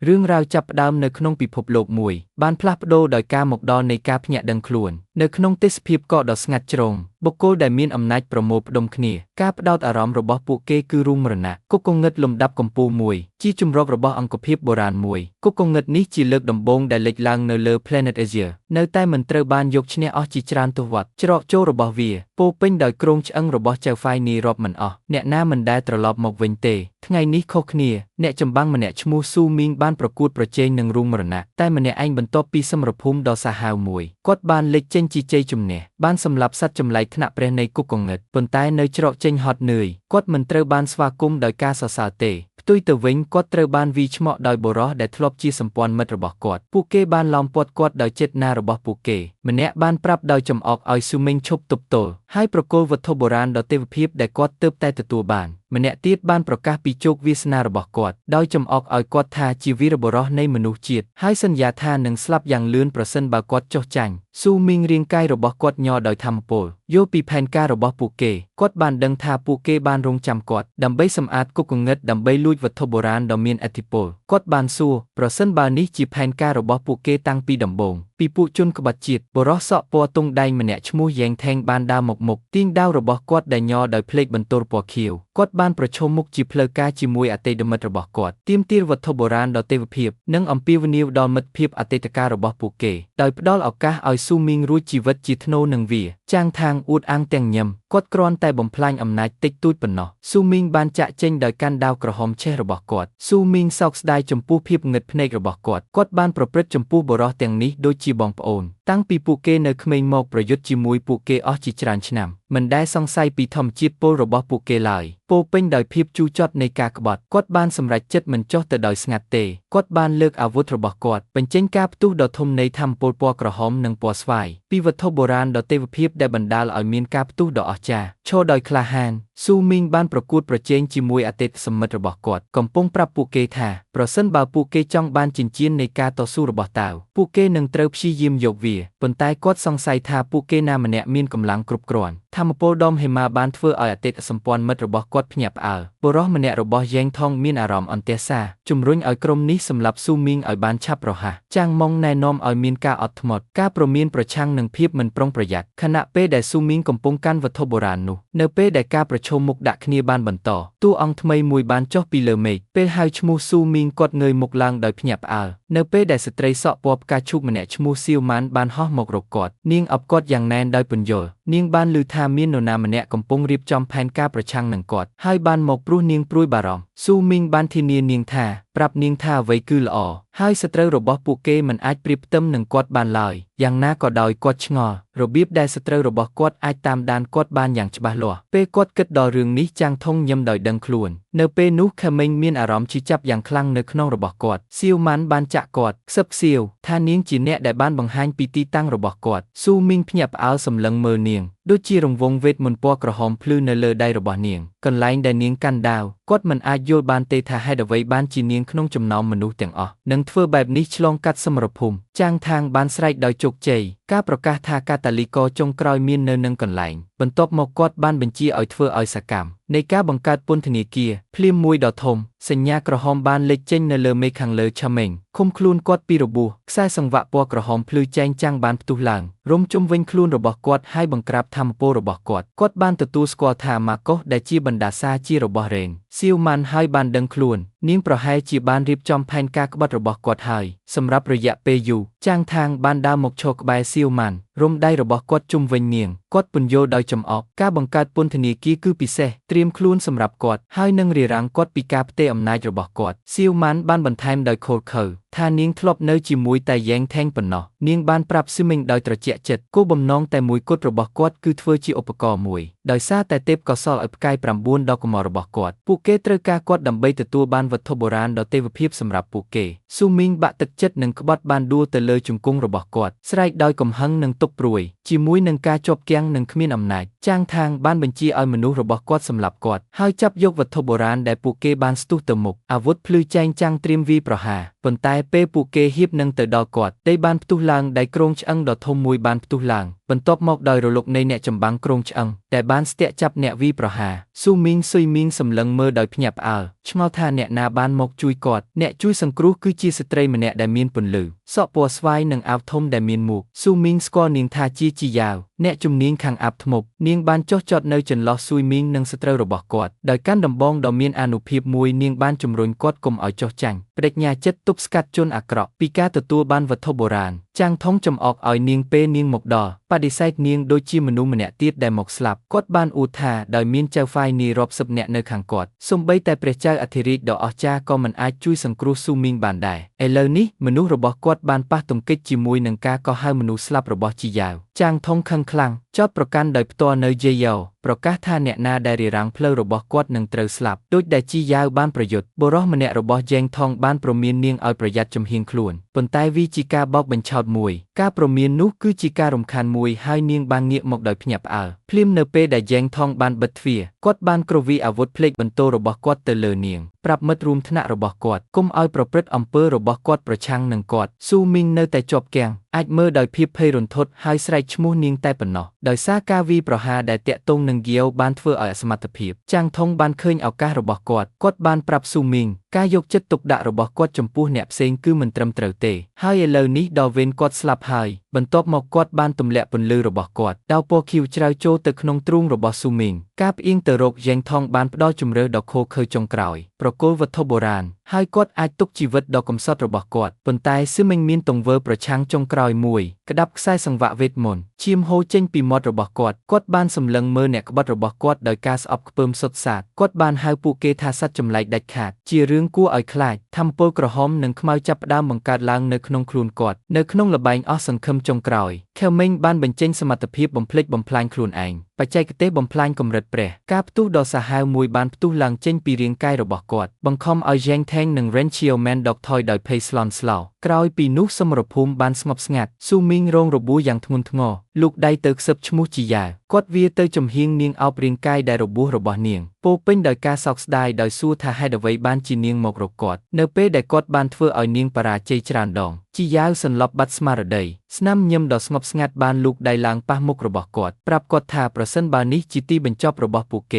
រឿងរ៉ាវចាប់ផ្ដើមនៅក្នុងពិភពលោកមួយបានផ្លាស់ប្ដូរដោយការមកដល់នៃការភ្ញាក់ដឹងខ្លួននៅក្នុងទេសភាពកកដ៏ស្ងាត់ជ្រងបុគ្គលដែលមានអំណាចប្រមូលផ្ដុំគ្នាការផ្ដោតអារម្មណ៍របស់ពួកគេគឺរូងមរណៈគុកគងឹតលំដាប់កំពូលមួយជាជំរករបស់អង្គភាពបុរាណមួយគុកគងឹតនេះជាលើកដំបូងដែលលេចឡើងនៅលើ Planet Asia នៅតែមិនត្រូវបានយកឈ្នះអស់ជាច្រើនទសវត្សរ៍ច្រកចូលរបស់វាពោពេញដោយគ្រោងឆ្អឹងរបស់ចៅហ្វាយនីរាប់មិនអស់អ្នកណាមិនដែលត្រឡប់មកវិញទេថ្ងៃនេះខុសគ្នាអ្នកចម្បាំងម្នាក់ឈ្មោះស៊ូមីងបានប្រកួតប្រជែងនឹងរូងមរណៈតែម្នាក់ឯងបន្ទាប់ពីសមរភូមិដ៏សាហាវមួយគាត់បានលេចចេញជាជ័យជំនះបានសម្លាប់សត្វចម្លែកថ្នាក់ព្រះនៃគុកគងឹតប៉ុន្តែនៅច្រកចេញហត់នឿយគាត់មិនត្រូវបានស្វាគមន៍ដោយការសរសើរទេផ្ទុយទៅវិញគាត់ត្រូវបានវាយឆ្មក់ដោយបុរសដែលធ្លាប់ជាសម្ព័ន្ធមិត្តរបស់គាត់ពួកគេបានឡោមព័ទ្ធគាត់ដោយចេតនារបស់ពួកគេម្នាក់បានប្រាប់ដោយចំអកឲ្យស៊ូមីងឈប់ទប់ទល់ហើយប្រគល់វត្ថុបុរាណដ៏ទេវភាពដែលគាត់ទើបតែទទួលបានម្នាក់ទៀតបានប្រកាសពីជោគវាសនារបស់គាត់ដោយចំអកឲ្យគាត់ថាជាវីរបុរសនៃមនុស្សជាតិហើយសន្យាថានឹងស្លាប់យ៉ាងលឿនប្រសិនបើគាត់ចុះចាញ់ស៊ូមីងរាងកាយរបស់គាត់ញ័រដោយថាមពលយល់ពីផែនការរបស់ពួកគេគាត់បានដឹងថាពួកគេបានរងចាំគាត់ដើម្បីសម្អាតគុកគងឹតដើម្បីលួចវត្ថុបុរាណដ៏មានឥទ្ធិពលគាត់បានសួរប្រសិនបើនេះជាផែនការរបស់ពួកគេតាំងពីដំបូងពីពួកជនក្បត់ជាតិបុរសសក់ពណ៌ទង់ដែងម្នាក់ឈ្មោះយ៉ែងថេងបានដើរមកមុខទាញដាវរបស់គាត់ដែលញ័រដោយភ្លេចបន្ទោលពណ៌ខៀវគាត់បានប្រឈមមុខជាផ្លូវការជាមួយអតីតមិត្តរបស់គាត់ទាមទារវត្ថុបុរាណដ៏ទេវភាពនិងអំពាវនាវដល់មិត្តភាពអតីតកាលរបស់ពួកគេដោយផ្ដល់ឱកាសឲ្យស៊ូមីងរួចជីវិតជាធ្នូនឹងវាចាងថាងអួតអាងទាំងញឹមគាត់គ្រាន់តែបំផ្លាញអំណាចតិចតួចប៉ុណ្ណោះស៊ូមីងបានចាក់ចេញដោយកាន់ដាវក្រហមឆេះរបស់គាត់ស៊ូមីងសោកស្ដាយចំពោះភាពងឹតភ្នែករបស់គាត់បានប្រព្រឹត្តចំពោះបុរសទាំងនេះដូចជាបងប្អូនតាំងពីពួកគេនៅក្មេងមកប្រយុទ្ធជាមួយពួកគេអស់ជាច្រើនឆ្នាំមិនដែលសង្ស័យពីធម្មជាតិពលរបស់ពួកគេឡើយពោពេញដោយភាពជូរចត់នៃការក្បត់គាត់បានសម្រេចចិត្តមិនចុះទៅដោយស្ងាត់ទេគាត់បានលើកអាវុធរបស់គាត់បញ្ចេញការផ្ទុះដ៏ធំនៃថាមពលពណ៌ក្រហមនិងពណ៌ស្វាយពីវត្ថុបុរាណដ៏ទេវភាពដែលបណ្ដាលឲ្យមានការផ្ទុះដ៏អស្ចារ្យឈរដោយក្លាហានស៊ូមីងបានប្រកួតប្រជែងជាមួយអតីតសមិទ្ធរបស់គាត់កំពុងប្រាប់ពួកគេថាប្រសិនបើពួកគេចង់បានចិញ្ចៀននៃការតស៊ូរបស់តាវពួកគេនឹងត្រូវព្យាយាមយកវាប៉ុន្តែគាត់សង្ស័យថាពួកគេណាម្នាក់មានកម្លាំងគ្រប់គ្រាន់ថាមពលដុំហេម៉ាបានធ្វើឲ្យអតីតសម្ព័ន្ធមិត្តរបស់គាត់ភ្ញាក់ផ្អើលបុរសម្នាក់របស់យ៉ែងថងមានអារម្មណ៍អន្ទះសារជំរុញឲ្យក្រុមនេះសម្លាប់ស៊ូមីងឲ្យបានឆាប់រហ័សចាងម៉ុងណែនាំឲ្យមានការអត់ធ្មត់ការព្រមានប្រឆាំងនឹងភាពមិនប្រុងប្រយ័ត្នខណៈពេលដែលស៊ូមីងកំពុងកាន់វត្ថុបុរាណនោះនៅពេលដែលការប្រជុំមុខដាក់គ្នាបានបន្តតួអង្គថ្មីមួយបានចុះពីលើមេឃពេលហៅឈ្មោះស៊ូមីងគាត់ងើយមុខឡើងដោយភ្ញាក់ផ្អើលនៅពេលដែលស្ត្រីសក់ពណ៌ផ្កាឈូកម្នាក់ឈ្មោះសៀវម៉ានបានហោះមករកគាត់នាងអបគាត់យ៉ាងណែនដោយពន្យល់នាងបានឮថាមាននរណាម្នាក់កំពុងរៀបចំផែនការប្រឆាំងនឹងគាត់ហើយបានមកព្រោះនាងព្រួយបារម្ភស៊ូមីងបានធានានាងថាប្រាប់នាងថាអ្វីគឺល្អហើយសត្រូវរបស់ពួកគេមិនអាចប្រៀបផ្ទឹមនឹងគាត់បានឡើយយ៉ាងណាក៏ដោយគាត់ឆ្ងល់របៀបដែលសត្រូវរបស់គាត់អាចតាមដានគាត់បានយ៉ាងច្បាស់លាស់ពេលគាត់គិតដល់រឿងនេះចាងថងញឹមដោយដឹងខ្លួននៅពេលនោះខេមិញមានអារម្មណ៍ឈឺចាប់យ៉ាងខ្លាំងនៅក្នុងរបស់គាត់សៀវម៉ាន់បានចាក់គាត់ខ្សឹបខ្សៀវថានាងជាអ្នកដែលបានបង្ហាញពីទីតាំងរបស់គាត់ស៊ូមីងភ្ញាក់ផ្អើលសម្លឹងមើលនាងដូចជារង្វង់វេទមន្តពណ៌ក្រហមភ្លឺនៅលើដៃរបស់នាងកន្លែងដែលនាងកាន់ដាវគាត់មិនអាចយល់បានទេថាហេតុអ្វីបានជានាងក្នុងចំណោមមនុស្សទាំងអស់នឹងធ្វើបែបនេះឆ្លងកាត់សមរភូមិចាងថាងបានស្រែកដោយជោគជ័យការប្រកាសថាកាតាលីករចុងក្រោយមាននៅនឹងកន្លែងបន្ទាប់មកគាត់បានបញ្ជាឲ្យធ្វើឲ្យសកម្មនៃការបង្កើតពន្ធនាគារភ្លាមមួយដ៏ធំសញ្ញាក្រហមបានលេចចេញនៅលើមេឃខាងលើឆមេងឃុំខ្លួនគាត់ពីរបួសខ្សែសង្វាក់ពណ៌ក្រហមភ្លឺចែងចាំងបានផ្ទុះឡើងរុំជុំវិញខ្លួនរបស់គាត់ហើយបង្ក្រាបថាមពលរបស់គាត់បានទទួលស្គាល់ថាម៉ាកុសដែលជាបណ្ដាសាជារបស់រ៉េនសៀវម៉ាន់ហើយបានដឹងខ្លួននាងប្រហែលជាបានរៀបចំផែនការក្បត់របស់គាត់ហើយសម្រាប់រយៈពេលយូរចាងថាងបានដើរមកឈរក្បែរសៀវម៉ាន់រុំដៃរបស់គាត់ជុំវិញនាងគាត់ពន្យល់ដោយចំអកការបង្កើតពន្ធនាគារគឺពិសេសត្រៀមខ្លួនសម្រាប់គាត់ហើយនឹងរារាំងគាត់ពីការផ្ទេរអំណាចរបស់គាត់សៀវម៉ាន់បានបន្ថែមដោយខូលខើថានាងធ្លាប់នៅជាមួយតែយ៉ែងថេងប៉ុណ្ណោះនាងបានប្រាប់ស៊ឺមីងដោយត្រជាក់ចិត្តគោលបំណងតែមួយគត់របស់គាត់គឺធ្វើជាឧបករណ៍មួយដោយសារតែទេពកោសល្យឲ្យផ្កាយ9ដ៏កុម្ររបស់គាត់ពួកគេត្រូវការគាត់ដើម្បីទទួលបានវត្ថុបុរាណដ៏ទេវភាពសម្រាប់ពួកគេស៊ូមីងបាក់ទឹកចិត្តនឹងក្បត់បានដួលទៅលើជង្គង់របស់គាត់ស្រែកដោយកំហឹងនិងទុក្ខព្រួយជាមួយនឹងការជាប់គាំងនិងគ្មានអំណាចចាងថាងបានបញ្ជាឲ្យមនុស្សរបស់គាត់សម្លាប់គាត់ហើយចាប់យកវត្ថុបុរាណដែលពួកគេបានស្ទុះទៅមុខអាវុធភ្លឺចែងចាំងត្រៀមវាយប្រហារប៉ុន្តែពេលពួកគេហៀបនឹងទៅដល់គាត់ដីបានផ្ទុះឡើងដៃគ្រោងឆ្អឹងដ៏ធំមួយបានផ្ទុះឡើង បន្ទាប់មកដោយរលកនៃអ្នកចម្បាំងគ្រងឆ្អឹងដែលបានស្ទាក់ចាប់អ្នកវាយប្រហារស៊ូមីងស៊ុយមីងសម្លឹងមើលដោយភ្ញាក់ផ្អើលឆ្ងល់ថាអ្នកណាបានមកជួយគាត់អ្នកជួយសង្គ្រោះគឺជាស្ត្រីម្នាក់ដែលមានពន្លឺសក់ពណ៌ស្វាយនិងអាវធំដែលមានមួកស៊ូមីងស្គាល់នាងថាជាជីយ៉ាវអ្នកជំនាញខាងអាបធ្មប់នាងបានចុះចតនៅចន្លោះស៊ុយមីងនិងសត្រូវរបស់គាត់ដោយកាន់ដំបងដ៏មានអានុភាពមួយនាងបានជំរុញគាត់កុំឲ្យចុះចាញ់បដិញ្ញាចិត្តទប់ស្កាត់ជនអាក្រក់ពីការទទួលបានវត្ថុបុរាណចាំងថងចំអកឲ្យនាងពេលនាងមកដល់បដិសេធនាងដូចជាមនុស្សម្នាក់ទៀតដែលមកស្លាប់គាត់បានអួតថាដោយមានចៅហ្វាយនាយរាប់សិបនាក់នៅខាងគាត់សូម្បីតែព្រះចៅអធិរាជដ៏អស្ចារ្យក៏មិនអាចជួយសង្គ្រោះស៊ូមីងបានដែរឥឡូវនេះមនុស្សរបស់គាត់បានប៉ះទង្គិចជាមួយនឹងការកោះហៅមនុស្សស្លាប់របស់ជីយ៉ាវចាំងថងខឹងខ្លាំងចោទប្រកាន់ដោយផ្ទាល់នៅយាយ៉ូប្រកាសថាអ្នកណាដែលរារាំងផ្លូវរបស់គាត់នឹងត្រូវស្លាប់ដូចដែលជីយ៉ាវបានប្រយុទ្ធបុរសម្នាក់របស់យ៉េងថងបានព្រមាននាងឲ្យប្រយ័ត្នចំហៀងខ្លួនប៉ុន្តែវាជាការបោកបញ្ឆោតមួយការព្រមាននោះគឺជាការរំខានមួយហើយនាងបានងាកមកដោយភ្ញាក់ផ្អើលភ្លាមនៅពេលដែលយ៉េងថងបានបិទទ្វារគាត់បានគ្រវីអាវុធផ្លេកបន្ទោរបស់គាត់ទៅលើនាងប្រាប់មិត្តរួមថ្នាក់របស់គាត់កុំឲ្យប្រព្រឹត្តអំពើរបស់គាត់ប្រឆាំងនឹងគាត់ស៊ូមីងនៅតែជាប់គាំងអាចមើលដោយភាពភ័យរន្ធត់ហើយស្រែកឈ្មោះនាងតែប៉ុណ្ណោះដោយសារការវាយប្រហារដែលតាក់ទងនឹងហ្គាវបានធ្វើឲ្យអសមត្ថភាពចាំងថងបានឃើញឱកាសរបស់គាត់បានប្រាប់ស៊ូមីងការយកចិត្តទុកដាក់របស់គាត់ចំពោះអ្នកផ្សេងគឺមិនត្រឹមត្រូវទេហើយឥឡូវនេះដល់វេនគាត់ស្លាប់ហើយបន្ទាប់មកគាត់បានទម្លាក់ពន្លឺរបស់គាត់ដៅពណ៌ខៀវជ្រៅចូលទៅក្នុងទ្រូងរបស់ស៊ូមីងការផ្អៀងទៅរកយ៉េងថងបានផ្ដល់ជម្រើសដ៏ឃោរឃៅចុងក្រោយប្រគល់វត្ថុបុរាណហើយគាត់អាចទុកជីវិតដ៏កំសត់របស់គាត់ប៉ុន្តែស៊ឺមីងមានទង្វើប្រឆាំងចុងក្រោយមួយក្តាប់ខ្សែសង្វាក់វេទមន្តឈាមហូរចេញពីមាត់របស់គាត់បានសម្លឹងមើលអ្នកក្បត់របស់គាត់ដោយការស្អប់ខ្ពើមសុទ្ធសាធគាត់បានហៅពួកគេថាសត្វចម្លែកដាច់ខាតជារឿងគួរឲ្យខ្លាចថាមពលក្រហមនិងខ្មៅចាប់ផ្ដើមបង្កើតឡើងនៅក្នុងខ្លួនគាត់នៅក្នុងល្បែងអស់សង្ឃឹមចុងក្រោយខេមិញបានបញ្ចេញសមត្ថភាពបំផ្លិចបំផ្លាញខ្លួនឯងបច្ចេកទេសបំផ្លាញកម្រិតព្រះការផ្ទុះដ៏សាហាវមួយបានផ្ទុះឡើងចេញពីរាងកាយរបស់គាត់បង្ខំឲ្យយ៉េងថេងនិងរ៉េនឈៀវមែនដកថយដោយភ័យស្លន់ស្លោក្រោយពីនោះសមរភូមិបានស្ងប់ស្ងាត់ស៊ូមីងរងរបួសយ៉ាងធ្ងន់ធ្ងរលោកដៃទៅខ្សឹបឈ្មោះជីយ៉ាគាត់វាទៅចំហៀងនាងអោបរាងកាយដែលរបួសរបស់នាងពោពេញដោយការសោកស្ដាយដោយសួរថាហេតុអ្វីបានជានាងមករកគាត់នៅពេលដែលគាត់បានធ្វើឲ្យនាងបរាជ័យច្រើនដងជីយ៉ាវសន្លប់បាត់ស្មារតីស្នាមញឹមដ៏ស្ងប់ស្ងាត់បានលូកដៃឡើងប៉ះមុខរបស់គាត់ប្រាប់គាត់ថាប្រសិនបើនេះជាទីបញ្ចប់របស់ពួកគ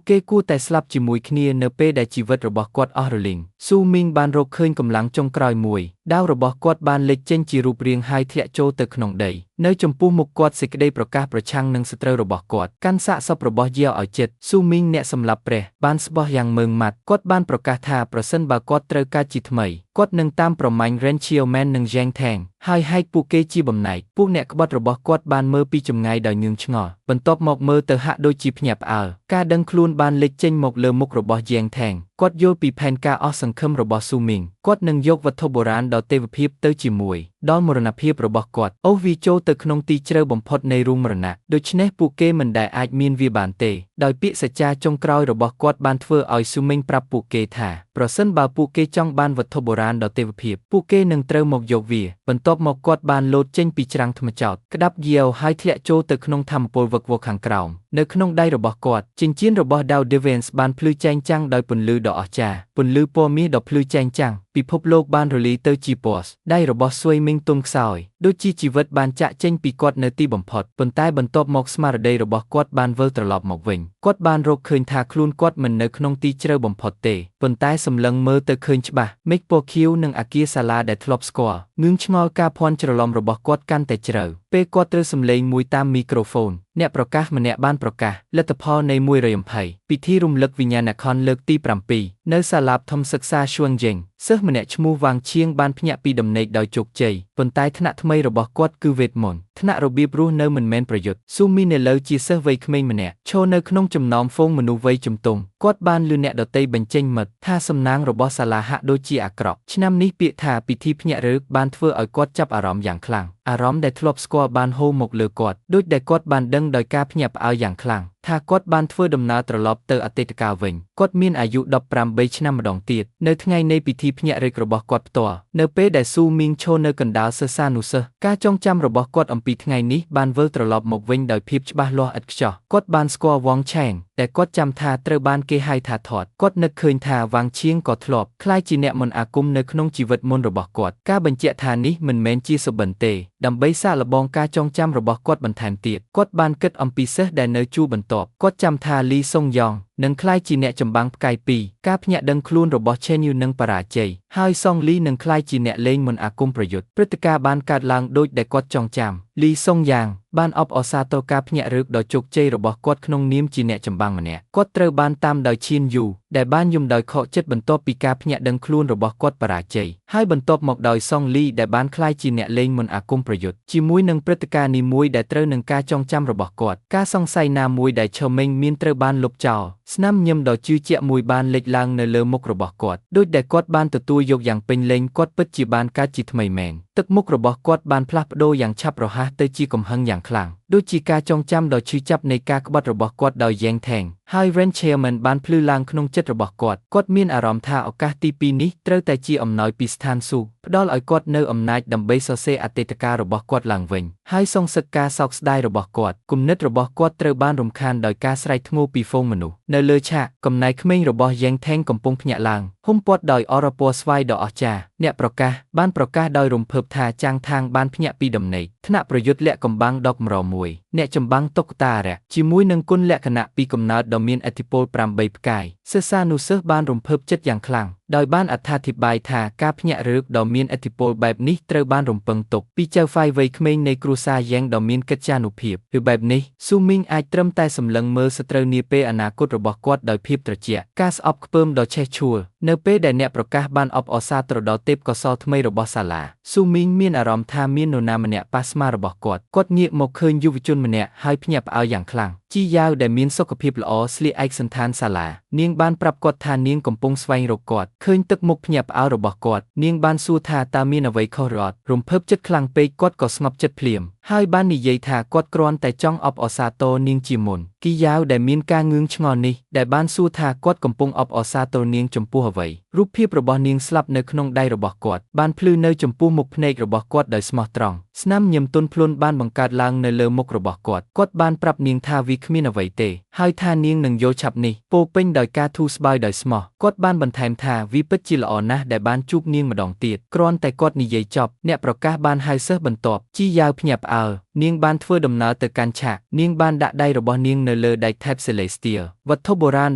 េគួរតែស្លាប់ជាមួយគ្នានៅពេលដែលជីវិតរបស់គាត់អស់រលីងស៊ូមីងបានរកឃើញកម្លាំងចុងក្រោយមួយដាវរបស់គាត់បានលេចចេញជារូបរាងហើយធ្លាក់ចូលទៅក្នុងដីនៅចំពោះមុខគាត់សេចក្តីប្រកាសប្រឆាំងនឹងសត្រូវរបស់គាត់កាន់សាកសពរបស់យាវឲ្យជិតស៊ូមីងអ្នកសម្លាប់ព្រះបានស្បោះយ៉ាងម៉ឺងម៉ាត់គាត់បានប្រកាសថាប្រសិនបើគាត់ត្រូវការជាថ្មីគាត់នឹងតាមប្រមាញ់រ៉េនឈៀវមែននិងយ៉េងថេងហើយហែកពួកគេជាបំណែកពួកអ្នកក្បត់របស់គាត់បានមើលពីចម្ងាយដោយងឿងឆ្ងល់បន្ទាប់មកមើលទៅហាក់ដូចជាភ្ញាក់ផ្អើលការដឹងខ្លួនបានលេចចេញមកលើមុខរបស់យ៉េងថេងគាត់យល់ពីផែនការអស់សង្ឃឹមរបស់ស៊ូមីងគាត់នឹងយកវត្ថុបុរាណដ៏ទេវភាពទៅជាមួយដល់មរណភាពរបស់គាត់អូសវាចូលទៅក្នុងទីជ្រៅបំផុតនៃរូងមរណៈដូច្នេះពួកគេមិនដែលអាចមានវាបានទេដោយពាក្យសច្ចាចុងក្រោយរបស់គាត់បានធ្វើឲ្យស៊ូមីងប្រាប់ពួកគេថាប្រសិនបើពួកគេចង់បានវត្ថុបុរាណដ៏ទេវភាពពួកគេនឹងត្រូវមកយកវាបន្ទាប់មកគាត់បានលោតចេញពីច្រាំងថ្មចោតក្តាប់យាវហើយធ្លាក់ចូលទៅក្នុងថាមពលវឹកវរខាងក្រោមនៅក្នុងដៃរបស់គាត់ចិញ្ចៀនរបស់ Dow Devens បានភ្លឺចែងចាំងដោយពន្លឺដ៏អស្ចារ្យពន្លឺពណ៌មាសដ៏ភ្លឺចែងចាំងពិភពលោកបានរលាយទៅជាពណ៌ដៃរបស់ស៊ុយមីងទុំខ្សោយដូចជាជីវិតបានចាក់ចេញពីគាត់នៅទីបំផុតប៉ុន្តែបន្ទាប់មកស្មារតីរបស់គាត់បានវិលត្រឡប់មកវិញគាត់បានរកឃើញថាខ្លួនគាត់មិននៅក្នុងទីជ្រៅបំផុតទេប៉ុន្តែសម្លឹងមើលទៅឃើញច្បាស់មេឃពណ៌ខៀវនិងអាគារសាលាដែលធ្លាប់ស្គាល់ងឿងឆ្ងល់ការភ័ន្តច្រឡំរបស់គាត់កាន់តែជ្រៅពេលគាត់ត្រូវសម្លេងមួយតាមមីក្រូហ្វូនអ្នកប្រកាសម្នាក់បានប្រកាសលទ្ធផលនៃ120ពិធីរំលឹកវិញ្ញាណក្ខន្ធលើកទី7នៅសាលាបឋមសិក្សាឈួងជេងសិស្សម្នាក់ឈ្មោះវ៉ាងឈៀងបានភ្ញាក់ពីដំណេកដោយជោគជ័យប៉ុន្តែថ្នាក់ថ្មីរបស់គាត់គឺវេទមន្តថ្នាក់របៀបរស់នៅមិនមែនប្រយុទ្ធស៊ូមីនៅលើជាសិស្សវ័យក្មេងម្នាក់ឈរនៅក្នុងចំណោមហ្វូងមនុស្សវ័យជំទង់គាត់បានលឺអ្នកដទៃបញ្ចេញមតិថាសំណាងរបស់សាលាហាក់ដូចជាអាក្រក់ឆ្នាំនេះពាក្យថាពិធីភ្ញាក់រើកបានធ្វើឲ្យគាត់ចាប់អារម្មណ៍យ៉ាងខ្លាំងអារម្មណ៍ដែលធ្លាប់ស្គាល់បានហូរមកលើគាត់ដូចដែលគាត់បានដឹងដោយការភ្ញាក់ផ្អើលយ៉ាងខ្លាំងថាគាត់បានធ្វើដំណើរត្រឡប់ទៅអតីតកាលវិញគាត់មានអាយុ18ឆ្នាំម្ដងទៀតនៅថ្ងៃនៃពិធីភ្ញាក់រែករបស់គាត់ផ្ទាល់នៅពេលដែលស៊ូមីងឈរនៅកណ្ដាលសិស្សានុសិស្សការចងចាំរបស់គាត់អំពីថ្ងៃនេះបានវិលត្រឡប់មកវិញដោយភាពច្បាស់លាស់ឥតខ្ចោះគាត់បានស្គាល់វ៉ងឆេង แต่គាត់ចាំថាត្រូវបានគេហៅថាធាត់គាត់នឹកឃើញថាវាងឈៀងក៏ធ្លាប់ក្លាយជាអ្នកមន្តអាគមនៅក្នុងជីវិតមុនរបស់គាត់ការបញ្ជាក់ថានេះមិនមែនជាសុបិនទេដើម្បីសាកល្បងការចងចាំរបស់គាត់បន្ថែមទៀតគាត់បានគិតអំពីសិស្សដែលនៅជួរបន្ទាប់គាត់ចាំថាលីសុងយ៉ងនឹងក្លាយជាអ្នកចម្បាំងផ្កាយពីរការភ្ញាក់ដឹងខ្លួនរបស់ឆេនយូនឹងបរាជ័យហើយសងលីនឹងក្លាយជាអ្នកលេងមន្តអាគមប្រយុទ្ធព្រឹត្តិការណ៍បានកើតឡើងដូចដែលគាត់ចងចាំលីសុងយ៉ាងបានអបអរសាទរការភ្ញាក់រឹកដ៏ជោគជ័យរបស់គាត់ក្នុងនាមជាអ្នកចម្បាំងម្នាក់គាត់ត្រូវបានតាមដោយឈៀនយូដែលបានយំដោយខកចិត្តបន្ទាប់ពីការភ្ញាក់ដឹងខ្លួនរបស់គាត់បរាជ័យហើយបន្ទាប់មកដោយសងលីដែលបានក្លាយជាអ្នកលេងមន្តអាគមប្រយុទ្ធជាមួយនឹងព្រឹត្តិការណ៍នេះមួយដែលត្រូវនឹងការចងចាំរបស់គាត់ការសង្ស័យណាមួយដែលឈើមេងមានត្រូវបានលុបចោលស្នាមញឹមដ៏ជឿជាក់មួយបានលេចឡើងនៅលើមុខរបស់គាត់ដូចដែលគាត់បានទទួលយកយ៉ាងពេញលេញគាត់ពិតជាបានកើតជាថ្មីមែនទឹកមុខរបស់គាត់បានផ្លាស់ប្ដូរយ៉ាងឆាប់រហ័សទៅជាកំហឹងយ៉ាងខ្លាំងដូចជាការចងចាំដ៏ឈឺចាប់នៃការក្បត់របស់គាត់ដោយយ៉ែងថេងហើយ Ren Chairman បានភ្លឺឡើងក្នុងចិត្តរបស់គាត់មានអារម្មណ៍ថាឱកាសទី2នេះត្រូវតែជាអំណោយពីស្ថានសួគ៌ផ្ដល់ឲ្យគាត់នូវអំណាចដើម្បីសរសេរអតីតកាលរបស់គាត់ឡើងវិញហើយសងសឹកការសោកស្ដាយរបស់គាត់គំនិតរបស់គាត់ត្រូវបានរំខានដោយការស្រែកធ្ងោពីហ្វូងមនុស្សនៅលើឆាកកំណែក្មេងរបស់យ៉ែងថេងកំពុងភ្ញាក់ឡើងហ៊ុំព័ទ្ធដោយអរពណ៌ស្វាយដ៏អស្ចារ្យអ្នកប្រកាសបានប្រកាសដោយរំភើបថាចាងថាងបានភ្ញាក់ពីដំណេកថ្នាក់ប្រយុទ្ធលាក់កំបាំងដ៏កម្រមួយអ្នកចម្បាំងតុក្កតារៈជាមួយនឹងគុណលក្ខណៈពីកំណើតដ៏មានឥទ្ធិពល8ផ្កាយសិស្សានុសិស្សបានរំភើបចិត្តយ៉ាងខ្លាំងដោយបានអត្ថាធិប្បាយថាការភ្ញាក់រឹកដ៏មានឥទ្ធិពលបែបនេះត្រូវបានរំពឹងទុកពីចៅហ្វាយវ័យក្មេងនៃគ្រួសារយ៉ែងដ៏មានកិត្យានុភាពគឺបែបនេះស៊ូមីងអាចត្រឹមតែសម្លឹងមើលសត្រូវនាពេលអនាគតរបស់គាត់ដោយភាពត្រជាក់ការស្អប់ខ្ពើមដ៏ឆេះឆួលនៅពេលដែលអ្នកប្រកាសបានអបអរសាទរដល់ទេពកោសល្យថ្មីរបស់សាលាស៊ូមីងមានអារម្មណ៍ថាមាននរណាម្នាក់ប៉ះស្មារបស់គាត់ងាកមកឃើញយុវជនម្នាក់ហើយភ្ញាក់ផ្អើលយ៉ាងខ្លាំងជីយ៉ាវដែលមានសុខភាពល្អស្លៀកឯកសណ្ឋានសាលានាងបានប្រាប់គាត់ថានាងកំពុងស្វែងរកគាត់ឃើញទឹកមុខភ្ញាក់ផ្អើលរបស់គាត់នាងបានសួរថាតើមានអ្វីខុសឬអត់រំភើបចិត្តខ្លាំងពេកគាត់ក៏ស្ងប់ចិត្តភ្លាមហើយបាននិយាយថាគាត់គ្រាន់តែចង់អបអរសាទរនាងជាមុនគីយ៉ាវដែលមានការងឿងឆ្ងល់នេះដែលបានសួរថាគាត់កំពុងអបអរសាទរនាងចំពោះអ្វីរូបភាពរបស់នាងស្លាប់នៅក្នុងដៃរបស់គាត់បានភ្លឺនៅចំពោះមុខភ្នែករបស់គាត់ដោយស្មោះត្រង់ស្នាមញញឹមទន់ភ្លន់បានបង្កើតឡើងនៅលើមុខរបស់គាត់បានប្រាប់នាងថាវាគ្មានអ្វីទេហើយថានាងនឹងយល់ឆាប់នេះពោពេញដោយការធូរស្បើយដោយស្មោះគាត់បានបន្ថែមថាវាពិតជាល្អណាស់ដែលបានជួបនាងម្ដងទៀតគ្រាន់តែគាត់និយាយចប់អ្នកប្រកាសបានហៅសិស្សបន្ទាប់ជីយ៉ាវភ្ញាក់ផ្អើលនាងបានធ្វើដំណើរទៅកាន់ឆាកនាងបានដាក់ដៃរបស់នាងនៅលើដែកថែប Celestial វត្ថុបុរាណ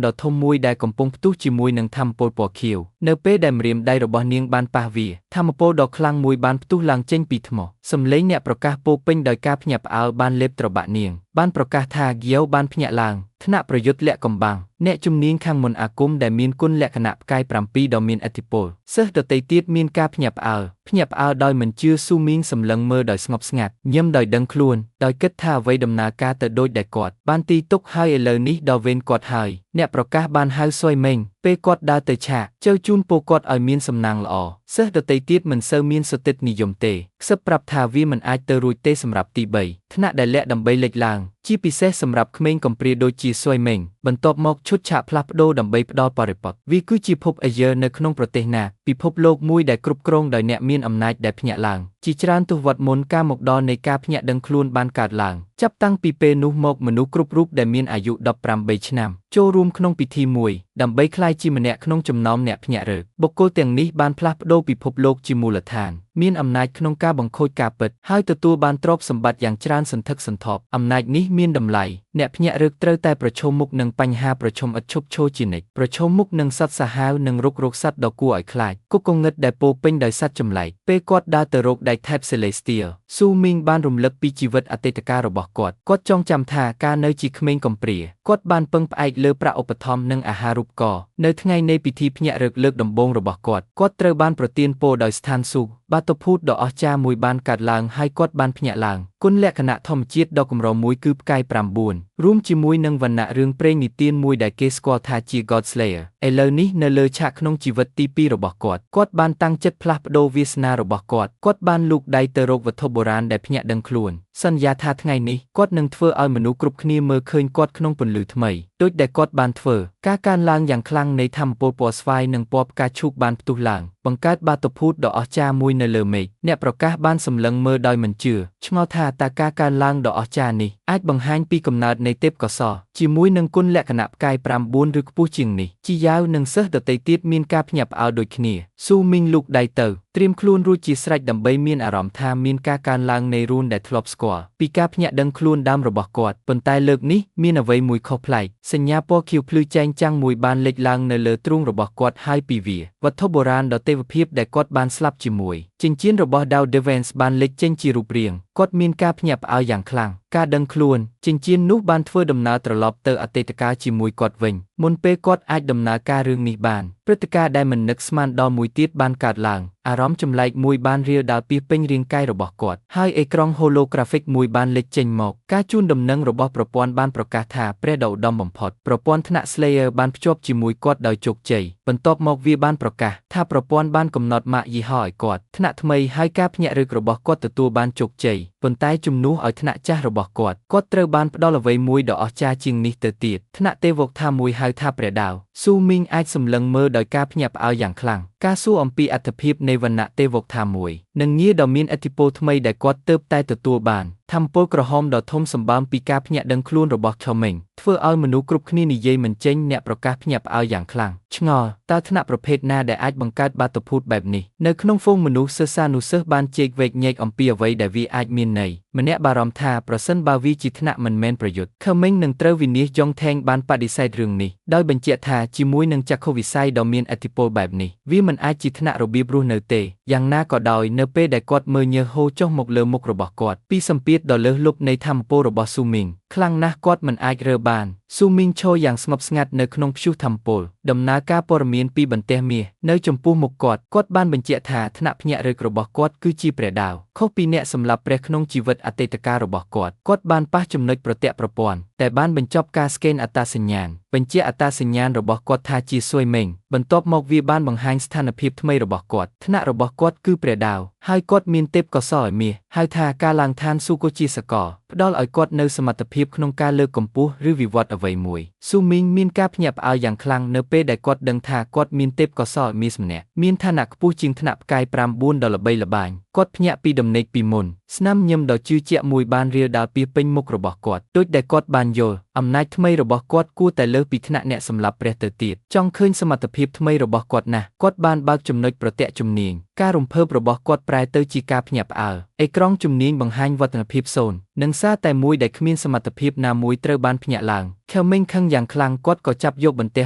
ដ៏ធំមួយដែលកំពុងផ្ទុះជាមួយនឹងថាមពលពណ៌ខៀវនៅពេលដែលម្រាមដៃរបស់នាងបានប៉ះវាថាមពលដ៏ខ្លាំងមួយបានផ្ទុះឡើងចេញពីថ្មសំឡេងអ្នកប្រកាសពោពេញដោយការភ្ញាក់ផ្អើលបានលេបត្របាក់នាងបានប្រកាសថាហ្គៀវបានភ្ញាក់ឡើងថ្នាក់ប្រយុទ្ធលាក់កំបាំងអ្នកជំនាញខាងមន្តអាគមដែលមានគុណលក្ខណៈផ្កាយ7ដ៏មានឥទ្ធិពលសិស្សដទៃទៀតមានការភ្ញាក់ផ្អើលដោយមិនជឿស៊ូមីងសម្លឹងមើលដោយស្ងប់ស្ងាត់ញឹមដោយដឹងខ្លួនដោយគិតថាអ្វីដំណើរការទៅដូចដែលគាត់បានទីទុកហើយឥឡូវនេះដល់វេនគាត់ហើយអ្នកប្រកាសបានហៅស៊ុយមេងពេលគាត់ដើរទៅឆាកជើជូនពោគាត់ឲ្យមានសំណាងល្អសិស្សដទៃទៀតមិនសូវមានសតិនិយមទេខ្សឹបប្រាប់ថាវាមិនអាចទៅរួចទេសម្រាប់ទី3ថ្នាក់ដែលលាក់ដើម្បីលេចឡើងជាពិសេសសម្រាប់ក្មេងកំព្រាដូចជាស៊ុយមេងបន្ទាប់មកឈុតឆាកផ្លាស់ប្ដូរដើម្បីផ្ដល់បរិបទវាគឺជាភពអាយឺនៅក្នុងប្រទេសណាពិភពលោកមួយដែលគ្រប់គ្រងដោយអ្នកមានអំណាចដែលភ្ញាក់ឡើងជាច្រើនទសវត្សរ៍មុនការមកដល់នៃការភ្ញាក់ដឹងខ្លួនបានកើតឡើងចាប់តាំងពីពេលនោះមកមនុស្សគ្រប់រូបដែលមានអាយុ18ឆ្នាំចូលរួមក្នុងពិធីមួយដើម្បីក្លាយជាម្នាក់ក្នុងចំណោមអ្នកភ្ញាក់រឹកបុគ្គលទាំងនេះបានផ្លាស់ប្ដូរពិភពលោកជាមូលដ្ឋានមានអំណាចក្នុងការបង្ខូចការពិតហើយទទួលបានទ្រព្យសម្បត្តិយ៉ាងច្រើនសន្ធឹកសន្ធាប់អំណាចនេះមានតម្លៃអ្នកភ្ញាក់រឹកត្រូវតែប្រឈមមុខនឹងបញ្ហាប្រឈមឥតឈប់ឈរជានិច្ចប្រឈមមុខនឹងសត្វសាហាវនិងរុករកសត្វដ៏គួរឲ្យខ្លាចគុកគងឹតដែលពោពេញដោយសត្វចម្លែកពេលគាត់ដើរទៅរកដែកថែប Celestial ស៊ូមីងបានរំលឹកពីជីវិតអតីតកាលរបស់គាត់ចងចាំថាកាលនៅជាក្មេងកំព្រាគាត់បានពឹងផ្អែកលើប្រាក់ឧបត្ថម្ភនិងអាហារូបករណ៍នៅថ្ងៃនៃពិធីភ្ញាក់រឹកលើកដំបូងរបស់គាត់ត្រូវបានប្រទានពរដោយស្ថានសួគ៌បាតុភូតដ៏អស្ចារ្យមួយបានកើតឡើងហើយគាត់បានភ្ញាក់ឡើងគុណលក្ខណៈធម្មជាតិដ៏កម្រមួយគឺផ្កាយ9រួមជាមួយនឹងវណ្ណៈរឿងព្រេងនិទានមួយដែលគេស្គាល់ថាជា God Slayer ឥឡូវនេះនៅលើឆាកក្នុងជីវិតទី2របស់គាត់បានតាំងចិត្តផ្លាស់ប្ដូរវាសនារបស់គាត់បានលូកដៃទៅរកវត្ថុបុរាណដែលភ្ញាក់ដឹងខ្លួន សន្យាថាថ្ងៃនេះគាត់នឹងធ្វើឲ្យមនុស្សគ្រប់គ្នាមើលឃើញគាត់ក្នុងពន្លឺថ្មីដូចដែលគាត់បានធ្វើការកើនឡើងយ៉ាងខ្លាំងនៃថាមពលពណ៌ស្វាយនិងពណ៌ផ្កាឈូកបានផ្ទុះឡើងបង្កើតបាតុភូតដ៏អស្ចារ្យមួយនៅលើមេឃអ្នកប្រកាសបានសម្លឹងមើលដោយមិនជឿឆ្ងល់ថាតើការកើនឡើងដ៏អស្ចារ្យនេះអាចបង្ហាញពីកំណើតនៃទេពកោសល្យជាមួយនឹងគុណលក្ខណៈផ្កាយ9ឬខ្ពស់ជាងនេះជីយ៉ាវនិងសិស្សដទៃទៀតមានការភ្ញាក់ផ្អើលដូចគ្នាស៊ូមីងលូកដៃទៅត្រៀមខ្លួនរួចជាស្រេចដើម្បីមានអារម្មណ៍ថាមានការកើនឡើងនៃរូនដែលធ្លាប់ស្គាល់ពីការភ្ញាក់ដឹងខ្លួនដើមរបស់គាត់ប៉ុន្តែលើកនេះមានអ្វីមួយខុសប្លែកសញ្ញាពណ៌ខៀវភ្លឺចែងចាំងមួយបានលេចឡើងនៅលើទ្រូងរបស់គាត់ហើយពីវាវត្ថុបុរាណដ៏ទេវភាពដែលគាត់បានស្លាប់ជាមួយចិញ្ចៀនរបស់ Dow Devens បានលេចចេញជារូបរាងគាត់មានការភ្ញាក់ផ្អើលយ៉ាងខ្លាំងការដឹងខ្លួនចិញ្ចៀននោះបានធ្វើដំណើរត្រឡប់ទៅអតីតកាលជាមួយគាត់វិញមុនពេលគាត់អាចដំណើរការរឿងនេះបានព្រឹត្តិការណ៍ដែលមិននឹកស្មានដល់មួយទៀតបានកើតឡើងអារម្មណ៍ចម្លែកមួយបានរាលដាលពីពេញរាងកាយរបស់គាត់ហើយអេក្រង់ holographic មួយបានលេចចេញមកការជូនដំណឹងរបស់ប្រព័ន្ធបានប្រកាសថាព្រះដ៏ឧត្តមបំផុតប្រព័ន្ធថ្នាក់ Slayer បានភ្ជាប់ជាមួយគាត់ដោយជោគជ័យបន្ទាប់មកវាបានប្រកាសថាប្រព័ន្ធបានកំណត់ម៉ាកយីហោឲ្យគាត់ថ្នាក់ថ្មីហើយការភ្ញាក់រឹករបស់គាត់ទទួលបានជោគជ័យប៉ុន្តែជំនួសឲ្យថ្នាក់ចាស់របស់គាត់ត្រូវបានផ្ដល់អ្វីមួយដ៏អស្ចារ្យជាងនេះទៅទៀតថ្នាក់ទេវកថាមួយហៅថាព្រះដាវស៊ូមីងអាចសម្លឹងមើលដោយការភ្ញាក់ផ្អើលយ៉ាងខ្លាំងការសួរអំពីអត្ថភាពនៃវណ្ណៈទេវកថាមួយនិងងារដ៏មានឥទ្ធិពលថ្មីដែលគាត់ទើបតែទទួលបានថាមពលក្រហមដ៏ធំសម្បើមពីការភ្ញាក់ដឹងខ្លួនរបស់ខមេងធ្វើឲ្យមនុស្សគ្រប់គ្នានិយាយមិនចេញអ្នកប្រកាសភ្ញាក់ផ្អើលយ៉ាងខ្លាំងឆ្ងល់តើថ្នាក់ប្រភេទណាដែលអាចបង្កើតបាតុភូតបែបនេះនៅក្នុងហ្វូងមនុស្សសិស្សានុសិស្សបានជែកវែកញែកអំពីអ្វីដែលវាអាចមានន័យម្នាក់បារម្ភថាប្រសិនបើវាជាថ្នាក់មិនមែនប្រយុទ្ធខមេងនឹងត្រូវវិនាសយ៉ុងថេងបានបដិសេធរឿងនេះដោយបញ្ជាក់ថាជាមួយនឹងចក្ខុវិស័យដ៏មានឥទ្ធិពលបែបនេះវាមិនអាចជាថ្នាក់របៀបរស់នៅទេយ៉ាងណាក៏ដោយនៅពេលដែលគាត់មើលញើសហូរចុះមកលើមុខរបស់គាត់ពីសម្ពាធដ៏លើសលប់នៃថាមពលរបស់ស៊ូមីងខ្លាំងណាស់គាត់មិនអាចរើបានស៊ូមីងឈរយ៉ាងស្ងប់ស្ងាត់នៅក្នុងព្យុះថាមពលដំណើរការព័ត៌មានពីបន្ទះមាសនៅចំពោះមុខគាត់បានបញ្ជាក់ថាថ្នាក់ភ្ញាក់រឹករបស់គាត់គឺជាព្រះដាវខុសពីអ្នកសម្លាប់ព្រះក្នុងជីវិតអតីតកាលរបស់គាត់បានប៉ះចំណុចប្រទាក់ប្រព័ន្ធតែបានបញ្ចប់ការស្កេនអត្តសញ្ញាណបញ្ជាក់អត្តសញ្ញាណរបស់គាត់ថាជាស៊ុយមេងបន្ទាប់មកវាបានបង្ហាញស្ថានភាពថ្មីរបស់គាត់ថ្នាក់របស់គាត់គឺព្រះដាវហើយគាត់មានទេពកោសល្យមាសហៅថាការឡើងឋានស៊ូកូជាសកលផ្ដល់ឲ្យគាត់នូវសមត្ថភាពក្នុងការលើកកម្ពស់ឬវិវត្តអ្វីមួយស៊ូមីងមានការភ្ញាក់ផ្អើលយ៉ាងខ្លាំងនៅពេលដែលគាត់ដឹងថាគាត់មានទេពកោសល្យមាសម្នាក់មានឋានៈខ្ពស់ជាងថ្នាក់ផ្កាយ9ដ៏ល្បីល្បាញគាត់ភ្ញាក់ពីដំណេកពីមុនស្នាមញញឹមដ៏ជឿជាក់មួយបានរាលដាលពីពេញមុខរបស់គាត់ដូចដែលគាត់បានយល់អំណាចថ្មីរបស់គាត់គួរតែលើសពីថ្នាក់អ្នកសម្លាប់ព្រះទៅទៀតចង់ឃើញសមត្ថភាពថ្មីរបស់គាត់ណាស់គាត់បានបើកចំណុចប្រទាក់ជំនាញការរំភើបរបស់គាត់ប្រែទៅជាការភ្ញាក់ផ្អើលអេក្រង់ជំនាញបង្ហាញវឌ្ឍនភាព0និងសារតែមួយដែលគ្មានសមត្ថភាពណាមួយត្រូវបានភ្ញាក់ឡើងខេមីងខឹងយ៉ាងខ្លាំងគាត់ក៏ចាប់យកបន្ទះ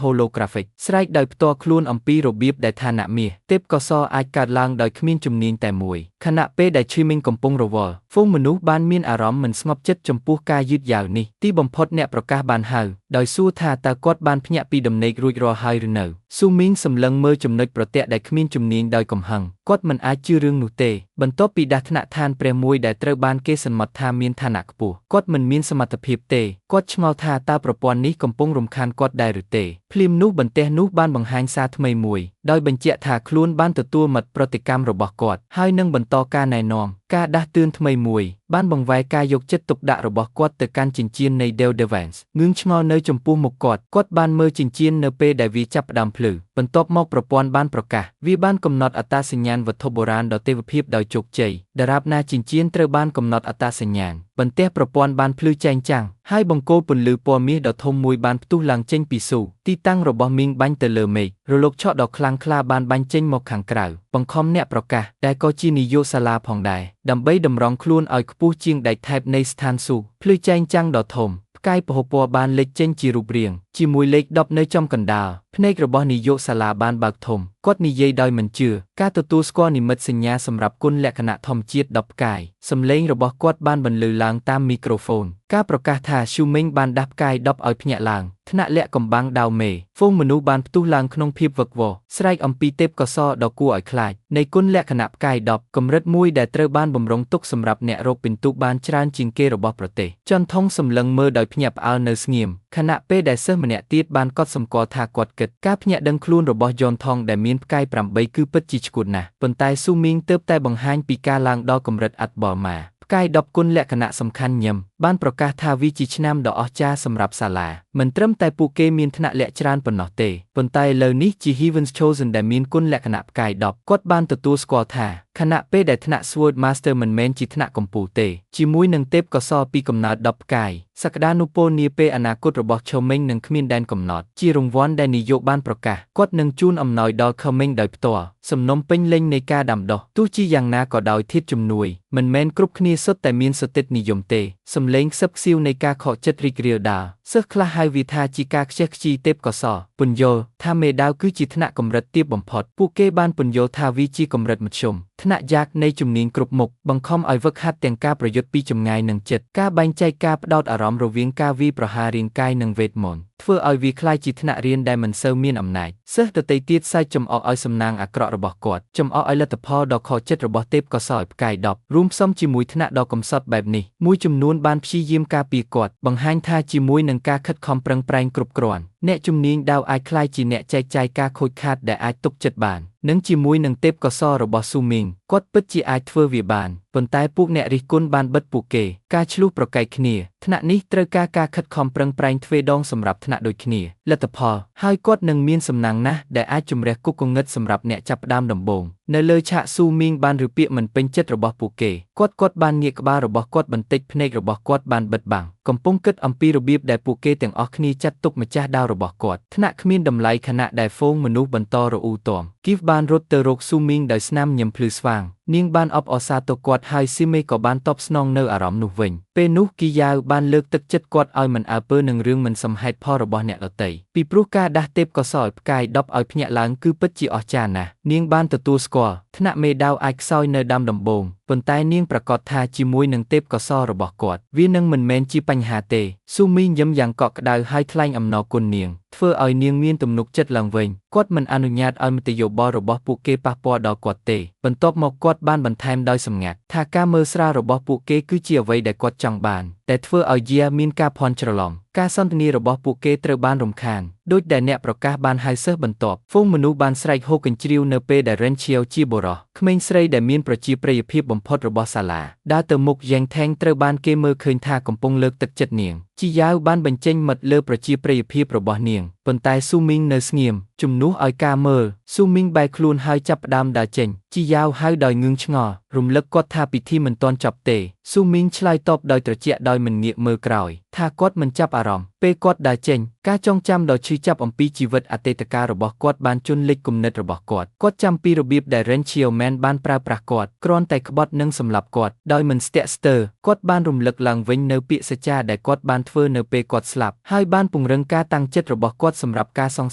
holographic ស្រែកដោយផ្ទាល់ខ្លួនអំពីរបៀបដែលឋានៈមាសទេពកោសល្យអាចកើតឡើងដោយគ្មានជំនាញតែមួយខណៈពេលដែលឈីមីងកំពុងរវល់ហ្វូងមនុស្សបានមានអារម្មណ៍មិនស្ងប់ចិត្តចំពោះការយឺតយ៉ាវនេះទីបំផុតអ្នកប្រកាសបានហៅដោយសួរថាតើគាត់បានភ្ញាក់ពីដំណេករួចរាល់ហើយឬនៅស៊ូមីងសម្លឹងមើលចំណុចប្រទាក់ដែលគ្មានជំនាញដោយកំហឹងគាត់មិនអាចជឿរឿងនោះទេបន្ទាប់ពីដាស់ថ្នាក់ឋានព្រះមួយដែលត្រូវបានគេសន្មតថាមានឋានៈខ្ពស់គាត់មិនមានសមត្ថភាពទេគាត់ឆ្ងល់ថាតើប្រព័ន្ធនេះកំពុងរំខានគាត់ដែរឬទេភ្លាមនោះបន្ទះនោះបានបង្ហាញសារថ្មីមួយដោយបញ្ជាក់ថាខ្លួនបានទទួលមតិប្រតិកម្មរបស់គាត់ហើយនឹងបន្តការណែនាំការដាស់តឿនថ្មីមួយបានបង្វែរការយកចិត្តទុកដាក់របស់គាត់ទៅកាន់ចិញ្ចៀននៃ Dow Devens ងឿងឆ្ងល់នៅចំពោះមុខគាត់បានមើលចិញ្ចៀននៅពេលដែលវាចាប់ផ្ដើមភ្លឺបន្ទាប់មកប្រព័ន្ធបានប្រកាសវាបានកំណត់អត្តសញ្ញាណវត្ថុបុរាណដ៏ទេវភាពដោយជោគជ័យដរាបណាចិញ្ចៀនត្រូវបានកំណត់អត្តសញ្ញាណបន្ទះប្រព័ន្ធបានភ្លឺចែងចាំងហើយបង្គោលពន្លឺពណ៌មាសដ៏ធំមួយបានផ្ទុះឡើងចេញពីស៊ូទីតាំងរបស់មីងបាញ់ទៅលើមេឃរលកឆក់ដ៏ខ្លាំងក្លាបានបាញ់ចេញមកខាងក្រៅបង្ខំអ្នកប្រកាសដែលក៏ជានាយកសាលាផងដែរដើម្បីតម្រង់ខ្លួនឲ្យខ្ពស់ជាងដែកថែបនៃស្ថានស៊ូភ្លឺចែងចាំងដ៏ធំផ្កាយពហុពណ៌បានលេចចេញជារូបរាងជាមួយលេខ10នៅចំកណ្ដាលភ្នែករបស់នាយកសាលាបានបើកធំគាត់និយាយដោយមិនជឿការទទួលស្គាល់និមិត្តសញ្ញាសម្រាប់គុណលក្ខណៈធម្មជាតិ10ផ្កាយសំឡេងរបស់គាត់បានបន្លឺឡើងតាមមីក្រូហ្វូនការប្រកាសថាស៊ូមីងបានដាស់ផ្កាយ10ឲ្យភ្ញាក់ឡើងថ្នាក់លាក់កំបាំងដាវមេហ្វូងមនុស្សបានផ្ទុះឡើងក្នុងភាពវឹកវរស្រែកអំពីទេពកោសល្យដ៏គួរឲ្យខ្លាចនៃគុណលក្ខណៈផ្កាយ10កម្រិតមួយដែលត្រូវបានបំរុងទុកសម្រាប់អ្នករកពិន្ទុបានច្រើនជាងគេរបស់ប្រទេសចន្ទថងសម្លឹងមើលដោយភ្ញាក់ផ្អើលនៅស្ងៀមខណៈពេលដែលសិស្សម្នាក់ទៀតបានកត់សម្គាល់ថាគាត់គិតការភ្ញាក់ដឹងខ្លួនរបស់យ៉នថងដែលមានផ្កាយ8គឺពិតជាឆ្កួតណាស់ប៉ុន្តែស៊ូមីងទើបតែបង្ហាញពីការឡើងដល់កម្រិតអាត់បលម៉ា ផ្កាយ10គុណលក្ខណៈសំខាន់ញឹមបានប្រកាសថាវាជាឆ្នាំដ៏អស្ចារ្យសម្រាប់សាលាមិនត្រឹមតែពួកគេមានថ្នាក់លក្ខច្រើនប៉ុណ្ណោះទេប៉ុន្តែឥឡូវនេះជា Heaven's Chosen ដែលមានគុណលក្ខណៈផ្កាយ10គាត់បានទទួលស្គាល់ថាខណៈពេលដែលថ្នាក់ Sword Master មិនមែនជាថ្នាក់កំពូលទេជាមួយនឹងទេពកោសល្យពីកំណើត10ផ្កាយសក្តានុពលនាពេលអនាគតរបស់ Coming នឹងគ្មានដែនកំណត់ជារង្វាន់ដែលនាយកបានប្រកាសគាត់នឹងជូនអំណោយដល់ Coming ដោយផ្ទាល់សំណុំពេញលេញនៃការដាំដុះទោះជាយ៉ាងណាក៏ដោយធាតុជំនួយមិនមែនគ្រប់គ្នាសុទ្ធតែមានសតិនិយមទេសំឡេងខ្សឹបខ្សៀវនៃការខកចិត្តរីករាលដាលសិស្សខ្លះហៅវាថាជាការខ្ជះខ្ជាយទេពកោសល្យពន្យល់ថាមេដាវគឺជាថ្នាក់កម្រិតទាបបំផុតពួកគេបានពន្យល់ថាវាជាកម្រិតមធ្យមថ្នាក់យ៉ាកនៃជំនាញគ្រប់មុខបង្ខំឲ្យវឹកហាត់ទាំងការប្រយុទ្ធពីចម្ងាយនិងចិត្តការបែងចែកការផ្ដោតអារម្មណ៍រវាងការវាយប្រហាររាងកាយនិងវេទមន្តធ្វើឲ្យវាคล้ายជាថ្នាក់រៀនដែលមិនសូវមានអំណាចសិស្សដទៃទៀតសើចចំអកឲ្យសំណាងអាក្រក់របស់គាត់ចំអកឲ្យលទ្ធផលដ៏ខកចិត្តរបស់ទេពកោសល្យផ្កាយ10រួមផ្សំជាមួយថ្នាក់ដ៏កំសត់បែបនេះមួយចំនួនបានព្យាយាមការពារគាត់បង្ហាញថាជាមួយនឹងការខិតខំប្រឹងប្រែងគ្រប់គ្រាន់អ្នកជំនាញដាវអាចក្លាយជាអ្នកចែកចាយការខូចខាតដែលអាចទុកចិត្តបាននិងជាមួយនឹងទេពកោសល្យរបស់ស៊ូមីងគាត់ពិតជាអាចធ្វើវាបានប៉ុន្តែពួកអ្នករិះគន់បានបិទពួកគេការឆ្លុះប្រកែកគ្នាថ្នាក់នេះត្រូវការការខិតខំប្រឹងប្រែងទ្វេដងសម្រាប់ថ្នាក់ដូចគ្នាលទ្ធផលហើយគាត់នឹងមានសំណាងណាស់ដែលអាចជំរះគុកគងឹតសម្រាប់អ្នកចាប់ផ្ដើមដំបូងនៅលើឆាកស៊ូមីងបានឬពាក្យមិនពេញចិត្តរបស់ពួកគេគាត់បានងាកក្បាលរបស់គាត់បន្តិចភ្នែករបស់គាត់បានបិទបាំងកំពុងគិតអំពីរបៀបដែលពួកគេទាំងអស់គ្នាចាត់ទុកម្ចាស់ដាវរបស់គាត់ថ្នាក់គ្មានតម្លៃខណៈដែលហ្វូងមនុស្សបន្តរអ៊ូទាំគីវបានរត់ទៅរកស៊ូមីងដោយស្នាមញញឹមភ្លឺស្វាងនាងបានអបអរសាទរគាត់ហើយស៊ីមេក៏បានតបស្នងនៅអារម្មណ៍នោះវិញពេលនោះគីយ៉ាវបានលើកទឹកចិត្តគាត់ឲ្យមិនអើពើនឹងរឿងមិនសមហេតុផលរបស់អ្នកដទៃពីព្រោះការដាស់ទេពកោសល្យផ្កាយ10ឲ្យភ្ញាក់ឡើងគឺពិតជាអស្ចារ្យណាស់នាងបានទទួលស្គាល់ថ្នាក់មេដាវអាចខ្សោយនៅដើមដំបូងប៉ុន្តែនាងប្រកាសថាជាមួយនឹងទេពកោសល្យរបស់គាត់វានឹងមិនមែនជាបញ្ហាទេស៊ូមីងញឹមយ៉ាងកក់ក្ដៅហើយថ្លែងអំណរគុណនាងធ្វើឲ្យនាងមានទំនុកចិត្តឡើងវិញគាត់មិនអនុញ្ញាតឲ្យមតិយោបល់របស់ពួកគេប៉ះពាល់ដល់គាត់ទេបន្ទាប់មកគាត់បានបន្ថែមដោយសម្ងាត់ថាការមើលស្រាលរបស់ពួកគេគឺជាអ្វីដែលគាត់ចង់បានតែធ្វើឲ្យយាមានការភ័ន្តច្រឡំការសន្ទនារបស់ពួកគេត្រូវបានរំខានដូចដែលអ្នកប្រកាសបានហៅសិស្សបន្ទាប់ហ្វូងមនុស្សបានស្រែកហ៊ោកញ្ជ្រៀវនៅពេលដែលរិនឈៀវជាបុរសក្មេងស្រីដែលមានប្រជាប្រិយភាពបំផុតរបស់សាលាដើរទៅមុខយ៉ាងថេងត្រូវបានគេមើលឃើញថាកំពុងលើកទឹកចិត្តនាងជីយ៉ាវបានបញ្ចេញមិត្តលើប្រជាប្រិយភាពរបស់នាងប៉ុន្តែស៊ូមីងនៅស្ងៀមជំនួសឲ្យការមើលស៊ូមីងបែរខ្លួនហើយចាប់ផ្ដើមដើរចេញជីយ៉ាវហៅដោយងឿងឆ្ងល់រំលឹកគាត់ថាពិធីមិនទាន់ចប់ទេស៊ូមីងឆ្លើយតបដោយត្រជាក់ដោយមិនងាកមើលក្រោយថាគាត់មិនចាប់អារម្មណ៍ពេលគាត់ដើរចេញការចងចាំដ៏ឈឺចាប់អំពីជីវិតអតីតកាលរបស់គាត់បានជន់លិចគំនិតរបស់គាត់ចាំពីរបៀបដែល Ren Chiaoman បានប្រើប្រាស់គាត់គ្រាន់តែក្បត់និងសម្លាប់គាត់ដោយមិនស្ទាក់ស្ទើរគាត់បានរំលឹកឡើងវិញនៅពាក្យសច្ចាដែលគាត់បានធ្វើនៅពេលគាត់ស្លាប់ហើយបានពង្រឹងការតាំងចិត្តរបស់គាត់សម្រាប់ការសង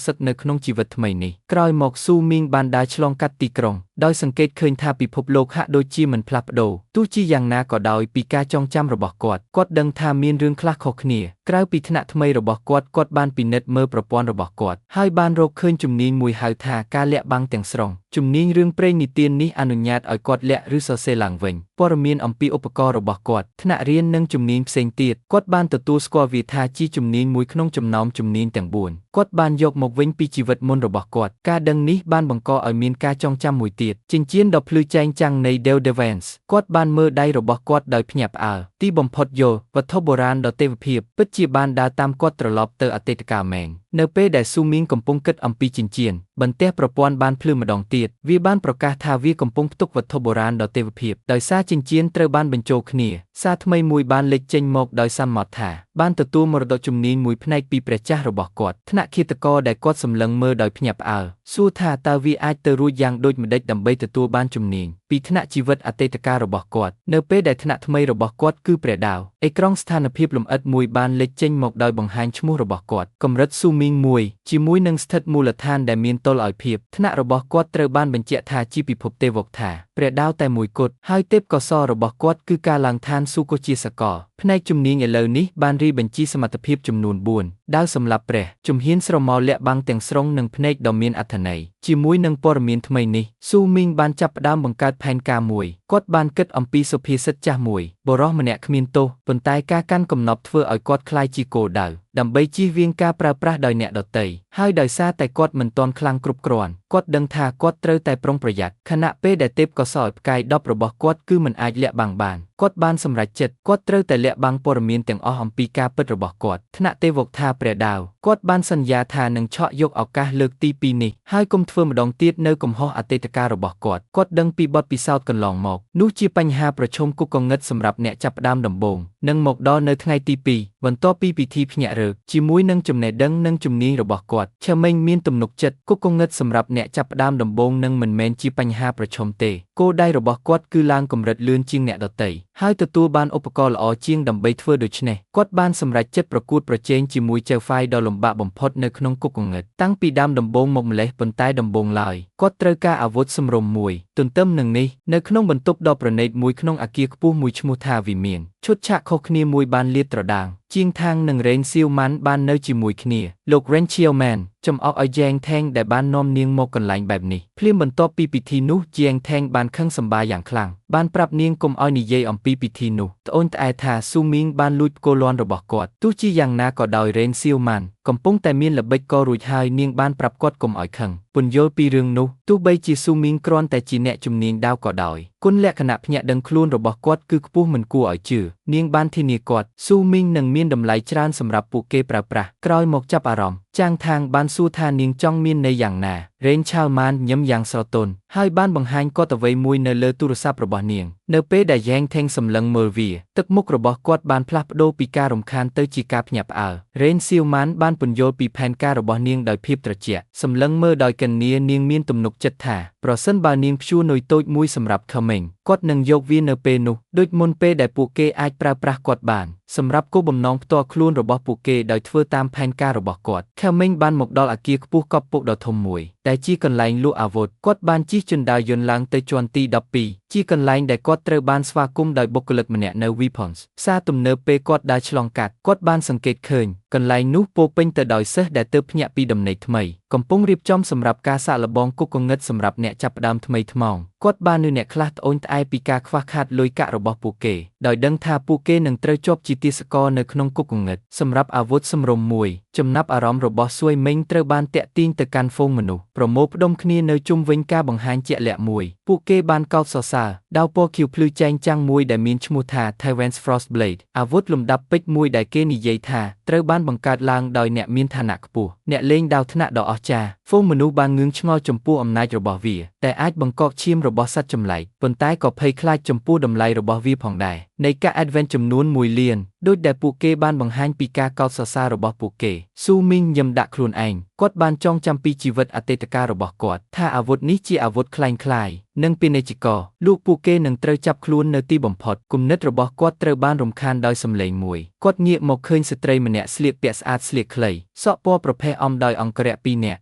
សឹកនៅក្នុងជីវិតថ្មីនេះក្រោយមកស៊ូមីងបានដើរឆ្លងកាត់ទីក្រុងដោយសង្កេតឃើញថាពិភពលោកហាក់ដូចជាមិនផ្លាស់ប្ដូរទោះជាយ៉ាងណាក៏ដោយពីការចងចាំរបស់គាត់ដឹងថាមានរឿងខ្លះខុសគ្នាក្រៅពីថ្នាក់ថ្មីរបស់គាត់បានពិនិត្យមើលប្រព័ន្ធរបស់គាត់ហើយបានរកឃើញជំនាញមួយហៅថាការលាក់បាំងទាំងស្រុងជំនាញរឿងព្រេងនិទាននេះអនុញ្ញាតឲ្យគាត់លាក់ឬសរសេរឡើងវិញព័ត៌មានអំពីឧបករណ៍របស់គាត់ថ្នាក់រៀននិងជំនាញផ្សេងទៀតគាត់បានទទួលស្គាល់វាថាជាជំនាញមួយក្នុងចំណោមជំនាញទាំង4គាត់បានយកមកវិញពីជីវិតមុនរបស់គាត់ការដឹងនេះបានបង្កឲ្យមានការចងចាំមួយទៀតចិញ្ចៀនដ៏ភ្លឺចែងចាំងនៃ Del Devance គាត់បានមើលដៃរបស់គាត់ដោយភ្ញាក់ផ្អើលទីបំផុតយល់វត្ថុបុរាណដ៏ទេវភាពពិតជាបានដើរតាមគាត់ត្រឡប់ទៅអតីតកាលមែននៅពេលដែលស៊ូមីងកំពុងគិតអំពីចិញ្ចៀនបន្ទះប្រព័ន្ធបានភ្លឺម្ដងទៀតវាបានប្រកាសថាវាកំពុងផ្ទុកវត្ថុបុរាណដ៏ទេវភាពដោយសារចិញ្ចៀនត្រូវបានបញ្ចូលគ្នាសារថ្មីមួយបានលេចចេញមកដោយសន្មតថាបានទទួលមរតកជំនាញមួយផ្នែកពីព្រះចាស់របស់គាត់ថ្នាក់ឃាតករដែលគាត់សម្លឹងមើលដោយភ្ញាក់ផ្អើលសួរថាតើវាអាចទៅរួចយ៉ាងដូចម្តេចដើម្បីទទួលបានជំនាញពីថ្នាក់ជីវិតអតីតកាលរបស់គាត់នៅពេលដែលថ្នាក់ថ្មីរបស់គាត់គឺព្រះដាវអេក្រង់ស្ថានភាពលម្អិតមួយបានលេចចេញមកដោយបង្ហាញឈ្មោះរបស់គាត់កម្រិតស៊ូមីង1ជាមួយនឹងស្ថិតមូលដ្ឋានដែលមានតុល្យឲ្យភាពថ្នាក់របស់គាត់ត្រូវបានបញ្ជាក់ថាជាពិភពទេវកថាព្រះដាវតែមួយគត់ហើយទេពកោសល្យរបស់គាត់គឺការឡើងឋានស៊ូកូជាសកលផ្នែកជំនាញឥឡូវនេះបានរីបញ្ជីសមត្ថភាពចំនួន4ដាវសម្រាប់ព្រះជំហានស្រមោលលាក់បាំងទាំងស្រុងនិងភ្នែកដ៏មានអត្ថន័យ ជាមួយនឹងព័ត៌មានថ្មីនេះស៊ូមីងបានចាប់ផ្ដើមបង្កើតផែនការមួយគាត់បានគិតអំពីសុភាសិតចាស់មួយបុរសម្នាក់គ្មានទោសប៉ុន្តែការកាន់កំណប់ធ្វើឲ្យគាត់ក្លាយជាគោលដៅដើម្បីជៀសវាងការប្រើប្រាស់ដោយអ្នកដទៃហើយដោយសារតែគាត់មិនទាន់ខ្លាំងគ្រប់គ្រាន់គាត់ដឹងថាគាត់ត្រូវតែប្រុងប្រយ័ត្នខណៈពេលដែលទេពកោសល្យផ្កាយ10របស់គាត់គឺមិនអាចលាក់បាំងបានគាត់បានសម្រេចចិត្តគាត់ត្រូវតែលាក់បាំងព័ត៌មានទាំងអស់អំពីការពិតរបស់គាត់ថ្នាក់ទេវកថាព្រះដាវគាត់បានសន្យាថានឹងឆក់យកឱកាសលើកទី2នេះហើយកុំធ្វើម្ដងទៀតនៅកំហុសអតីតកាលរបស់គាត់គាត់ដឹងពីបទពិសោធន៍កន្លងមកនោះជាបញ្ហាប្រឈមគុកកងឹតសម្រាប់អ្នកចាប់ផ្ដើមដំបូងនិងមកដល់នៅថ្ងៃទី2បន្ទាប់ពីពិធីភ្ញាក់រើកជាមួយនឹងចំណេះដឹងនិងជំនាញរបស់គាត់ឆេមិញមានទំនុកចិត្តគុកកងឹតសម្រាប់អ្នកចាប់ផ្ដើមដំបូងនឹងមិនមែនជាបញ្ហាប្រឈមទេគោលដៅរបស់គាត់គឺឡើងកម្រិតលឿនជាងអ្នកដទៃហើយទទួលបានឧបករណ៍ល្អជាងដើម្បីធ្វើដូច្នេះគាត់បានសម្រេចចិត្តប្រកួតប្រជែងជាមួយចៅហ្វាយដ៏លំបាកបំផុតនៅក្នុងគុកកងឹតតាំងពីដើមដំបូងមកម្លេះប៉ុន្តែដំបូងឡើយគាត់ត្រូវការអាវុធសម្រុំមួយទន្ទឹមនឹងនេះនៅក្នុងបន្ទប់ដ៏ប្រណីតមួយក្នុងអគារខ្ពស់មួយឈ្មោះថាវិមានឈុតឆាកខុសគ្នាមួយបានលាតត្រដាងជាងថាងនិងរ៉េនសៀវម៉ាន់បាននៅជាមួយគ្នាលោក Ren Chiaoman ចំអកឲ្យ Jiang Teng ដែលបាននាំនាងមកកន្លែងបែបនេះភ្លាមបន្ទាប់ពីពិធីនោះ Jiang Teng បានខឹងសម្បាយ៉ាងខ្លាំងបានប្រាប់នាងកុំឲ្យនិយាយអំពីពិធីនោះត្អូញត្អែថាស៊ូមីងបានលួចគោលាន់របស់គាត់ទោះជាយ៉ាងណាក៏ដោយ Ren Xiaoman កំពុងតែមានល្បិចក៏រួចហើយនាងបានប្រាប់គាត់កុំឲ្យខឹងពន្យល់ពីរឿងនោះទោះបីជាស៊ូមីងគ្រាន់តែជាអ្នកជំនាញដាវក៏ដោយគុណលក្ខណៈភ្ញាក់ដឹងខ្លួនរបស់គាត់គឺខ្ពស់មិនគួរឲ្យជឿនាងបានធានាគាត់ស៊ូមីងនឹងមានតម្លៃច្រើនសម្រាប់ពួកគេប្រើប្រាស់ក្រោយមកចាប់អារម្មណ៍ចាងថាងបានសួរថានាងចង់មានន័យយ៉ាងណារ៉េនឆាលម៉ានញឹមយ៉ាងស្រទន់ហើយបានបង្ហាញគាត់អ្វីមួយនៅលើទូរស័ព្ទរបស់នាងនៅពេលដែលយ៉ែងថេងសម្លឹងមើលវាទឹកមុខរបស់គាត់បានផ្លាស់ប្ដូរពីការរំខានទៅជាការភ្ញាក់ផ្អើលរ៉េនសៀវម៉ានបានពន្យល់ពីផែនការរបស់នាងដោយភាពត្រជាក់សម្លឹងមើលដោយកញ្ញានាងមានទំនុកចិត្តថាប្រសិនបើនាងព្យួរនុយតូចមួយសម្រាប់ខមេងគាត់នឹងយកវានៅពេលនោះដូចមុនពេលដែលពួកគេអាចប្រើប្រាស់គាត់បានសម្រាប់គោលបំណងផ្ទាល់ខ្លួនរបស់ពួកគេដោយធ្វើតាមផែនការរបស់គាត់ខមេងបានមកដល់អគារខ្ពស់កប់ពុកដ៏ធំមួយដែលជាកន្លែងលក់អាវុធគាត់បានជិះជណ្ដើរយន្តឡើងទៅជាន់ទី12ជាកន្លែងដែលគាត់ត្រូវបានស្វាគមន៍ដោយបុគ្គលិកម្នាក់នៅ Weapons ផ្សារទំនើបពេលគាត់ដើរឆ្លងកាត់គាត់បានសង្កេតឃើញកន្លែងនោះពោពេញទៅដោយសិស្សដែលទើបភ្ញាក់ពីដំណេកថ្មីកំពុងរៀបចំសម្រាប់ការសាកល្បងគុកកងឹតសម្រាប់អ្នកចាប់ផ្ដើមថ្មីថ្មោងគាត់បាននៅអ្នកខ្លះត្អូញត្អែពីការខ្វះខាតលុយកាក់របស់ពួកគេដោយដឹងថាពួកគេនឹងត្រូវជាប់ជាទាសករនៅក្នុងគុកកងឹតសម្រាប់អាវុធសម្រុំមួយចំណាប់អារម្មណ៍របស់ស៊ួយមេងត្រូវបានតាក់ទាញទៅកាន់ហ្វូងមនុស្សប្រមូលផ្ដុំគ្នានៅជុំវិញការបង្ហាញជាក់លាក់មួយពួកគេបានកោតសរសើរដាវពណ៌ខៀវភ្លឺចែងចាំងមួយដែលមានឈ្មោះថា Taiwan's Frost Blade អាវុធលំដាប់ពេជ្រមួយដែលគេនិយាយថាត្រូវបានបង្កើតឡើងដោយអ្នកមានឋានៈខ្ពស់អ្នកលេងដាវថ្នាក់ដ៏អស្ចារ្យហ្វូងមនុស្សបានងឿងឆ្ងល់ចំពោះអំណាចរបស់វាតែអាចបង្កកឈាមរបស់សត្វចម្លែកប៉ុន្តែក៏ភ័យខ្លាចចំពោះតម្លៃរបស់វាផងដែរនៃការ Advent ចំនួន1លានដូចដែលពួកគេបានបង្ហាញពីការកោតសរសើររបស់ពួកគេស៊ូមីងញឹមដាក់ខ្លួនឯងគាត់បានចងចាំពីជីវិតអតីតកាលរបស់គាត់ថាអាវុធនេះជាអាវុធคล้ายៗនិងពាណិជ្ជករលួកពួកគេនឹងត្រូវចាប់ខ្លួននៅទីបំផុតគំនិតរបស់គាត់ត្រូវបានរំខានដោយសំឡេងមួយគាត់ងាកមកឃើញស្ត្រីម្នាក់ស្លៀកពាក់ស្អាតស្លៀកខ្លីសក់ពណ៌ប្រផេះអមដោយអង្គរៈ2នាក់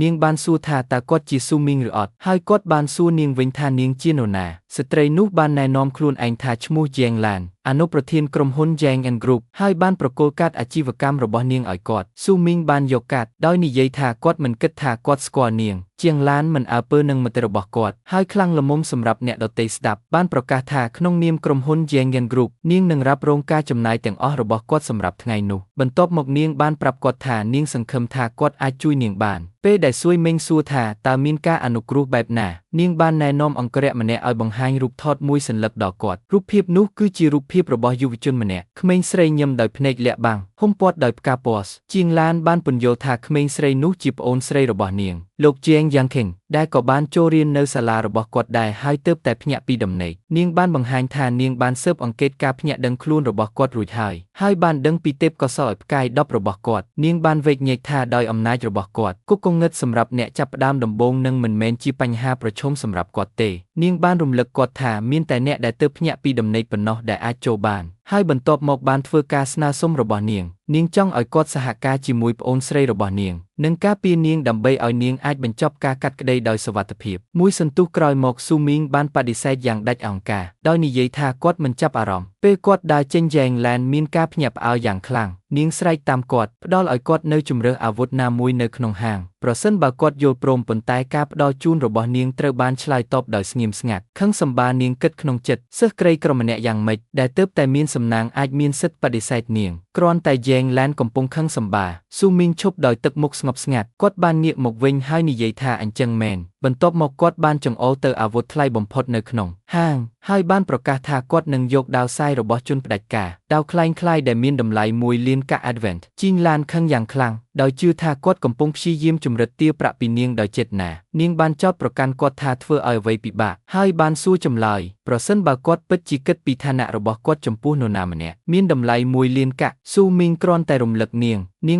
នាងបានសួរថាតើគាត់ជាស៊ូមីងឬអត់ហើយគាត់បានសួរនាងវិញថានាងជានរណាស្ត្រីនោះបានណែនាំខ្លួនឯងថាឈ្មោះជាងឡានអនុប្រធានក្រុមហ៊ុន Jiang and Group ហើយបានប្រគល់កាតអាជីវកម្មរបស់នាងឲ្យគាត់ស៊ូមីងបានយកកាតដោយនិយាយថាគាត់មិនគិតថាគាត់ស្គាល់នាងជាងឡានមិនអើពើនឹងមិត្តរបស់គាត់ហើយខ្លាំងល្មមសម្រាប់អ្នកដទៃស្ដាប់បានប្រកាសថាក្នុងនាមក្រុមហ៊ុន Jiang and Group នាងនឹងរ៉ាប់រងការចំណាយទាំងអស់របស់គាត់សម្រាប់ថ្ងៃនោះបន្ទាប់មកនាងបានប្រាប់គាត់ថានាងសង្ឃឹមថាគាត់អាចជួយនាងបានពេលដែលស៊ួយមេងសួរថាតើមានការអនុគ្រោះបែបណានាងបានណែនាំអង្គរៈម្នាក់ឲ្យបង្ហាញរូបថតមួយសន្លឹកដល់គាត់រូបភាពនោះគឺជារូបភាពរបស់យុវជនម្នាក់ក្មេងស្រីញឹមដោយភ្នែកលាក់បាំងហុំព័ទ្ធដោយផ្កាពណ៌ជាងឡានបានពន្យល់ថាក្មេងស្រីនោះជាប្អូនស្រីរបស់នាងលោកជាងយ៉ាងខេងដែលក៏បានចូលរៀននៅសាលារបស់គាត់ដែរហើយទើបតែភ្ញាក់ពីដំណេកនាងបានបង្ហាញថានាងបានស៊ើបអង្កេតការភ្ញាក់ដឹងខ្លួនរបស់គាត់រួចហើយបានដឹងពីទេពកោសល្យផ្កាយ10របស់គាត់នាងបានវែកញែកថាដោយអំណាចរបស់គាត់គុកកងឹតសម្រាប់អ្នកចាប់ផ្ដើមដំបូងនឹងមិនមែនជាបញ្ហាប្រឈមសម្រាប់គាត់ទេនាងបានរំលឹកគាត់ថាមានតែអ្នកដែលទើបភ្ញាក់ពីដំណេកប៉ុណ្ណោះដែលអាចចូលបានហើយបន្ទាប់មកបានធ្វើការស្នើសុំរបស់នាងចង់ឲ្យគាត់សហការជាមួយប្អូនស្រីរបស់នាងនិងការពារនាងដើម្បីឲ្យនាងអាចបញ្ចប់ការកាត់ក្តីដោយសុវត្ថិភាពមួយសន្ទុះក្រោយមកស៊ូមីងបានបដិសេធយ៉ាងដាច់អង្ការដោយនិយាយថាគាត់មិនចាប់អារម្មណ៍ពេលគាត់ដើរចេញយ៉ែងឡានមានការភ្ញាក់ផ្អើលយ៉ាងខ្លាំង នាងស្រែកតាមគាត់ផ្ដល់ឲ្យគាត់នៅជម្រើសអាវុធណាមួយនៅក្នុងហាងប្រសិនបើគាត់យល់ព្រមប៉ុន្តែការផ្ដល់ជូនរបស់នាងត្រូវបានឆ្លើយតបដោយស្ងៀមស្ងាត់ខឹងសម្បានាងគិតក្នុងចិត្តសិស្សក្រីក្រម្នាក់យ៉ាងម៉េចដែលទើបតែមានសំណាងអាចមានសិទ្ធិបដិសេធនាងគ្រាន់តែយ៉ែងឡានកំពុងខឹងសម្បាស៊ូមីងឈប់ដោយទឹកមុខស្ងប់ស្ងាត់គាត់បានងាកមកវិញហើយនិយាយថាអញ្ចឹងមែនបន្ទាប់មកគាត់បានចង្អុលទៅអាវុធថ្លៃបំផុតនៅក្នុងហាងហើយបានប្រកាសថាគាត់នឹងយកដាវសាយរបស់ជនផ្ដាច់ការដាវคล้ายៗដែលមានតម្លៃ1លានកាក់ Advent ជីងឡានខឹងយ៉ាងខ្លាំងដោយជឿថាគាត់កំពុងព្យាយាមជំរិតទារប្រាក់ពីនាងដោយចេតនានាងបានចោទប្រកាន់គាត់ថាធ្វើឲ្យអ្វីពិបាកហើយបានសួរចម្លើយប្រសិនបើគាត់ពិតជាគិតពីឋានៈរបស់គាត់ចំពោះនរណាម្នាក់មានតម្លៃ1លានកាក់ស៊ូមីងគ្រាន់តែរំលឹកនាង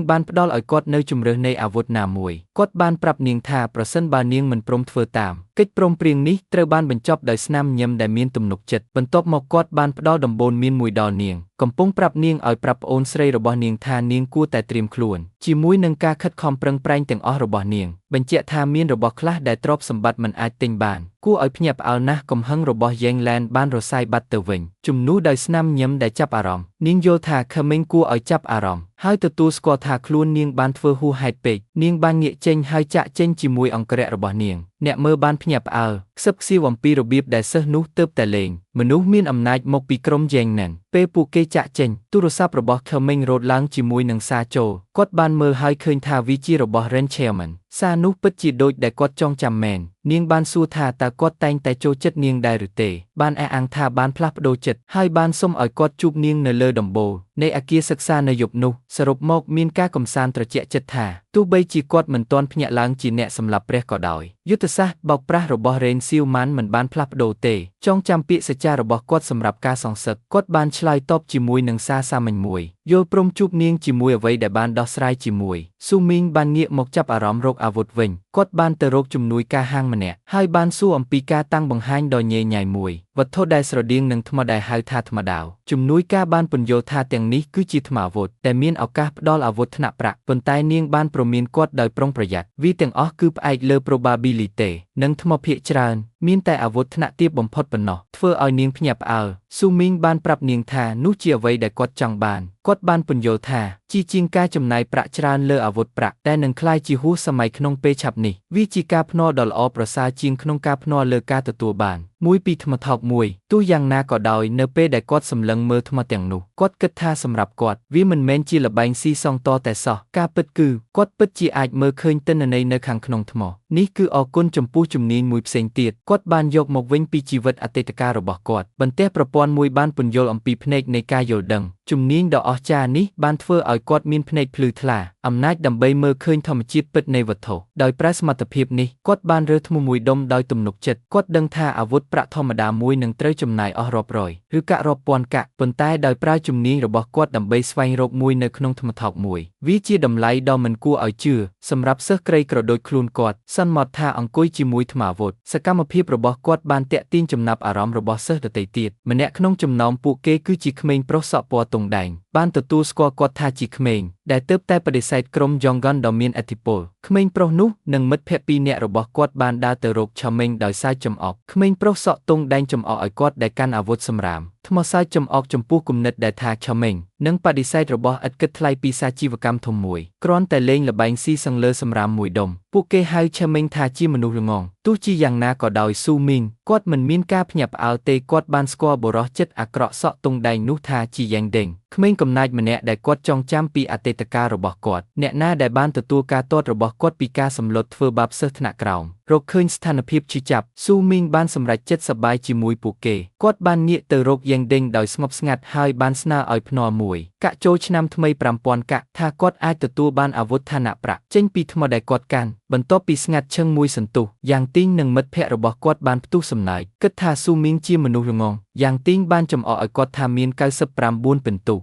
បានផ្ដល់ឲ្យគាត់នៅជម្រើសនៃអាវុធណាមួយគាត់បានប្រាប់នាងថាប្រសិនបើនាងមិនព្រមធ្វើតាមកិច្ចព្រមព្រៀងនេះត្រូវបានបញ្ចប់ដោយស្នាមញញឹមដែលមានទំនុកចិត្តបន្ទាប់មកគាត់បានផ្ដល់ដំបូន្មានមួយដល់នាងកំពុងប្រាប់នាងឲ្យប្រាប់ប្អូនស្រីរបស់នាងថានាងគួរតែត្រៀមខ្លួនជាមួយនឹងការខិតខំប្រឹងប្រែងទាំងអស់របស់នាងបញ្ជាក់ថាមានរបស់ខ្លះដែលទ្រព្យសម្បត្តិមិនអាចទិញបានគួរឲ្យភ្ញាក់ផ្អើលណាស់កំហឹងរបស់យ៉េងឡែនបានរសាយបាត់ទៅវិញជំនួសដោយស្នាមញញឹមដែលចាប់អារម្មណ៍នាងយល់ថាខឹមិញគួរឲ្យចាប់អារម្មណ៍ហើយទទួលស្គាល់ថាខ្លួននាងបានធ្វើហួសហេតុពេកនាងបានងាកចេញហើយចាក់ចេញជាមួយអង្គរៈរបស់នាងអ្នកមើលបានភ្ញាក់ផ្អើលខ្សឹបខ្សៀវអំពីរបៀបដែលសិស្សនោះទើបតែលេងមនុស្សមានអំណាចមកពីក្រុមយ៉េងណែនពេលពួកគេចាក់ចេញទូរស័ព្ទរបស់ខឹមិញរត់ឡើងជាមួយនឹងសារចូលគាត់បានមើលហើយឃើញថាវាជារបស់ Ren Chairman សារនោះពិតជាដូចដែលគាត់ចងចាំមែននាងបានសួរថាតើគាត់តែងតែចូលចិត្តនាងដែរឬទេបានអះអាងថាបានផ្លាស់ប្ដូរចិត្តហើយបានសុំឲ្យគាត់ជួបនាងនៅលើដំបូលនៃអគារសិក្សានៅយប់នោះសរុបមកមានការកំសាន្តត្រជាក់ចិត្តថាទោះបីជាគាត់មិនទាន់ភ្ញាក់ឡើងជាអ្នកសម្លាប់ព្រះក៏ដោយយុទ្ធសាស្ត្របោកប្រាស់របស់ Ren Siuman មិនបានផ្លាស់ប្ដូរទេចងចាំពាក្យសច្ចារបស់គាត់សម្រាប់ការសងសឹកគាត់បានឆ្លើយតបជាមួយនឹងសារសាមញ្ញមួយយល់ព្រមជួបនាងជាមួយអ្វីដែលបានដោះស្រាយជាមួយស៊ូមីងបានងាកមកចាប់អារម្មណ៍រកអាវុធវិញគាត់បានទៅរកជំនួយការហាងម្នាក់ហើយបានសួរអំពីការតាំងបង្ហាញដ៏ញ៉េញ៉ៃមួយវត្ថុដែលស្រដៀងនឹងថ្មដែលហៅថាថ្មដាវជំនួយការបានពន្យល់ថាទាំងនេះគឺជាថ្មអាវុធដែលមានឱកាសផ្ដល់អាវុធថ្នាក់ប្រាក់ប៉ុន្តែនាងបានព្រមានគាត់ដោយប្រុងប្រយ័ត្នវាទាំងអស់គឺផ្អែកលើ probability និងថ្មភាគច្រើនមានតែអាវុធថ្នាក់ទាបបំផុតប៉ុណ្ណោះធ្វើឲ្យនាងភ្ញាក់ផ្អើលស៊ូមីងបានប្រាប់នាងថានោះជាអ្វីដែលគាត់ចង់បានគាត់បានពន្យល់ថាជាងការចំណាយប្រាក់ច្រើនលើអាវុធប្រាក់តែនឹងក្លាយជាហួសសម័យក្នុងពេលឆាប់នេះវាជាការភ្នាល់ដ៏ល្អប្រសើរជាងក្នុងការភ្នាល់លើការទទួលបានមួយពីថ្មថោកមួយទោះយ៉ាងណាក៏ដោយនៅពេលដែលគាត់សម្លឹងមើលថ្មទាំងនោះគាត់គិតថាសម្រាប់គាត់វាមិនមែនជាល្បែងស៊ីសងតតែសោះការពិតគឺគាត់ពិតជាអាចមើលឃើញទិន្នន័យនៅខាងក្នុងថ្មនេះគឺអរគុណចំពោះជំនាញមួយផ្សេងទៀតគាត់បានយកមកវិញពីជីវិតអតីតកាលរបស់គាត់បន្ទះប្រព័ន្ធមួយបានពន្យល់អំពីភ្នែកនៃការយល់ដឹងជំនាញដ៏អស្ចារ្យនេះបានធ្វើឲ្យគាត់មានភ្នែកភ្លឺថ្លាអំណាចដើម្បីមើលឃើញធម្មជាតិពិតនៃវត្ថុដោយប្រើសមត្ថភាពនេះគាត់បានរើថ្មមួយដុំដោយទំនុកចិត្តគាត់ដឹងថាអាវុធប្រាក់ធម្មតាមួយនឹងត្រូវចំណាយអស់រាប់រយឬកាក់រាប់ពាន់កាក់ប៉ុន្តែដោយប្រើជំនាញរបស់គាត់ដើម្បីស្វែងរកមួយនៅក្នុងថ្មថោកមួយវាជាតម្លៃដ៏មិនគួរឲ្យជឿសម្រាប់សិស្សក្រីក្រដូចខ្លួនគាត់សន្មតថាអង្គុយជាមួយថ្មអាវុធសកម្មភាពរបស់គាត់បានទាក់ទាញចំណាប់អារម្មណ៍របស់សិស្សដទៃទៀតម្នាក់ក្នុងចំណោមពួកគេគឺជាក្មេងប្រុសសក់ពណ៌ទង់ដែងបានទទួលស្គាល់គាត់ថាជាក្មេងដែលទើបតែបដិសេធក្រុមយ៉ងហ្គនដ៏មានឥទ្ធិពលក្មេងប្រុសនោះនិងមិត្តភក្តិពីរនាក់របស់គាត់បានដើរទៅរកឆាមេងដោយសារចំអកក្មេងប្រុសសក់ទង់ដែងចំអកឲ្យគាត់ដែលកាន់អាវុធសម្រាមថ្មសើចចំអកចំពោះគំនិតដែលថាឆាមេងនិងបដិសេធរបស់ឥតគិតថ្លៃពីសាជីវកម្មធំមួយគ្រាន់តែលេងល្បែងស៊ីសង្លើសម្រាមមួយដុំពួកគេហៅឆាមេងថាជាមនុស្សល្ងងទោះជាយ៉ាងណាក៏ដោយស៊ូមីងគាត់មិនមានការភ្ញាក់ផ្អើលទេគាត់បានស្គាល់បុរសចិត្តអាក្រក់សក់ទង់ដែងនោះថាជាយ៉ាងដេងក្មេងកំណាចម្នាក់ដែលគាត់ចងចាំពីអតីតកាលរបស់គាត់អ្នកណាដែលបានទទួលការទាត់របស់គាត់ពីការសម្លុតធ្វើបាបសិស្សថ្នាក់ក្រោមរកឃើញស្ថានភាពឈឺចាប់ស៊ូមីងបានសម្រេចចិត្តសប្បាយជាមួយពួកគេគាត់បានងាកទៅរកយ៉ាងដេងដោយស្ងប់ស្ងាត់ហើយបានស្នើឲ្យភ្នាល់មួយកាក់ចូលឆ្នាំថ្មី 5000 កាក់ថាគាត់អាចទទួលបានអាវុធឋានៈប្រាក់ចេញពីថ្មដែលគាត់កាន់បន្ទាប់ពីស្ងាត់ឈឹងមួយសន្ទុះយ៉ាងទីងនិងមិត្តភ័ក្តិរបស់គាត់បានផ្ទុះសំណើចគិតថាស៊ូមីងជាមនុស្សល្ងងយ៉ាងទីងបានចំអកឲ្យគាត់ថាមាន99ពិន្ទុ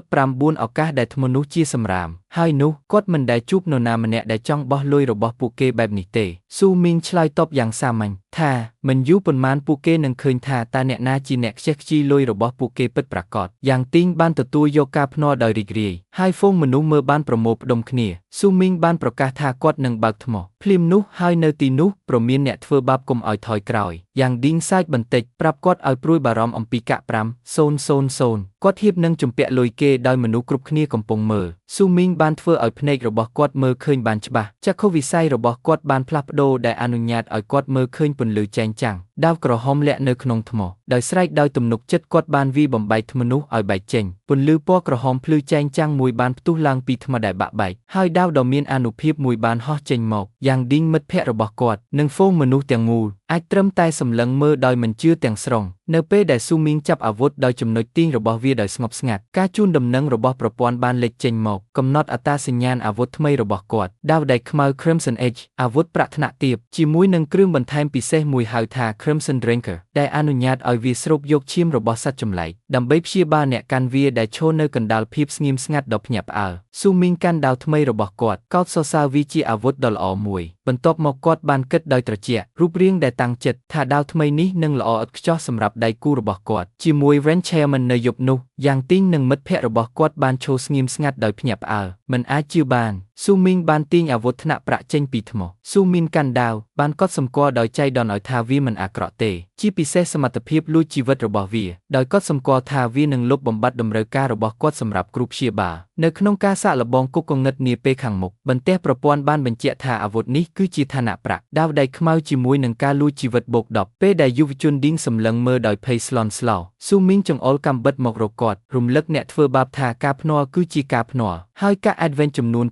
99ឱកាសដែលធ្មនោះជាសម្រាមហើយនោះគាត់មិនដែលជួបនរណាម្នាក់ដែលចង់បោះលុយរបស់ពួកគេបែបនេះទេស៊ូមីងឆ្លើយតបយ៉ាងសាមញ្ញថា មិនយូរប៉ុន្មានពួកគេនឹងឃើញថាតើអ្នកណាជាអ្នកខ្ជិះខ្ជីលុយរបស់ពួកគេពិតប្រាកដយ៉ាងទីងបានទទួលយកការភ្នាល់ដោយរីករាយហើយហ្វូងមនុស្សមើលបានប្រមូលផ្ដុំគ្នាស៊ូមីងបានប្រកាសថាគាត់នឹងបើកថ្មភ្លាមនោះហើយនៅទីនោះប្រមានអ្នកធ្វើបាបកុំឲ្យថយក្រោយយ៉ាងឌីងសាច់បន្តិចប្រាប់គាត់ឲ្យព្រួយបារម្ភអំពីកាក់5,000គាត់ហៀបនឹងជំពាក់លុយគេដោយមនុស្សគ្រប់គ្នាកំពុងមើលស៊ូមីងបានធ្វើឲ្យភ្នែករបស់គាត់មើលឃើញបានច្បាស់ចក្ខុវិស័យរបស់គាត់បានផ្លាស់ប្ដូរដែលអនុញ្ញាតឲ្យគាត់មើលឃើញពន្លឺចែងចាំងដាវក្រហមលាក់នៅក្នុងថ្មដោយស្រែកដោយទំនុកចិត្តគាត់បានវាយបំបែកថ្មនោះឲ្យបែកចេញពន្លឺពណ៌ក្រហមភ្លឺចែងចាំងមួយបានផ្ទុះឡើងពីថ្មដែលបាក់បែកហើយដាវដ៏មានអានុភាពមួយបានហោះចេញមកយ៉ាងឌីងមិត្តភ័ក្តិរបស់គាត់និងហ្វូងមនុស្សទាំងមូលអាចត្រឹមតែសម្លឹងមើលដោយមិនជឿទាំងស្រុងនៅពេលដែលស៊ូមីងចាប់អាវុធដោយចំណុចទាញរបស់វាដោយស្ងប់ស្ងាត់ការជូនដំណឹងរបស់ប្រព័ន្ធបានលេចចេញមកកំណត់អត្តសញ្ញាណអាវុធថ្មីរបស់គាត់ដាវដែលខ្មៅ Crimson Edge អាវុធប្រាក់ថ្នាក់ទាបជាមួយនឹងគ្រឿងបន្ថែមពិសេសមួយហៅថា Crimson Drinker ដែលអនុញ្ញាតឲ្យវាស្រូបយកឈាមរបស់សត្វចម្លែកដើម្បីព្យាបាលអ្នកកាន់វាដែលឈរនៅកណ្ដាលភាពស្ងៀមស្ងាត់ដ៏ភ្ញាក់ផ្អើលស៊ូមីងកាន់ដាវថ្មីរបស់គាត់កោតសរសើរវាជាអាវុធដ៏ល្អមួយបន្ទាប់មកគាត់បានគិតដោយត្រជាក់រូបរាងដែលតាំងចិត្តថាដាវថ្មីនេះនឹងល្អឥតខ្ចោះសម្រាប់ដៃគូរបស់គាត់ជាមួយ Ren Chairman នៅយប់នោះយ៉ាងទីងនិងមិត្តភ័ក្តិរបស់គាត់បានឈរស្ងៀមស្ងាត់ដោយភ្ញាក់ផ្អើលមិនអាចជឿបានស៊ូមីងបានទាញអាវុធថ្នាក់ប្រាក់ចេញពីថ្មស៊ូមីងកាន់ដាវបានកត់សម្គាល់ដោយចៃដន្យឲ្យថាវាមិនអាក្រក់ទេជាពិសេសសមត្ថភាពលួចជីវិតរបស់វាដោយកត់សម្គាល់ថាវានឹងលុបបំបាត់តម្រូវការរបស់គាត់សម្រាប់គ្រូព្យាបាលនៅក្នុងការសាកល្បងគុកគងឹតនាពេលខាងមុខបន្ទះប្រព័ន្ធបានបញ្ជាក់ថាអាវុធនេះគឺជាឋានៈប្រាក់ដាវដៃខ្មៅជាមួយនឹងការលួចជីវិតបូក10ពេលដែលយុវជនឌីងសម្លឹងមើលដោយភ័យស្លន់ស្លោស៊ូមីងចង្អុលកាំបិតមករកគាត់រំលឹកអ្នកធ្វើបាបថាការភ្នាល់គឺជាការភ្នាល់ហើយការ Advent ចំនួន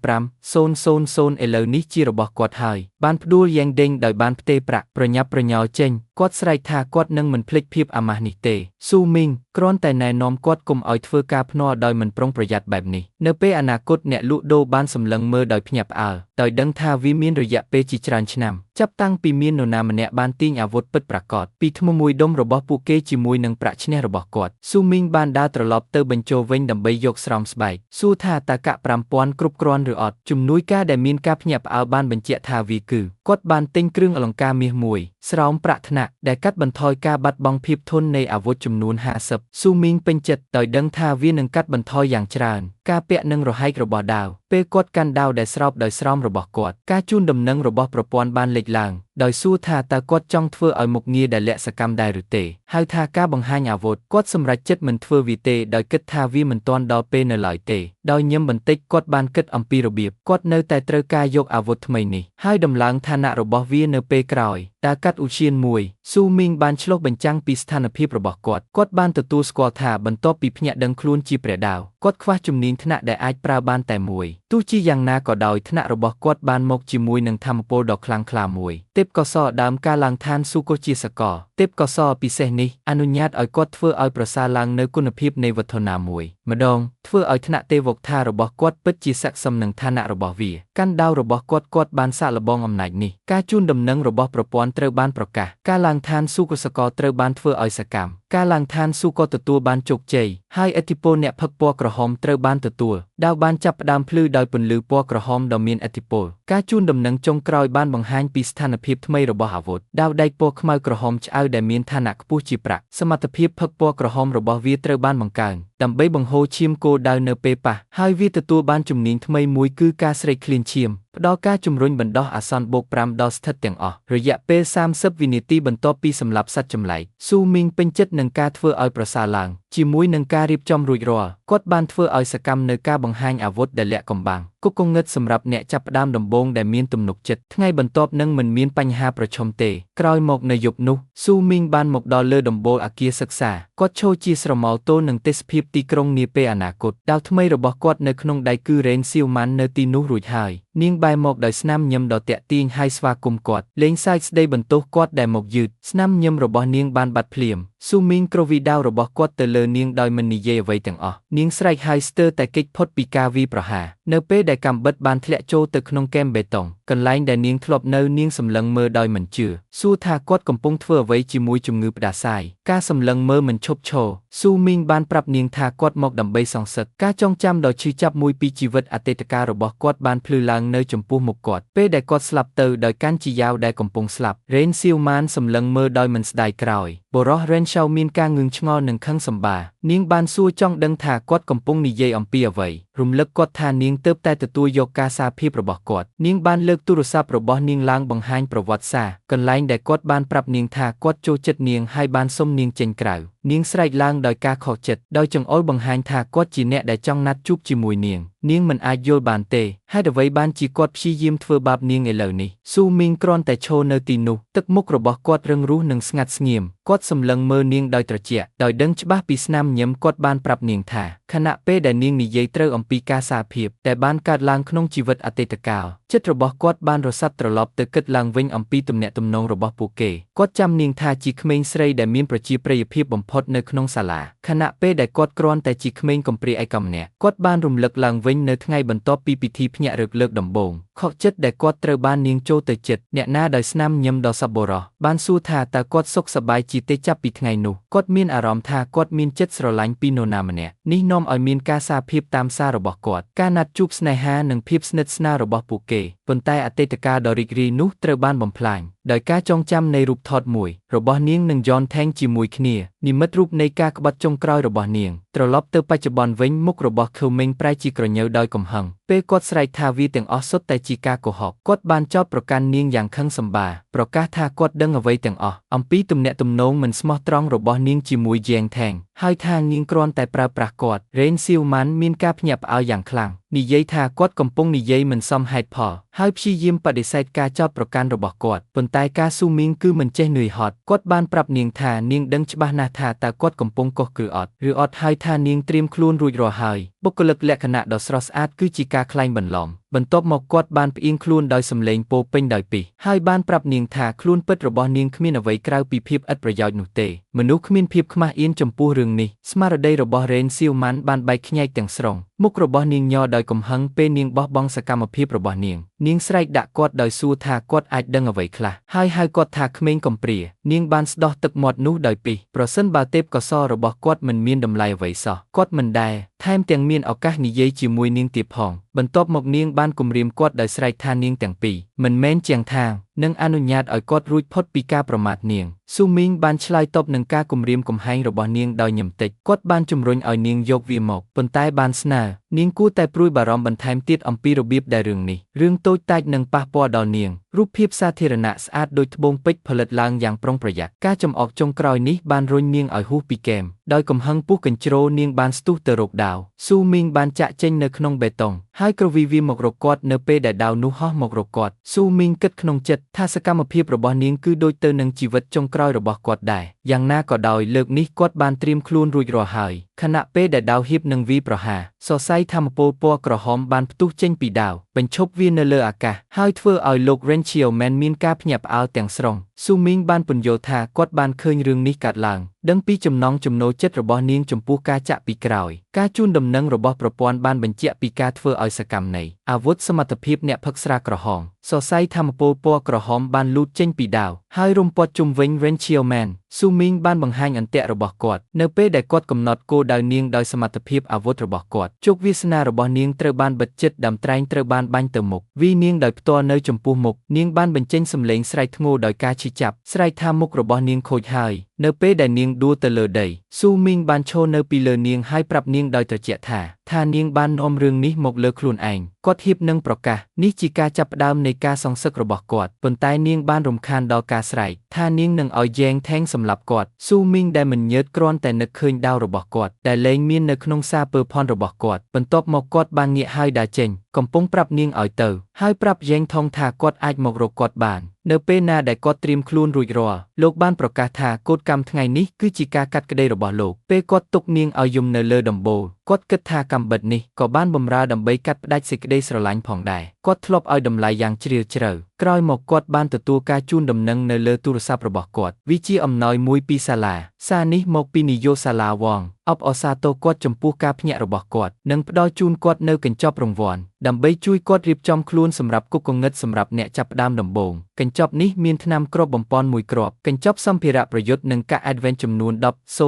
5,000ឥឡូវនេះជារបស់គាត់ហើយបានផ្ដួលយ៉ាងដេញដោយបានផ្ទេរប្រាក់ប្រញាប់ប្រញោលចេញគាត់ស្រែកថាគាត់នឹងមិនភ្លេចភាពអាម៉ាស់នេះទេស៊ូមីងគ្រាន់តែណែនាំគាត់កុំឲ្យធ្វើការភ្នាល់ដោយមិនប្រុងប្រយ័ត្នបែបនេះនៅពេលអនាគតអ្នកលក់ដូរបានសម្លឹងមើលដោយភ្ញាក់ផ្អើលដោយដឹងថាវាមានរយៈពេលជាច្រើនឆ្នាំចាប់តាំងពីមាននរណាម្នាក់បានទាញអាវុធពិតប្រាកដពីថ្មមួយដុំរបស់ពួកគេជាមួយនឹងប្រាក់ឈ្នះរបស់គាត់ស៊ូមីងបានដើរត្រឡប់ទៅបញ្ជរវិញដើម្បីយកស្រោមស្បែកសួរថាតើកាក់5,000គ្រប់គ្រាន់ឬអត់ជំនួយការដែលមានការភ្ញាក់ផ្អើលបានបញ្ជាក់ថាវាគឺគាត់បានទិញគ្រឿងអលង្ការមាសមួយស្រោមប្រាក់ថ្នាក់ដែលកាត់បន្ថយការបាត់បង់ភាពធន់នៃអាវុធចំនួន50ស៊ូមីងពេញចិត្តដោយដឹងថាវានឹងកាត់បន្ថយយ៉ាងច្រើនការពាក់និងរហែករបស់ដាវពេលគាត់កាន់ដាវដែលស្រោបដោយស្រោមរបស់គាត់ការជូនដំណឹងរបស់ប្រព័ន្ធបានលេចឡើងដោយសួរថាតើគាត់ចង់ធ្វើឲ្យមុខងារដែលលាក់សកម្មដែរឬទេហៅថាការបង្ហាញអាវុធគាត់សម្រេចចិត្តមិនធ្វើវាទេដោយគិតថាវាមិនទាន់ដល់ពេលនៅឡើយទេដោយញឹមបន្តិចគាត់បានគិតអំពីរបៀបគាត់នៅតែត្រូវការយកអាវុធថ្មីនេះហើយដំឡើងឋានៈរបស់វានៅពេលក្រោយតើកាត់ឧឈានមួយស៊ូមីងបានឆ្លុះបញ្ចាំងពីស្ថានភាពរបស់គាត់បានទទួលស្គាល់ថាបន្ទាប់ពីភ្ញាក់ដឹងខ្លួនជាព្រះដាវគាត់ខ្វះជំនាញថ្នាក់ដែលអាចប្រើបានតែមួយទោះជាយ៉ាងណាក៏ដោយថ្នាក់របស់គាត់បានមកជាមួយនឹងថាមពលដ៏ខ្លាំងក្លាមួយទេពកោសល្យដើមការឡើងឋានស៊ូកូជាសកលទេពកោសល្យពិសេសនេះអនុញ្ញាតឲ្យគាត់ធ្វើឲ្យប្រសើរឡើងនូវគុណភាពនៃវត្ថុណាមួយម្ដងធ្វើឲ្យថ្នាក់ទេវកថារបស់គាត់ពិតជាស័ក្តិសមនឹងឋានៈរបស់វាកាន់ដាវរបស់គាត់បានសាកល្បងអំណាចនេះការជូនដំណឹងរបស់ប្រព័ន្ធត្រូវបានប្រកាសការឡើងឋានស៊ូកូសកលត្រូវបានធ្វើឲ្យសកម្មការឡើងឋានស៊ូក៏ទទួលបានជោគជ័យហើយឥទ្ធិពលអ្នកផឹកពណ៌ក្រហមត្រូវបានទទួលដាវបានចាប់ផ្ដើមភ្លឺដោយពន្លឺពណ៌ក្រហមដ៏មានឥទ្ធិពលការជូនដំណឹងចុងក្រោយបានបង្ហាញពីស្ថានភាពថ្មីរបស់អាវុធដាវដែកពណ៌ខ្មៅក្រហមឆ្អៅដែលមានឋានៈខ្ពស់ជាប្រាក់សមត្ថភាពផឹកពណ៌ក្រហមរបស់វាត្រូវបានបង្កើនដើម្បីបង្ហូរឈាមគោលដៅនៅពេលប៉ះហើយវាទទួលបានជំនាញថ្មីមួយគឺការស្រេកឃ្លានឈាមផ្ដល់ការជំរុញបណ្ដោះអាសន្នបូក5ដល់ស្ថិតទាំងអស់រយៈពេល30វិនាទីបន្ទាប់ពីសម្លាប់សត្វចម្លែកស៊ូមីងពេញចិត្តនឹងការធ្វើឲ្យប្រសើរឡើងជាមួយនឹងការរៀបចំរួចរាល់គាត់បានធ្វើឲ្យសកម្មនៅការបង្ហាញអាវុធដែលលាក់កំបាំងគុកគងឹតសម្រាប់អ្នកចាប់ផ្ដើមដំបូងដែលមានទំនុកចិត្តថ្ងៃបន្ទាប់នឹងមិនមានបញ្ហាប្រឈមទេក្រោយមកនៅយប់នោះស៊ូមីងបានមកដល់លើដំបូលអគារសិក្សាគាត់ឈរជាស្រមោលទល់នឹងទេសភាពទីក្រុងនាពេលអនាគតដាវថ្មីរបស់គាត់នៅក្នុងដៃគឺរ៉េនសៀវម៉ាន់នៅទីនោះរួចហើយនាងបែរមកដោយស្នាមញឹមដ៏ទាក់ទាញហើយស្វាគមន៍គាត់លេងសើចស្ដីបន្ទោសគាត់ដែលមកយឺតស្នាមញឹមរបស់នាងបានបាត់ភ្លាមស៊ូមីងគ្រវីដាវរបស់គាត់ទៅលើនាងដោយមិននិយាយអ្វីទាំងអស់នាងស្រែកហើយស្ទើរតែគេចផុតពីការវាយប្រហារ នៅពេលដែលកាំបិតបានធ្លាក់ចូលទៅក្នុងគែមបេតុងកន្លែងដែលនាងធ្លាប់នៅនាងសម្លឹងមើលដោយមិនជឿសួរថាគាត់កំពុងធ្វើអ្វីជាមួយជំងឺផ្ដាសាយការសម្លឹងមើលមិនឈប់ឈរស៊ូមីងបានប្រាប់នាងថាគាត់មកដើម្បីសងសឹកការចងចាំដ៏ឈឺចាប់មួយពីជីវិតអតីតកាលរបស់គាត់បានភ្លឺឡើងនៅចំពោះមុខគាត់ពេលដែលគាត់ស្លាប់ទៅដោយកាន់ជាយ៉ាវដែលកំពុងស្លាប់រ៉េនសៀវម៉ានសម្លឹងមើលដោយមិនស្ដាយក្រោយបុរសរ៉េនឆៅមានការងឿងឆ្ងល់និងខឹងសម្បារនាងបានសួរចង់ដឹងថាគាត់កំពុងនិយាយអំពីអ្វីរំលឹកគាត់ថានាងទើបតែទទួលយកការសារភាពរបស់គាត់នាងបានលើកទូរស័ព្ទរបស់នាងឡើងបង្ហាញប្រវត្តិសាស្ត្រកន្លែងដែលគាត់បានប្រាប់នាងថាគាត់ចូលចិត្តនាងហើយបានសុំនាងចេញក្រៅនាងស្រែកឡើងដោយការខកចិត្តដោយចង្អុលបង្ហាញថាគាត់ជាអ្នកដែលចង់ណាត់ជួបជាមួយនាងមិនអាចយល់បានទេហេតុអ្វីបានជាគាត់ព្យាយាមធ្វើបាបនាងឥឡូវនេះស៊ូមីងគ្រាន់តែឈរនៅទីនោះទឹកមុខរបស់គាត់រឹងរូសនិងស្ងាត់ស្ងៀមគាត់សម្លឹងមើលនាងដោយត្រជាក់ដោយដឹងច្បាស់ពីស្នាមញញឹមគាត់បានប្រាប់នាងថាខណៈពេលដែលនាងនិយាយត្រូវអំពីការសារភាពដែលបានកើតឡើងក្នុងជីវិតអតីតកាលចិត្តរបស់គាត់បានរសាត់ត្រឡប់ទៅគិតឡើងវិញអំពីទំនាក់ទំនងរបស់ពួកគេគាត់ចាំនាងថាជាក្មេងស្រីដែលមានប្រជាប្រិយភាពបំផុតនៅក្នុងសាលាខណៈពេលដែលគាត់គ្រាន់តែជាក្មេងកំព្រាឯកម្នាក់គាត់បានរំលឹកឡើងវិញនៅថ្ងៃបន្ទាប់ពីពិធីភ្ញាក់រលឹកដំបូងខកចិត្តដែលគាត់ត្រូវបាននាងចូលទៅចិត្តអ្នកណាដោយស្នាមញញឹមដ៏សប្បុរសបានសួរថាតើគាត់សុខសប្បាយជាទេចាប់ពីថ្ងៃនោះគាត់មានអារម្មណ៍ថាគាត់មានចិត្តស្រឡាញ់ពីនរណាម្នាក់នេះនាំឲ្យមានការសារភាពតាមសាររបស់គាត់ការណាត់ជួបស្នេហានិងភាពស្និទ្ធស្នាលរបស់ពួកគេប៉ុន្តែអតីតកាលដ៏រីករាយនោះត្រូវបានបំផ្លាញដោយការចងចាំនៃរូបថតមួយរបស់នាងនិងយ៉នថេងជាមួយគ្នានិមិត្តរូបនៃការក្បត់ចុងក្រោយរបស់នាងត្រឡប់ទៅបច្ចុប្បន្នវិញមុខរបស់ខឹមមេងប្រែជាក្រញើដោយកំហឹងពេលគាត់ស្រែកថាវាទាំងអស់សុទ្ធតែជាការកុហកគាត់បានចោទប្រកាន់នាងយ៉ាងខឹងសម្បារប្រកាសថាគាត់ដឹងអ្វីទាំងអស់អំពីទំនាក់ទំនងមិនស្មោះត្រង់របស់នាងជាមួយយ៉េងថេងហើយថានាងគ្រាន់តែប្រើប្រាស់គាត់រ៉េនសៀវម៉ាន់មានការភ្ញាក់ផ្អើលយ៉ាងខ្លាំងនិយាយថាគាត់កំពុងនិយាយមិនសមហេតុផលហើយព្យាយាមបដិសេធការចោទប្រកាន់របស់គាត់ប៉ុន្តែការស៊ូមីងគឺមិនចេះនឿយហត់គាត់បានប្រាប់នាងថានាងដឹងច្បាស់ណាស់ថាតើគាត់កំពុងកុសគឺអត់ហើយថានាងត្រៀមខ្លួនរួចរាល់ហើយបុគ្គលិកលក្ខណៈដ៏ស្រស់ស្អាតគឺជាការក្លែងបន្លំបន្ទាប់មកគាត់បានផ្អៀងខ្លួនដោយសម្លេងពោពេញដោយពិសហើយបានប្រាប់នាងថាខ្លួនពិតរបស់នាងគ្មានអ្វីក្រៅពីភាពឥតប្រយោជន៍នោះទេមនុស្សគ្មានភាពខ្មាស់អៀនចំពោះរឿងនេះស្មារតីរបស់រ៉េនសៀវម៉ាន់បានបែកខ្ញែកទាំងស្រុងមុខរបស់នាងញ័រដោយកំហឹងពេលនាងបោះបង់សកម្មភាពរបស់នាងស្រែកដាក់គាត់ដោយសួរថាគាត់អាចដឹងអ្វីខ្លះហើយហៅគាត់ថាក្មេងកំព្រានាងបានស្ដោះទឹកមាត់នោះដោយពិសប្រសិនបើទេពកោសល្យរបស់គាត់មិនមានតម្លៃអ្វីសោះគាត់មិនដែលថែមទាំងមានឱកាសនិយាយជាមួយនាងទៀតផងបន្ទាប់មកនាងបានគំរាមគាត់ដោយស្រែកថានាងទាំងពីរមិនមែនជាងថានឹងអនុញ្ញាតឲ្យគាត់រួចផុតពីការប្រមាថនាងស៊ូមីងបានឆ្លើយតបនឹងការគំរាមកំហែងរបស់នាងដោយញឹមតិចគាត់បានជំរុញឲ្យនាងយកវាមកប៉ុន្តែបានស្នើនាងគួរតែព្រួយបារម្ភបន្ថែមទៀតអំពីរបៀបដែលរឿងតូចតាចនឹងប៉ះពាល់ដល់នាងរូបភាពសាធារណៈស្អាតដូចត្បូងពេជ្រផលិតឡើងយ៉ាងប្រុងប្រយ័ត្នការចំអកចុងក្រោយនេះបានរុញនាងឲ្យហួសពីគែមដោយកំហឹងពុះកញ្ជ្រោនាងបានស្ទុះទៅរកដាវស៊ូមីងបានចាក់ចេញនៅក្នុងបេតុងហើយក្រវីវាមករកគាត់នៅពេលដែលដាវនោះហោះមករកគាត់ស៊ូមីងគិតក្នុងចិត្តថាសកម្មភាពរបស់នាងគឺដូចទៅនឹងជីវិតចុងក្រោយរបស់គាត់ដែរយ៉ាងណាក៏ដោយលើកនេះគាត់បានត្រៀមខ្លួនរួចរាល់ហើយខណៈពេលដែលដាវហៀបនឹងវាប្រហារសរសៃថាមពលពណ៌ក្រហមបានផ្ទុះចេញពីដាវបញ្ឈប់វានៅលើអាកាសហើយធ្វើឲ្យលោក Renchio Man មានការភ្ញាក់ផ្អើលទាំងស្រុងស៊ូមីងបានពន្យល់ថាគាត់បានឃើញរឿងនេះកើតឡើងដឹងពីចំណង់ចំណូលចិត្តរបស់នាងចំពោះការចាក់ពីក្រោយការជូនដំណឹងរបស់ប្រព័ន្ធបានបញ្ជាក់ពីការធ្វើឲ្យសកម្មនៃអាវុធសមត្ថភាពអ្នកផឹកស្រាក្រហមសរសៃថាមពលពណ៌ក្រហមបានលូតចេញពីដាវហើយរុំព័ទ្ធជុំវិញ Renchio Man ស៊ូមីងបានបង្ហាញអន្ទាក់របស់គាត់នៅពេលដែលគាត់កំណត់គោលដៅនាងដោយសមត្ថភាពអាវុធរបស់គាត់ជោគវាសនារបស់នាងត្រូវបានបិទជិតដើមត្រែងត្រូវបានបាញ់ទៅមុខវីនាងដោយផ្ទាល់នៅចំពោះមុខនាងបានបញ្ចេញសំឡេងស្រែកធ្ងរដោយការឈឺចាប់ស្រែកថាមុខរបស់នាងខូចហើយនៅពេលដែលនាងដួលទៅលើដីស៊ូមីងបានឈរនៅពីលើនាងហើយប្រាប់នាងដោយត្រជាក់ថានាងបាននាំរឿងនេះមកលើខ្លួនឯងគាត់ហៀបនឹងប្រកាសនេះជាការចាប់ផ្ដើមនៃការសងសឹករបស់គាត់ប៉ុន្តែនាងបានរំខានដល់ការស្រែកថានាងនឹងឲ្យយ៉េងថេងសម្លាប់គាត់ស៊ូមីងដែលមិនញើតគ្រាន់តែនឹកឃើញដាវរបស់គាត់ដែលលែងមាននៅក្នុងសារពើផនរបស់គាត់បន្ទាប់មកគាត់បានងាកហើយដើរចេញកំពុងប្រាប់នាងឲ្យទៅហើយប្រាប់យ៉េងថងថាគាត់អាចមករកគាត់បាននៅពេលណាដែលគាត់ត្រៀមខ្លួនរួចរាល់លោកបានប្រកាសថាកូដកម្មថ្ងៃនេះគឺជាការកាត់ក្តីរបស់លោកពេលគាត់ទុកនាងឲ្យយំនៅលើដំបូលគាត់គិតថាកាំបិតនេះក៏បានបម្រើដើម្បីកាត់ផ្តាច់សេចក្តីស្រឡាញ់ផងដែរ គាត់ធ្លាប់ឲ្យតម្លៃយ៉ាងជ្រាលជ្រៅក្រោយមកគាត់បានទទួលការជូនដំណឹងនៅលើទូរស័ព្ទរបស់គាត់វាជាអំណោយមួយពីសាលាសារនេះមកពីនាយកសាលាវងអបអរសាទរគាត់ចំពោះការភ្ញាក់របស់គាត់និងផ្ដល់ជូនគាត់នូវកញ្ចប់រង្វាន់ដើម្បីជួយគាត់រៀបចំខ្លួនសម្រាប់គុកគងឹតសម្រាប់អ្នកចាប់ផ្ដើមដំបូងកញ្ចប់នេះមានថ្នាំគ្រាប់បំប៉នមួយគ្រាប់កញ្ចប់សម្ភារៈប្រយុទ្ធនិងកាក់ Advent ចំនួន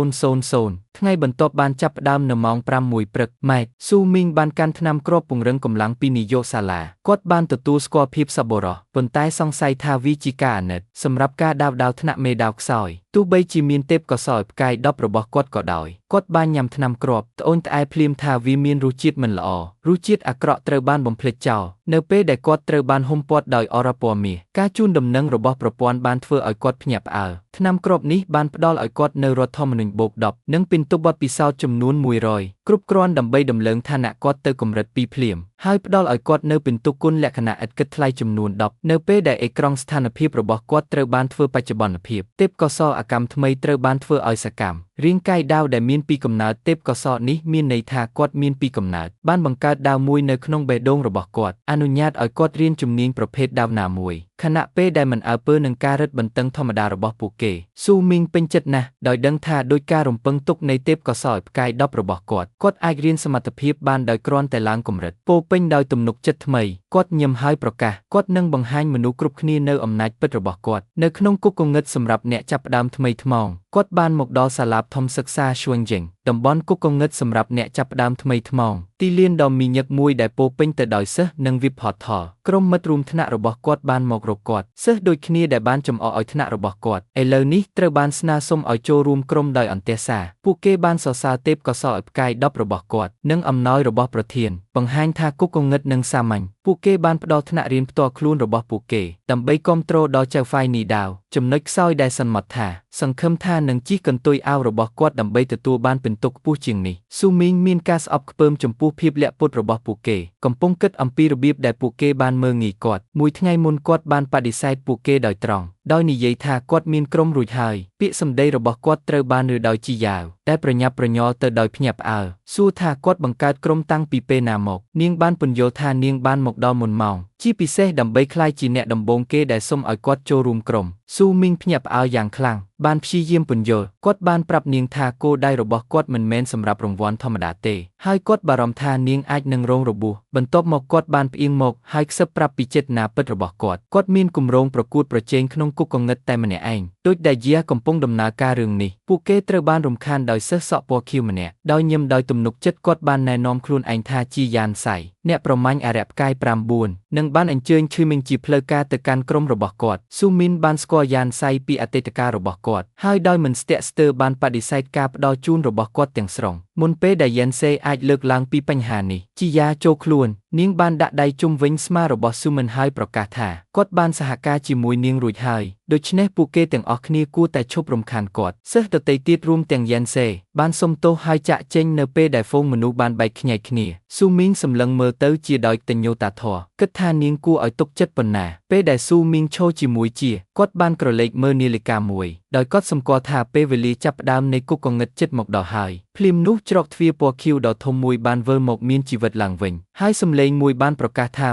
10,000ថ្ងៃបន្ទាប់បានចាប់ផ្ដើមនៅម៉ោង 6 ព្រឹកម៉ែកស៊ូមីងបានកាន់ថ្នាំគ្រាប់ពង្រឹងកម្លាំងពីនាយកសាលាគាត់បានទទួលស្គាល់ភាពសប្បុរសប៉ុន្តែសង្ស័យថាវាជាការអាណិតសម្រាប់ការដាវដាវថ្នាក់មេដាវខ្សោយទោះបីជាមានទេពកោសល្យផ្កាយ10របស់គាត់ក៏ដោយគាត់បានញ៉ាំថ្នាំគ្រាប់ត្អូញត្អែភ្លាមថាវាមានរសជាតិមិនល្អរសជាតិអាក្រក់ត្រូវបានបំភ្លេចចោលនៅពេលដែលគាត់ត្រូវបានហុំព័ទ្ធដោយអរ៉ាពណ៌មាសការជូនដំណឹងរបស់ប្រព័ន្ធបានធ្វើឲ្យគាត់ភ្ញាក់ផ្អើលថ្នាំគ្រាប់នេះបានផ្ដល់ឲ្យគាត់នូវរដ្ឋធម្មនុញ្ញបូក10និងពិន្ទុបទពិសោធន៍ចំនួន100គ្រប់គ្រាន់ដើម្បីដំឡើងឋានៈគាត់ទៅកម្រិត2ភ្លាមហើយផ្ដល់ឲ្យគាត់នូវពិន្ទុគុណលក្ខណៈឥតគិតថ្លៃចំនួន10នៅពេលដែលអេក្រង់ស្ថានភាពរបស់គាត់ត្រូវបានធ្វើបច្ចុប្បន្នភាពទេពកោសល្យកម្មថ្មីត្រូវបានធ្វើឲ្យសកម្មរាងកាយដាវដែលមានពីកំណើតទេពកោសល្យនេះមានន័យថាគាត់មានពីកំណើតបានបង្កើតដាវមួយនៅក្នុងបេះដូងរបស់គាត់អនុញ្ញាតឲ្យគាត់រៀនជំនាញប្រភេទដាវណាមួយខណៈពេលដែលមិនអើពើនឹងការរឹតបន្តឹងធម្មតារបស់ពួកគេស៊ូមីងពេញចិត្តណាស់ដោយដឹងថាដោយការរំពឹងទុកនៃទេពកោសល្យផ្កាយ10របស់គាត់អាចរៀនសមត្ថភាពបានដោយគ្រាន់តែឡើងកម្រិតពោពេញដោយទំនុកចិត្តថ្មីគាត់ញឹមហើយប្រកាសគាត់នឹងបង្ហាញមនុស្សគ្រប់គ្នានៅអំណាចពិតរបស់គាត់នៅក្នុងគុកគងឹតសម្រាប់អ្នកចាប់ផ្ដើមថ្មីថ្មោងគាត់បានមកដល់សាលាធំសិក្សា Xuanjing តំបន់គុកគងឹតសម្រាប់អ្នកចាប់ផ្ដើមថ្មីថ្មោងទីលានដ៏មីញឹកមួយដែលពោពេញទៅដោយសិស្សនិងវិបហត្ថរក្រុមមិត្តរួមថ្នាក់របស់គាត់បានមករកគាត់សិស្សដូចគ្នាដែលបានចំអកឲ្យថ្នាក់របស់គាត់ឥឡូវនេះត្រូវបានស្នើសុំឲ្យចូលរួមក្រុមដោយអន្ទះសារពួកគេបានសរសើរទេពកោសល្យផ្កាយ10របស់គាត់និងអំណោយរបស់ប្រធានបង្ហាញថាគុកគងឹតនិងសាមញ្ញពួកគេបានផ្ដល់ថ្នាក់រៀនផ្ទាល់ខ្លួនរបស់ពួកគេដើម្បីគាំទ្រដល់ចៅហ្វាយនីដាវចំណុចខ្សោយដែលសន្មតថាសង្ឃឹមថានឹងជិះកន្ទុយអាវរបស់គាត់ដើម្បីទទួលបានពិន្ទុខ្ពស់ជាងនេះស៊ូមីងមានការស្អប់ខ្ពើមចំពោះភាពលាក់ពុតរបស់ពួកគេកំពុងគិតអំពីរបៀបដែលពួកគេបានមើលងាយគាត់មួយថ្ងៃមុនគាត់បានបដិសេធពួកគេដោយត្រង់ដោយនិយាយថាគាត់មានក្រុមរួចហើយពាក្យសម្ដីរបស់គាត់ត្រូវបានរើដោយជីយ៉ាវដែលប្រញាប់ប្រញាល់ទៅដោយភ្ញាក់ផ្អើលសួរថាគាត់បង្កើតក្រុមតាំងពីពេលណាមកនាងបានពន្យល់ថានាងបានមកដល់មុនម៉ោងជាពិសេសដើម្បីក្លាយជាអ្នកដំបូងគេដែលសុំឲ្យគាត់ចូលរួមក្រុមស៊ូមីងភ្ញាក់ផ្អើលយ៉ាងខ្លាំងបានព្យាយាមពន្យល់គាត់បានប្រាប់នាងថាគោលដៅរបស់គាត់មិនមែនសម្រាប់រង្វាន់ធម្មតាទេហើយគាត់បារម្ភថានាងអាចនឹងរងរបួសបន្ទាប់មកគាត់បានផ្អៀងមកហើយខ្សឹបប្រាប់ពីចេតនាពិតរបស់គាត់មានគម្រោងប្រកួតប្រជែងក្នុងគុកគងឹតតែម្នាក់ឯងដូចដែលយាកំពុងដំណើរការរឿងនេះពួកគេត្រូវបានរំខានដោយសិស្សសក់ពណ៌ខៀវម្នាក់ដោយញឹមដោយទំនុកចិត្តគាត់បានណែនាំខ្លួនឯងថាជាយ៉ានសៃអ្នកប្រមាញ់អរិយផ្កាយ9និងបានអញ្ជើញឈឺមីងជាផ្លូវការទៅកាន់ក្រុមរបស់គាត់ស៊ូមីនបានស្គាល់យ៉ានសៃពីអតីតកាលរបស់គាត់ហើយដោយមិនស្ទាក់ស្ទើរបានបដិសេធការផ្ដល់ជូនរបស់គាត់ទាំងស្រុងមុនពេលដែលយ៉ានសេអាចលើកឡើងពីបញ្ហានេះជីយ៉ាចូលខ្លួននាងបានដាក់ដៃជុំវិញស្មារបស់ស៊ូមិនហើយប្រកាសថាគាត់បានសហការជាមួយនាងរួចហើយដូច្នេះពួកគេទាំងអស់គ្នាគួរតែឈប់រំខានគាត់សិស្សដទៃទៀតរួមទាំងយ៉ានសេបានសុំទោសហើយចាក់ចេញនៅពេលដែលហ្វូងមនុស្សបានបែកខ្ញែកគ្នាស៊ូមីងសម្លឹងមើលទៅជាដោយតញ្ញូតាធរគិតថានាងគួរឲ្យទុកចិត្តប៉ុណ្ណាពេលដែលស៊ូមីងឈរជាមួយជាគាត់បានក្រឡេកមើលនាឡិកាមួយដោយគាត់សម្គាល់ថាពេលវេលាចាប់ផ្ដើមនៃគុកគងឹតជិតមកដល់ហើយភ្លាមនោះច្រកទ្វារពណ៌ខៀវដ៏ធំមួយបានវិលមកមានជីវិតឡើងវិញហើយសំឡេងមួយបានប្រកាសថា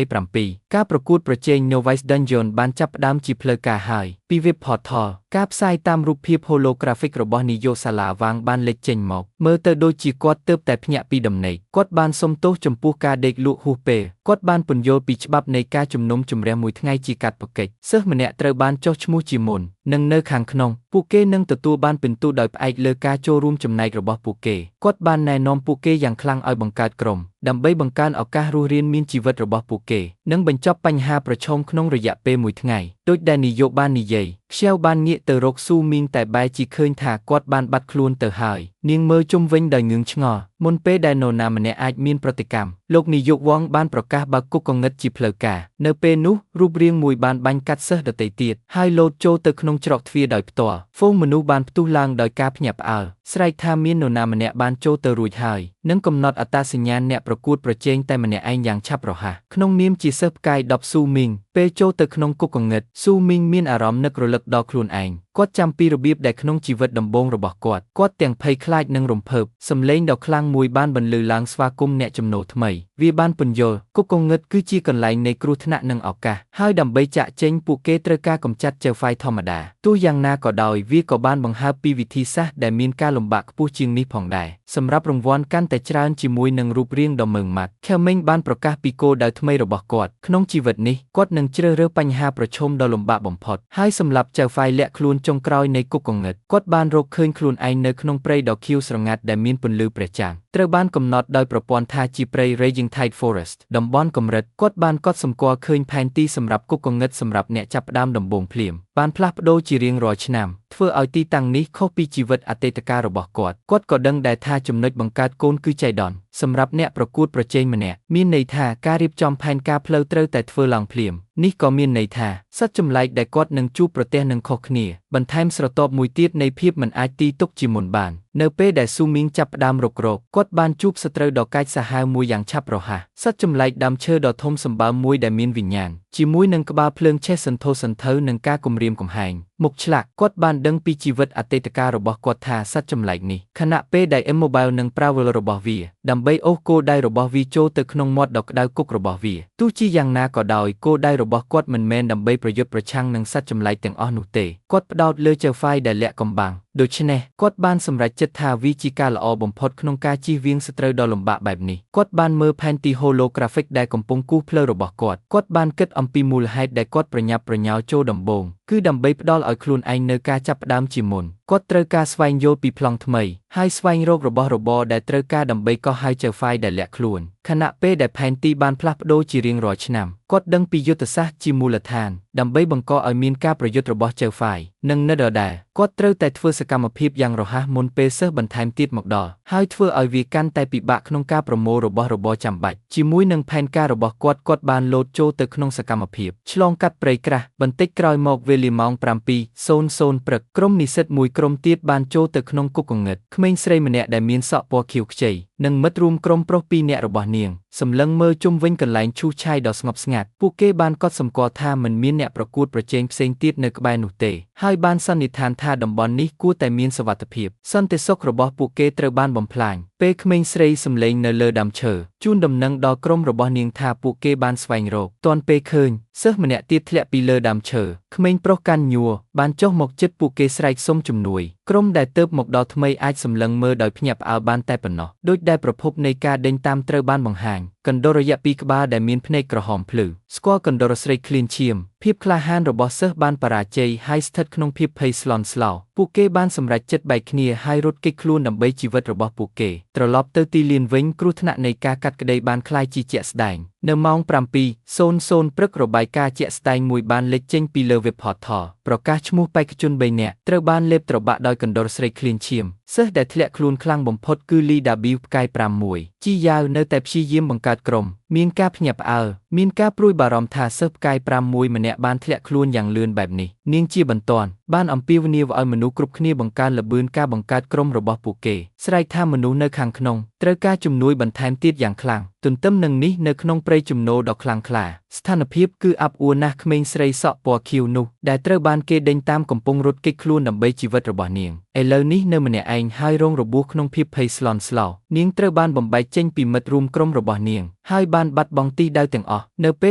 127ការប្រកួតប្រជែង Novice Dungeon បានចាប់ផ្ដើមជាផ្លូវការហើយពី Web Portal ការផ្សាយតាមរូបភាព holographic របស់នាយកសាលាវាងបានលេចចេញមកមើលទៅដូចជាគាត់ទើបតែភ្ញាក់ពីដំណេកគាត់បានសុំទោសចំពោះការដេកលក់ហួសពេលគាត់បានពន្យល់ពីច្បាប់នៃការជំនុំជម្រះមួយថ្ងៃជាកាតព្វកិច្ចសិស្សម្នាក់ត្រូវបានចុះឈ្មោះជាមុននិងនៅខាងក្នុងពួកគេនឹងទទួលបានពិន្ទុដោយផ្អែកលើការចូលរួមចំណែករបស់ពួកគេគាត់បានណែនាំពួកគេយ៉ាងខ្លាំងឲ្យបង្កើតក្រុមដើម្បីបង្កើនឱកាសរស់រានមានជីវិតរបស់ពួកគេនិងបញ្ចប់បញ្ហាប្រឈមក្នុងរយៈពេលមួយថ្ងៃដូចដែលនាយកបាននិយាយខ្ជាវបានងាកទៅរកស៊ូមីងតែបែរជាឃើញថាគាត់បានបាត់ខ្លួនទៅហើយនាងមើលជុំវិញដោយងឿងឆ្ងល់មុនពេលដែលនរណាម្នាក់អាចមានប្រតិកម្មលោកនាយកវងបានប្រកាសបើកគុកគងឹតជាផ្លូវការនៅពេលនោះរូបរាងមួយបានបាញ់កាត់សិស្សដទៃទៀតហើយលោតចូលទៅក្នុងច្រកទ្វារដោយផ្ទាល់ហ្វូងមនុស្សបានផ្ទុះឡើងដោយការភ្ញាក់ផ្អើលស្រែកថាមាននរណាម្នាក់បានចូលទៅរួចហើយនិងកំណត់អត្តសញ្ញាណអ្នកប្រកួតប្រជែងតែម្នាក់ឯងយ៉ាងឆាប់រហ័សក្នុងនាមជាសិស្សផ្កាយ10ស៊ូមីង ពេលចូលទៅក្នុងគុកកងឹតស៊ូមីងមានអារម្មណ៍នឹករលឹកដល់ខ្លួនឯងគាត់ចាំពីរបៀបដែលក្នុងជីវិតដំបូងរបស់គាត់ទាំងភ័យខ្លាចនិងរំភើបសំឡេងដ៏ខ្លាំងមួយបានបន្លឺឡើងស្វាគមន៍អ្នកចំណូលថ្មីវាបានពន្យល់គុកកងឹតគឺជាកន្លែងនៃគ្រោះថ្នាក់និងឱកាសហើយដើម្បីចាក់ចេញពួកគេត្រូវការកម្ចាត់ចៅហ្វាយធម្មតាទោះយ៉ាងណាក៏ដោយវាក៏បានបង្ហើបពីវិធីសាស្ត្រដែលមានការលំបាកខ្ពស់ជាងនេះផងដែរសម្រាប់រង្វាន់កាន់តែច្រើនជាមួយនឹងរូបរាងដ៏ម៉ឺងម៉ាត់ខេមិញបានប្រកាសពីគោលដៅថ្មីរបស់គាត់ក្នុងជីវិតនេះគាត់នឹងជ្រើសរើសបញ្ហាប្រឈមដ៏លំបាកបំផុតហើយសម្រាប់ចៅហ្វាយលាក់ខ្លួនចុងក្រោយនៃគុកកងឹតគាត់បានរកឃើញខ្លួនឯងនៅក្នុងព្រៃដ៏ខៀវស្រងាត់ដែលមានពន្លឺព្រះច័ន្ទត្រូវបានកំណត់ដោយប្រព័ន្ធថាជាព្រៃ Raging Tide Forest តំបន់កម្រិតគាត់បានកត់សម្គាល់ឃើញផែនទីសម្រាប់គុកកងឹតសម្រាប់អ្នកចាប់ផ្ដើមដំបូងភ្លាមបានផ្លាស់ប្ដូរជារៀងរាល់ឆ្នាំធ្វើឲ្យទីតាំងនេះខុសពីជីវិតអតីតកាលរបស់គាត់ក៏ដឹងដែរថាចំណុចបង្កើតកូនគឺចៃដន្យសម្រាប់អ្នកប្រកួតប្រជែងម្នាក់មានន័យថាការរៀបចំផែនការផ្លូវត្រូវតែធ្វើឡើងភ្លាមនេះក៏មានន័យថាសត្វចម្លែកដែលគាត់នឹងជួបប្រទះនឹងខុសគ្នាបន្ថែមស្រទាប់មួយទៀតនៃភាពមិនអាចទីទុកជាមុនបាននៅពេលដែលស៊ូមីងចាប់ផ្ដើមរុករកគាត់បានជួបសត្រូវដ៏កាចសាហាវមួយយ៉ាងឆាប់រហ័សសត្វចម្លែកដើមឈើដ៏ធំសម្បើមមួយដែលមានវិញ្ញាណជាមួយនឹងក្បាលភ្លើងឆេះសន្ធោសន្ធៅនឹងការគំរាមកំហែងមុខឆ្លាក់គាត់បានដឹងពីជីវិតអតីតកាលរបស់គាត់ថាសត្វចម្លែកនេះខណៈពេលដែល Immobile នឹងប្រាវលរបស់វាដើម្បីអូសគោលដៅរបស់វាចូលទៅក្នុងមាត់ដ៏ក្តៅគុករបស់វាទោះជាយ៉ាងណាក៏ដោយគោលដៅរបស់គាត់មិនមែនដើម្បីប្រយុទ្ធប្រឆាំងនឹងសត្វចម្លែកទាំងអស់នោះទេគាត់ផ្ដោតលើចៅហ្វាយដែលលាក់កំបាំងដូច្នេះគាត់បានសម្រេចចិត្តថាវាជាការល្អបំផុតក្នុងការជៀសវាងសត្រូវដ៏លំបាកបែបនេះគាត់បានមើលផែនទី holographic ដែលកំពុងគូសផ្លូវរបស់គាត់បានគិតអំពីមូលហេតុដែលគាត់ប្រញាប់ប្រញាល់ចូលដំបូងគឺដើម្បីផ្ដល់ឲ្យខ្លួនឯងនៅការចាប់ផ្ដើមជាមុនគាត់ត្រូវការស្វែងយល់ពីប្លង់ថ្មីហើយស្វែងរករបស់របរដែលត្រូវការដើម្បីកោះហៅចៅហ្វាយដែលលាក់ខ្លួនខណៈពេលដែលផែនទីបានផ្លាស់ប្ដូរជារៀងរាល់ឆ្នាំគាត់ដឹងពីយុទ្ធសាស្ត្រជាមូលដ្ឋានដើម្បីបង្កឲ្យមានការប្រយុទ្ធរបស់ចៅហ្វាយនិងនៅដដែលគាត់ត្រូវតែធ្វើសកម្មភាពយ៉ាងរហ័សមុនពេលសិស្សបន្ថែមទៀតមកដល់ហើយធ្វើឲ្យវាកាន់តែពិបាកក្នុងការប្រមូលរបស់របរចាំបាច់ជាមួយនឹងផែនការរបស់គាត់បានលោតចូលទៅក្នុងសកម្មភាពឆ្លងកាត់ព្រៃក្រាស់បន្តិចក្រោយមកវេលាម៉ោង 7:00 ព្រឹកក្រុមនិស្សិតមួយក្រុមទៀតបានចូលទៅក្នុងគុកកងឹតក្មេងស្រីម្នាក់ដែលមានសក់ពណ៌ខៀវខ្ចីនិងមិត្តរួមក្រុមប្រុស2នាក់របស់នាងសម្លឹងមើលជុំវិញកន្លែងឈូសឆាយដ៏ស្ងប់ស្ងាត់ពួកគេបានកត់សម្គាល់ថាមិនមានអ្នកប្រកួតប្រជែងផ្សេងទៀតនៅក្បែរនោះទេហើយបានសន្និដ្ឋានថាតំបន់នេះគួរតែមានសុវត្ថិភាពសន្តិសុខរបស់ពួកគេត្រូវបានបំផ្លាញពេលក្មេងស្រីសម្លេងនៅលើដើមឈើជូនដំណឹងដល់ក្រុមរបស់នាងថាពួកគេបានស្វែងរកទាន់ពេលឃើញសិស្សម្នាក់ទៀតធ្លាក់ពីលើដើមឈើក្មេងប្រុសកាន់ញ័របានចុះមកជិតពួកគេស្រែកសុំជំនួយក្រុមដែលទៅមកដល់ថ្មីអាចសម្លឹងមើលដោយភ្ញាក់ផ្អើលបានតែប៉ុណ្ណោះដូចដែលប្រភពនៃការដេញតាមត្រូវបានបង្ហាញកណ្ដុររយៈ2ក្បាលដែលមានភ្នែកក្រហមភ្លឺស្គាល់កណ្ដុរស្រីឃ្លានឈាមភាពក្លាហានរបស់សិស្សបានបរាជ័យហើយស្ថិតក្នុងភាពភ័យស្លន់ស្លោពួកគេបានសម្រេចចិត្តបែកគ្នាហើយរត់គេចខ្លួនដើម្បីជីវិតរបស់ពួកគេត្រឡប់ទៅទីលានវិញគ្រោះថ្នាក់នៃការកាត់ក្តីបានคล้ายជាជាក់ស្ដែងនៅម៉ោង 7:00 ព្រឹករបាយការណ៍ជាក់ស្ដែងមួយបានលេចចេញពីលើ Web Portal ប្រកាសឈ្មោះបេក្ខជន3នាក់ត្រូវបានលេបត្របាក់ដោយកណ្ដុរស្រីឃ្លានឈាមសិស្សដែលធ្លាក់ខ្លួនខ្លាំងបំផុតគឺ Lee W ផ្កាយ5ជីយ៉ាវនៅតែព្យាយាមបង្កើតក្រុមមានការភ្ញាក់ផ្អើលមានការព្រួយបារម្ភថាសិស្សផ្កាយ5ម្នាក់បានធ្លាក់ខ្លួនយ៉ាងលឿនបែបនេះនាងជាបន្ទាន់បានអំពាវនាវឲ្យមនុស្សគ្រប់គ្នាបង្កើនល្បឿនការបង្កើតក្រុមរបស់ពួកគេស្រែកថាមនុស្សនៅខាងក្នុងត្រូវការជំនួយបន្ថែមទៀតយ៉ាងខ្លាំងទន្ទឹមនឹងនេះនៅក្នុងព្រៃជំនោរដ៏ខ្លាំងក្លាស្ថានភាពគឺអាប់អួរណាស់ក្មេងស្រីសក់ពណ៌ខៀវនោះដែលត្រូវបានគេដេញតាមកំពុងរត់គេចខ្លួនដើម្បីជីវិតរបស់នាងឥឡូវនេះនៅម្នាក់ឯងហើយរងរបួសក្នុងភាពភ័យស្លន់ស្លោនាងត្រូវបានបំបែកចេញពីមិត្តរួមក្រុមរបស់នាងហើយបានបាត់បង់ទិសដៅទាំងអស់នៅពេ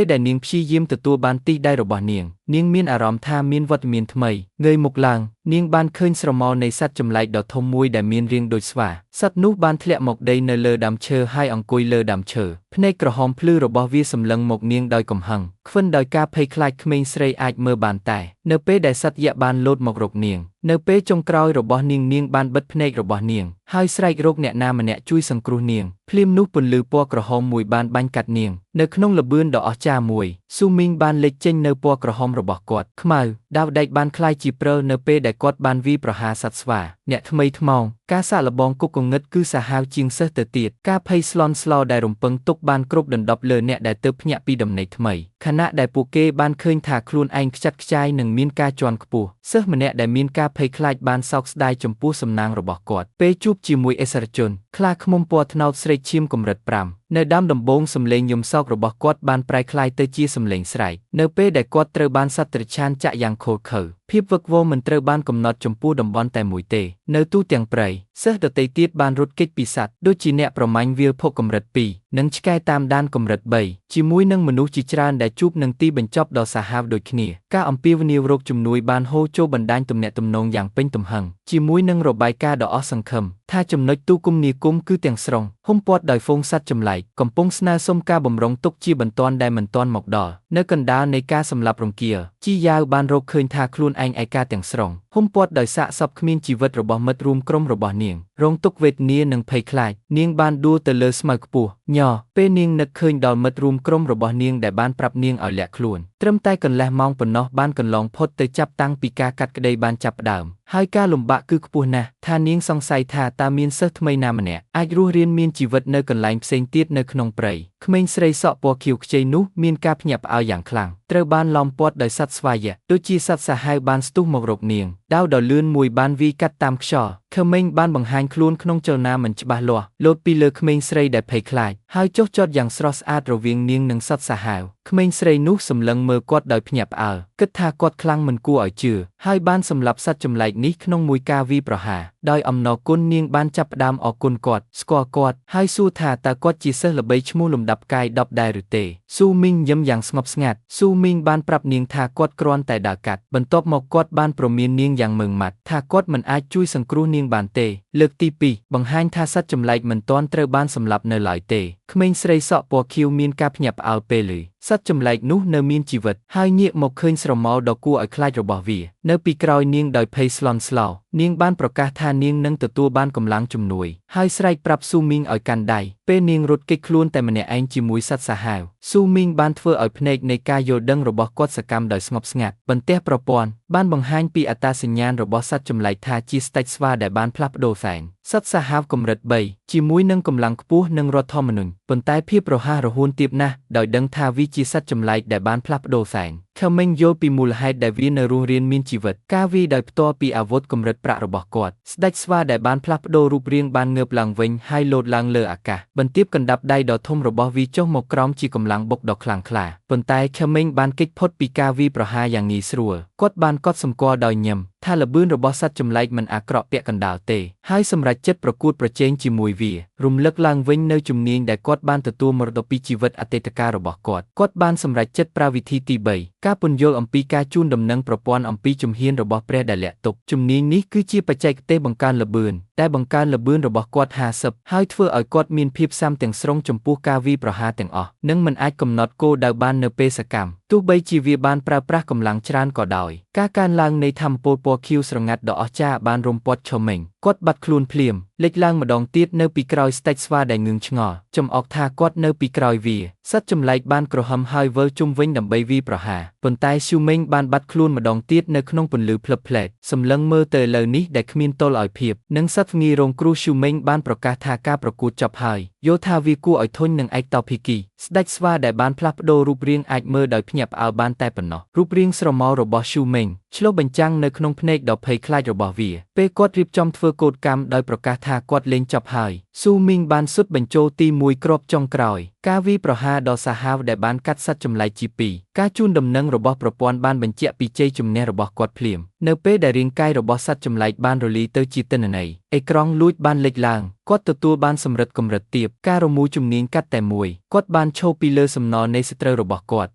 លដែលនាងព្យាយាមទទួលបានទិសដៅរបស់នាងមានអារម្មណ៍ថាមានវត្តមានថ្មីងើយមុខឡើងនាងបានឃើញស្រមោលនៃសត្វចម្លែកដ៏ធំមួយដែលមានរាងដូចស្វាសត្វនោះបានធ្លាក់មកដីនៅលើដើមឈើហើយអង្គុយលើដើមឈើភ្នែកក្រហមភ្លឺរបស់វាសម្លឹងមកនាងដោយកំហឹងខ្វិនដោយការភ័យខ្លាចក្មេងស្រីអាចមើលបានតែនៅពេលដែលសត្វយក្សបានលោតមករកនាងនៅពេលចុងក្រោយរបស់នាងបានបិទភ្នែករបស់នាងហើយស្រែករកអ្នកណាម្នាក់ជួយសង្គ្រោះនាងភ្លាមនោះពន្លឺពណ៌ក្រហមមួយបានបាញ់កាត់នាងនៅក្នុងល្បឿនដ៏អស្ចារ្យមួយស៊ូមីងបានលេចចេញនៅពណ៌ក្រហមរបស់គាត់ខ្មៅដាវដែកបានคล้ายជាព្រើនៅពេលដែលគាត់បានវាយប្រហារសត្វស្វាអ្នកថ្មីថ្មោងការសាកល្បងគុកកងឹតគឺសាហាវជាងសិស្សទៅទៀតការភ័យស្លន់ស្លោដែលរំពឹងទុកបានគ្រប់ដណ្ដប់លើអ្នកដែលទើបភ្ញាក់ពីដំណេកថ្មីខណៈដែលពួកគេបានឃើញថាខ្លួនឯងខ្ចាត់ខ្ចាយនិងមានការជាន់ខ្ពស់សិស្សម្នាក់ដែលមានការភ័យខ្លាចបានសោកស្ដាយចំពោះសំណាងរបស់គាត់ពេលជួបជាមួយឥស្សរជន ខ្លាឃ្មុំពណ៌ត្នោតស្រេកឈាមកម្រិត5នៅដើមដំបូងសំឡេងយំសោករបស់គាត់បានប្រែក្លាយទៅជាសំឡេងស្រែកនៅពេលដែលគាត់ត្រូវបានសត្វត្រឆានចាក់យ៉ាងឃោរឃៅភាពវឹកវរមិនត្រូវបានកំណត់ចំពោះតំបន់តែមួយទេនៅទូទាំងព្រៃសិស្សដទៃទៀតបានរត់គេចពីសត្វដូចជាអ្នកប្រមាញ់វាលភក់កម្រិត2និងឆ្កែតាមដានកម្រិត3ជាមួយនឹងមនុស្សជាច្រើនដែលជួបនឹងទីបញ្ចប់ដ៏សាហាវដូចគ្នាការអំពាវនាវរកជំនួយបានហូរចូលបណ្ដាញទំនាក់ទំនងយ៉ាងពេញទំហឹងជាមួយនឹងរបាយការណ៍ដ៏អស់សង្ឃឹមថាចំណុចទូគមនាគមន៍គឺទាំងស្រុងហ៊ុំព័ទ្ធដោយហ្វូងសត្វចម្លែកកំពុងស្នើសុំការបម្រុងទុកជាបន្ទាន់ដែលមិនទាន់មកដល់នៅកណ្ដាលនៃការសម្លាប់រង្គាលជីយ៉ាវបានរកឃើញថាខ្លួនឯងឯកាទាំងស្រុងហ៊ុំព័ទ្ធដោយសាកសពគ្មានជីវិតរបស់មិត្តរួមក្រុមរបស់នាងរងទុក្ខវេទនានិងភ័យខ្លាចនាងបានដួលទៅលើស្មៅខ្ពស់ញ័រពេលនាងនឹកឃើញដល់មិត្តរួមក្រុមរបស់នាងដែលបានប្រាប់នាងឲ្យលាក់ខ្លួនត្រឹមតែកន្លះម៉ោងប៉ុណ្ណោះបានកន្លងផុតទៅចាប់តាំងពីការកាត់ក្តីបានចាប់ផ្ដើមហើយការលំបាកគឺខ្ពស់ណាស់ថានាងសង្ស័យថាតើមានសិស្សថ្មីណាម្នាក់អាចរស់រានមានជីវិតនៅកន្លែងផ្សេងទៀតនៅក្នុងព្រៃក្មេងស្រីសក់ពណ៌ខៀវខ្ចីនោះមានការភ្ញាក់ផ្អើលយ៉ាងខ្លាំងត្រូវបានឡោមព័ទ្ធដោយសត្វស្វាយៈដូចជាសត្វសាហាវបានស្ទុះមករកនាងដាវដ៏លឿនមួយបានវាយកាត់តាមខ្យល់ក្មេងបានបង្ហាញខ្លួនក្នុងចលនាមិនច្បាស់លាស់លោតពីលើក្មេងស្រីដែលភ័យខ្លាចហើយចុះចតយ៉ាងស្រស់ស្អាតរវាងនាងនិងសត្វសាហាវក្មេងស្រីនោះសម្លឹងមើលគាត់ដោយភ្ញាក់ផ្អើលគិតថាគាត់ខ្លាំងមិនគួរឲ្យជឿហើយបានសម្លាប់សត្វចម្លែកនេះក្នុងមួយការវាយប្រហារដោយអំណរគុណនាងបានចាប់ផ្ដើមអរគុណគាត់ស្គាល់គាត់ហើយសួរថាតើគាត់ជាសិស្សល្បីឈ្មោះលំដាប់កាយ10ដែរឬទេស៊ូមីងញឹមយ៉ាងស្ងប់ស្ងាត់ស៊ូមីងបានប្រាប់នាងថាគាត់គ្រាន់តែដើរកាត់បន្ទាប់មកគាត់បានព្រមាននាងយ៉ាងម៉ឺងម៉ាត់ថាគាត់មិនអាចជួយសង្គ្រោះនាងបានទេលើកទី2បង្ហាញថាសត្វចម្លែកមិនទាន់ត្រូវបានសម្លាប់នៅឡើយទេក្មេងស្រីសក់ពណ៌ខៀវមានការភ្ញាក់ផ្អើលពេលឮសត្វចម្លែកនោះនៅមានជីវិតហើយងាកមកឃើញស្រមោលដ៏គួរឲ្យខ្លាចរបស់វានៅពីក្រោយនាងដោយភ័យស្លន់ស្លោនាងបានប្រកាសថានាងនឹងទទួលបានកម្លាំងជំនួយហើយស្រែកប្រាប់ស៊ូមីងឲ្យកាន់ដៃពេលនាងរត់គេចខ្លួនតែម្នាក់ឯងជាមួយសត្វសាហាវស៊ូមីងបានធ្វើឲ្យភ្នែកនៃការយល់ដឹងរបស់គាត់សកម្មដោយស្ងប់ស្ងាត់បន្ទះប្រព័ន្ធបានបង្ហាញពីអត្តសញ្ញាណរបស់សត្វចម្លែកថាជាស្តេចស្វាដែលបានផ្លាស់ប្ដូរសែនសត្វសាហាវកម្រិត3ជាមួយនឹងកម្លាំងខ្ពស់និងរដ្ឋធម្មនុញ្ញប៉ុន្តែភាពរហ័សរហួនទាបណាស់ដោយដឹងថាវាជាសត្វចម្លែកដែលបានផ្លាស់ប្ដូរសែនខមិញយល់ពីមូលហេតុដែលវានៅរស់រានមានជីវិតការវាយដោយផ្ទាល់ពីអាវុធកម្រិតប្រាក់របស់គាត់ស្ដេចស្វាដែលបានផ្លាស់ប្ដូររូបរាងបានងើបឡើងវិញហើយលោតឡើងលើអាកាសបន្ទាបកណ្ដាប់ដៃដ៏ធំរបស់វាចុះមកក្រោមជាកម្លាំងបុកដ៏ខ្លាំងក្លាប៉ុន្តែខមិញបានគេចផុតពីការវាយប្រហារយ៉ាងងាយស្រួលគាត់បានកត់សម្គាល់ដោយញឹមថាល្បឿនរបស់សត្វចម្លែកមិនអាក្រក់ពាក់កណ្ដាលទេហើយសម្រេចចិត្តប្រកួតប្រជែងជាមួយវារំលឹកឡើងវិញនៅជំនាញដែលគាត់បានទទួលមរតកពីជីវិតអតីតកាលរបស់គាត់បានសម្រេចចិត្តប្រើវិធីទី3ការពន្យល់អំពីការជូនដំណឹងប្រព័ន្ធអំពីជំហានរបស់ព្រះដែលលាក់ទុកជំនាញនេះគឺជាបច្ចេកទេសបង្កើនល្បឿនដែលបង្កើនល្បឿនរបស់គាត់50ហើយធ្វើឲ្យគាត់មានភាពស៊ាំទាំងស្រុងចំពោះការវាយប្រហារទាំងអស់និងមិនអាចកំណត់គោលដៅបាននៅពេលសកម្មទោះបីជាវាបានប្រើប្រាស់កម្លាំងច្រើនក៏ដោយការកើនឡើងនៃថាមពលពណ៌ខៀវស្រងាត់ដ៏អស្ចារ្យបានរុំព័ទ្ធឈមិញគាត់បាត់ខ្លួនភ្លាមលេចឡើងម្ដងទៀតនៅពីក្រោយស្តេចស្វាដែលងឿងឆ្ងល់ចំអកថាគាត់នៅពីក្រោយវាសត្វចម្លែកបានក្រហមហើយវិលជុំវិញដើម្បីវាយប្រហារប៉ុន្តែស៊ូមីងបានបាត់ខ្លួនម្ដងទៀតនៅក្នុងពន្លឺភ្លឹបភ្លែតសម្លឹងមើលទៅឥឡូវនេះដែលគ្មានទល់ឲ្យភាពនិងសត្វងាយរងគ្រោះស៊ូមីងបានប្រកាសថាការប្រកួតចប់ហើយយល់ថាវាគួរឲ្យធុញនឹងឯកតោភាគីស្ដេចស្វាដែលបានផ្លាស់ប្ដូររូបរាងអាចមើលដោយភ្ញាក់ផ្អើលបានតែប៉ុណ្ណោះរូបរាងស្រមោលរបស់ស៊ូមីងឆ្លុះបញ្ចាំងនៅក្នុងភ្នែកដ៏ភ័យខ្លាចរបស់វាពេលគាត់រៀបចំធ្វើកោតកម្មដោយប្រកាសថាគាត់លេងចប់ហើយស៊ូមីងបានស៊ុតបញ្ចូលទី1គ្រាប់ចុងក្រោយការវាយប្រហារដ៏សាហាវដែលបានកាត់សត្វចម្លែកជា2ការជូនដំណឹងរបស់ប្រព័ន្ធបានបញ្ជាក់ពីជ័យជំនះរបស់គាត់ភ្លាមនៅពេលដែលរាងកាយរបស់សត្វចម្លែកបានរលាយទៅជាទិន្នន័យអេក្រង់លួចបានលេចឡើងគាត់ទទួលបានសម្រិតកម្រិតទាបការរមូរជំនាញកាត់តែមួយគាត់បានឈរពីលើសំណល់នៃសត្រូវរបស់គាត់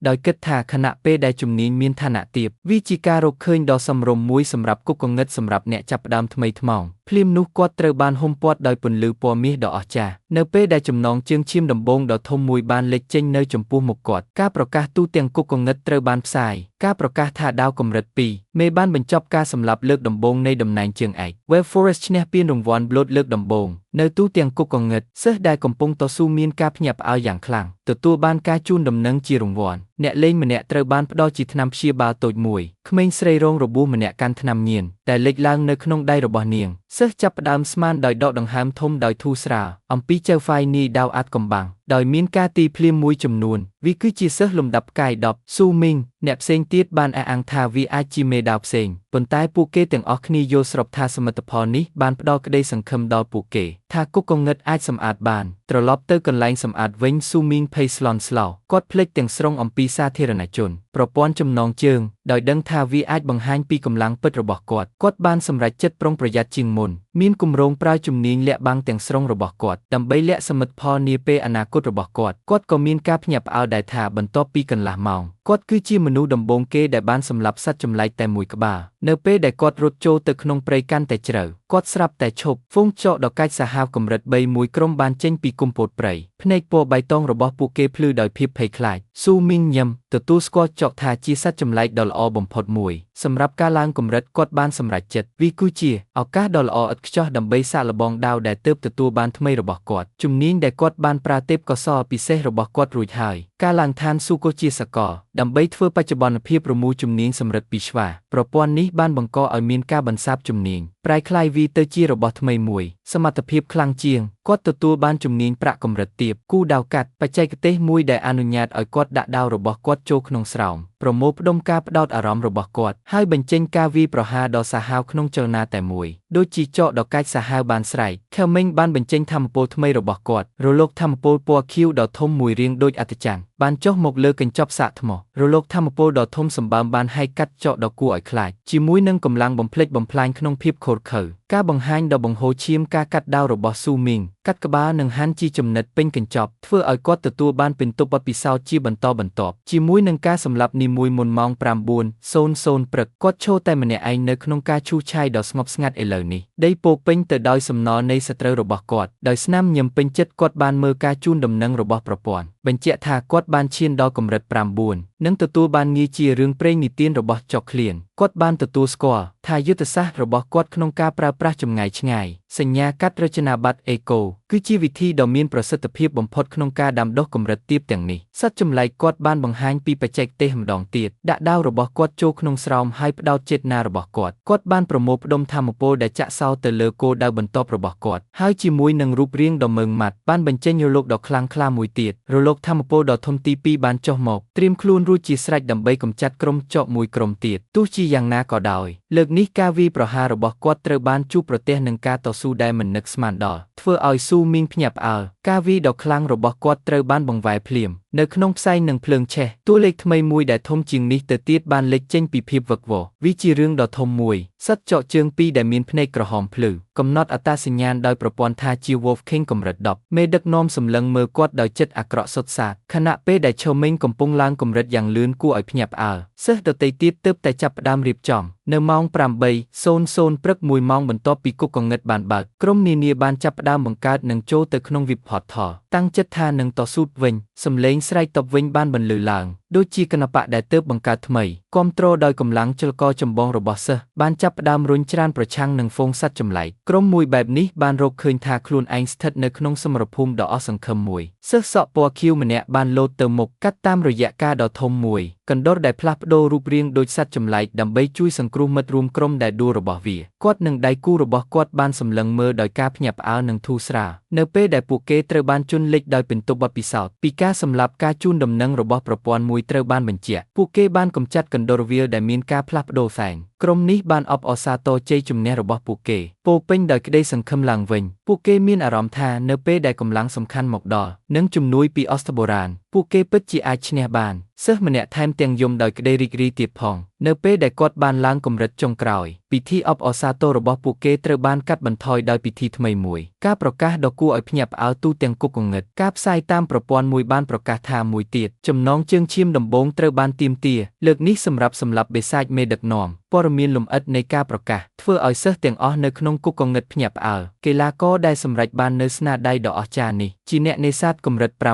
ដោយគិតថាខណៈពេលដែលជំនាញមានឋានៈទាបវាជាការរកឃើញដ៏សមរម្យមួយសម្រាប់គុកគងឹតសម្រាប់អ្នកចាប់ផ្ដើមថ្មីថ្មោងភ្លាមនោះគាត់ត្រូវបានហ៊ុំព័ទ្ធដោយពន្លឺពណ៌មាសដ៏អស្ចារ្យនៅពេលដែលចំណងជើងឈាមដំបូងដ៏ធំមួយបានលេចចេញនៅចំពោះមុខគាត់ការប្រកាសទូទាំងគុកគងឹតត្រូវបានផ្សាយការប្រកាសថាដាវកម្រិត2មេបានបញ្ចប់ការសម្លាប់លើកដំបូងនៃតំណែងជើងឯក Web Forest ឈ្នះពានរង្វាន់ Blood លើកដំបូងនៅទូទាំងគុកគងឹតសិស្សដែលកំពុងតស៊ូមានការភ្ញាក់ផ្អើលយ៉ាងខ្លាំងទទួលបានការជូនដំណឹងជារង្វាន់អ្នកលេងម្នាក់ត្រូវបានផ្ដល់ជាថ្នាំព្យាបាលតូចមួយក្មេងស្រីរងរបួសម្នាក់កាន់ថ្នាំញៀនដែលលេចឡើងនៅក្នុងដៃរបស់នាងសិស្សចាប់ផ្ដើមស្មានដោយដកដង្ហើមធំដោយធូរស្រាលអំពីចៅហ្វាយនីដាវអាត់កំបាំង ដោយមានការទីភ្លាមមួយចំនួនវាគឺជាសិស្សលំដាប់ផ្កាយ10ស៊ូមីងអ្នកផ្សេងទៀតបានអះអាងថាវាអាចជាមេដាវផ្សេងប៉ុន្តែពួកគេទាំងអស់គ្នាយល់ស្របថាសមិទ្ធផលនេះបានផ្ដល់ក្តីសង្ឃឹមដល់ពួកគេថាគុកកងឹតអាចសម្អាតបានត្រឡប់ទៅកន្លែងសម្អាតវិញស៊ូមីងភ័យស្លន់ស្លោគាត់ភ្លេចទាំងស្រុងអំពីសាធារណជនប្រព័ន្ធចំណងជើងដោយដឹងថាវាអាចបង្ហាញពីកម្លាំងពិតរបស់គាត់បានសម្រេចចិត្តប្រុងប្រយ័ត្នជាងមុនមានគម្រោងប្រើជំនាញលាក់បាំងទាំងស្រុងរបស់គាត់ដើម្បីលាក់សមិទ្ធផលនាពេលអនាគតរបស់គាត់ក៏មានការភ្ញាក់ផ្អើលដែរថាបន្ទាប់ពីកន្លះម៉ោងគាត់គឺជាមនុស្សដំបូងគេដែលបានសម្លាប់សត្វចម្លែកតែមួយក្បាលនៅពេលដែលគាត់រត់ចូលទៅក្នុងព្រៃកាន់តែជ្រៅគាត់ស្រាប់តែឈប់ហ្វូងចកដ៏កាច់សាហាវកម្រិត3មួយក្រុមបានចេញពីគុម្ពោតព្រៃភ្នែកពណ៌បៃតងរបស់ពួកគេភ្លឺដោយភាពភ័យខ្លាចស៊ូមីងញឹមទទួលស្គាល់ចកថាជាសត្វចម្លែកដ៏ល្អបំផុតមួយសម្រាប់ការឡើងកម្រិតគាត់បានសម្រេចចិត្តវាគឺជាឱកាសដ៏ល្អឥតខ្ចោះដើម្បីសាកល្បងដាវដែលទើបទទួលបានថ្មីរបស់គាត់ជំនាញដែលគាត់បានប្រើទេពកោសល្យពិសេសរបស់គាត់រួចហើយការឡើងឋានស៊ូកូជាសកលដើម្បីធ្វើបច្ចុប្បន្នភាពរមូរជំនាញសម្រិតពីស្វាប្រព័ន្ធនេះបានបង្កឲ្យមានការបន្សាបជំនាញប្រែក្លាយវាទៅជារបស់ថ្មីមួយសមត្ថភាពខ្លាំងជាងគាត់ទទួលបានជំនាញប្រាក់កម្រិតទាបគូដាវកាត់បច្ចេកទេសមួយដែលអនុញ្ញាតឲ្យគាត់ដាក់ដាវរបស់គាត់ចូលក្នុងស្រោមប្រមូលផ្ដុំការផ្ដោតអារម្មណ៍របស់គាត់ហើយបញ្ចេញការវាយប្រហារដ៏សាហាវក្នុងចលនាតែមួយដូចជាចកដ៏កាច់សាហាវបានស្រែកខេមិញបានបញ្ចេញថាមពលថ្មីរបស់គាត់រលកថាមពលពណ៌ខៀវដ៏ធំមួយរាងដូចអត្ថច័ន្ទបានចុះមកលើកញ្ចប់សាកថ្មរលកថាមពលដ៏ធំសម្បើមបានហែកកាត់ចកដ៏គួរឲ្យខ្លាចជាមួយនឹងកម្លាំងបំផ្លិចបំផ្លាញក្នុងភាពខូចខើការបង្ហាញដ៏បង្ហូរឈាមការកាត់ដាវរបស់ស៊ូមីងកាត់ក្បាលនិងហាន់ជាចំណិតពេញកញ្ចប់ធ្វើឲ្យគាត់ទទួលបានពិន្ទុបទពិសោធន៍ជាបន្តបន្ទាប់ជាមួយនឹងការសម្លាប់នីមួយមុនម៉ោង 9:00 ព្រឹកគាត់ឈរតែម្នាក់ឯងនៅក្នុងការឈូសឆាយដ៏ស្ងប់ស្ងាត់ឥឡូវនេះដីពោពេញទៅដោយសំណល់នៃសត្រូវរបស់គាត់ដោយស្នាមញញឹមពេញចិត្តគាត់បានមើលការជូនដំណឹងរបស់ប្រព័ន្ធបញ្ជាក់ថាគាត់បានឈានដល់កម្រិត 9 និងទទួលបានងារជារឿងព្រេងនិទានរបស់ចុកឃ្លៀនគាត់បានទទួលស្គាល់ថាយុទ្ធសាស្ត្ររបស់គាត់ក្នុងការប្រើប្រាស់ចម្ងាយឆ្ងាយសញ្ញាកាត់រចនាប័ទ្មអេកូគឺជាវិធីដ៏មានប្រសិទ្ធភាពបំផុតក្នុងការដាំដុះកម្រិតទាបទាំងនេះសត្វចម្លែកគាត់បានបង្ហាញពីបច្ចេកទេសម្ដងទៀតដាក់ដាវរបស់គាត់ចូលក្នុងស្រោមហើយផ្ដោតចេតនារបស់គាត់បានប្រមូលផ្ដុំថាមពលដែលចាក់សោទៅលើគោលដៅបន្ទាប់របស់គាត់ហើយជាមួយនឹងរូបរាងដ៏ម៉ឺងម៉ាត់បានបញ្ចេញរលកដ៏ខ្លាំងក្លាមួយទៀតរលកថាមពលដ៏ធំទី2បានចុះមកត្រៀមខ្លួនរួចជាស្រេចដើម្បីកម្ចាត់ក្រុមចកមួយក្រុមទៀតទោះជាយ៉ាងណាក៏ដោយលើកនេះការវាយប្រហាររបស់គាត់ត្រូវបានជួបប្រទះនឹងការតស៊ូដែលមិននឹកស្មានដល់ធ្វើឲ្យស៊ូមីងភ្ញាក់ផ្អើលការវាយដ៏ខ្លាំងរបស់គាត់ត្រូវបានបង្វែរភ្លាមនៅក្នុងផ្សែងនឹងភ្លើងឆេះតួលេខថ្មីមួយដែលធំជាងនេះទៅទៀតបានលេចចេញពីភាពវឹកវរវាជារឿងដ៏ធំមួយសត្វចកជើងពីរដែលមានភ្នែកក្រហមភ្លឺកំណត់អត្តសញ្ញាណដោយប្រព័ន្ធថាជា Wolf King កម្រិត10មេដឹកនាំសម្លឹងមើលគាត់ដោយចិត្តអាក្រក់សុទ្ធសាធខណៈពេលដែលឈើមេងកំពុងឡើងកម្រិតយ៉ាងលឿនគួរឲ្យភ្ញាក់ផ្អើលសិស្សដទៃទៀតទើបតែចាប់ផ្ដើមរៀបចំនៅម៉ោង 8:00 ព្រឹក1ម៉ោងបន្ទាប់ពីគុកកងឹតបានបើកក្រុមនានាបានចាប់ផ្ដើមបង្កើតនិងចូលទៅក្នុងវិបត្តិថតាំងចិត្តថានឹងតស៊ូវិញសំឡេងស្រែកតបវិញបានបន្លឺឡើងដូចជាគណបកដែលទើបបង្កើតថ្មីគាំទ្រដោយកម្លាំងចលករចម្បងរបស់សិស្សបានចាប់ផ្ដើមរុញច្រានប្រឆាំងនឹងហ្វូងសត្វចម្លែកក្រុមមួយបែបនេះបានរកឃើញថាខ្លួនឯងស្ថិតនៅក្នុងសមរភូមិដ៏អស់សង្ឃឹមមួយសិស្សសក់ពណ៌ខៀវម្នាក់បានលោតទៅមុខកាត់តាមរយៈការដ៏ធំមួយកណ្ដុរដែលផ្លាស់ប្ដូររូបរាងដូចសត្វចម្លែកដើម្បីជួយសង្គ្រោះមិត្តរួមក្រុមដែលដួលរបស់វាគាត់និងដៃគូរបស់គាត់បានសម្លឹងមើលដោយការភ្ញាក់ផ្អើលនិងធូរស្រាលនៅពេលដែលពួកគេត្រូវបានជន់លិចដោយពិន្ទុបទពិសោធន៍ពីការសម្លាប់ការជូនដំណឹងរបស់ប្រព័ន្ធមួយត្រូវបានបញ្ជាក់ពួកគេបានកម្ចាត់កណ្ដុរវាលដែលមានការផ្លាស់ប្ដូរសែងក្រុមនេះបានអបអរសាទរជ័យជំនះរបស់ពួកគេពោពេញដោយក្តីសង្ឃឹមឡើងវិញពួកគេមានអារម្មណ៍ថានៅពេលដែលកម្លាំងសំខាន់មកដល់និងជំនួយពីអស្ត្រាបុរាណពួកគេពិតជាអាចឈ្នះបានសិស្សម្នាក់ថែមទាំងយំដោយក្តីរីករាយទៀតផងនៅពេលដែលគាត់បានឡើងកម្រិតចុងក្រោយពិធីអបអរសាទររបស់ពួកគេត្រូវបានកាត់បន្ថយដោយពិធីថ្មីមួយការប្រកាសដ៏គួរឲ្យភ្ញាក់ផ្អើលទូទាំងគុកកងឹតការផ្សាយតាមប្រព័ន្ធមួយបានប្រកាសថាមួយទៀតចំណងជើងឈាមដំបូងត្រូវបានទាមទារលើកនេះសម្រាប់សម្លាប់បិសាចមេដឹកនាំព័ត៌មានលម្អិតនៃការប្រកាសធ្វើឲ្យសិស្សទាំងអស់នៅក្នុងគុកកងឹតភ្ញាក់ផ្អើលកីឡាករដែលសម្រេចបាននូវស្នាដៃដ៏អស្ចារ្យនេះជាអ្នកនេសាទកម្រិត 9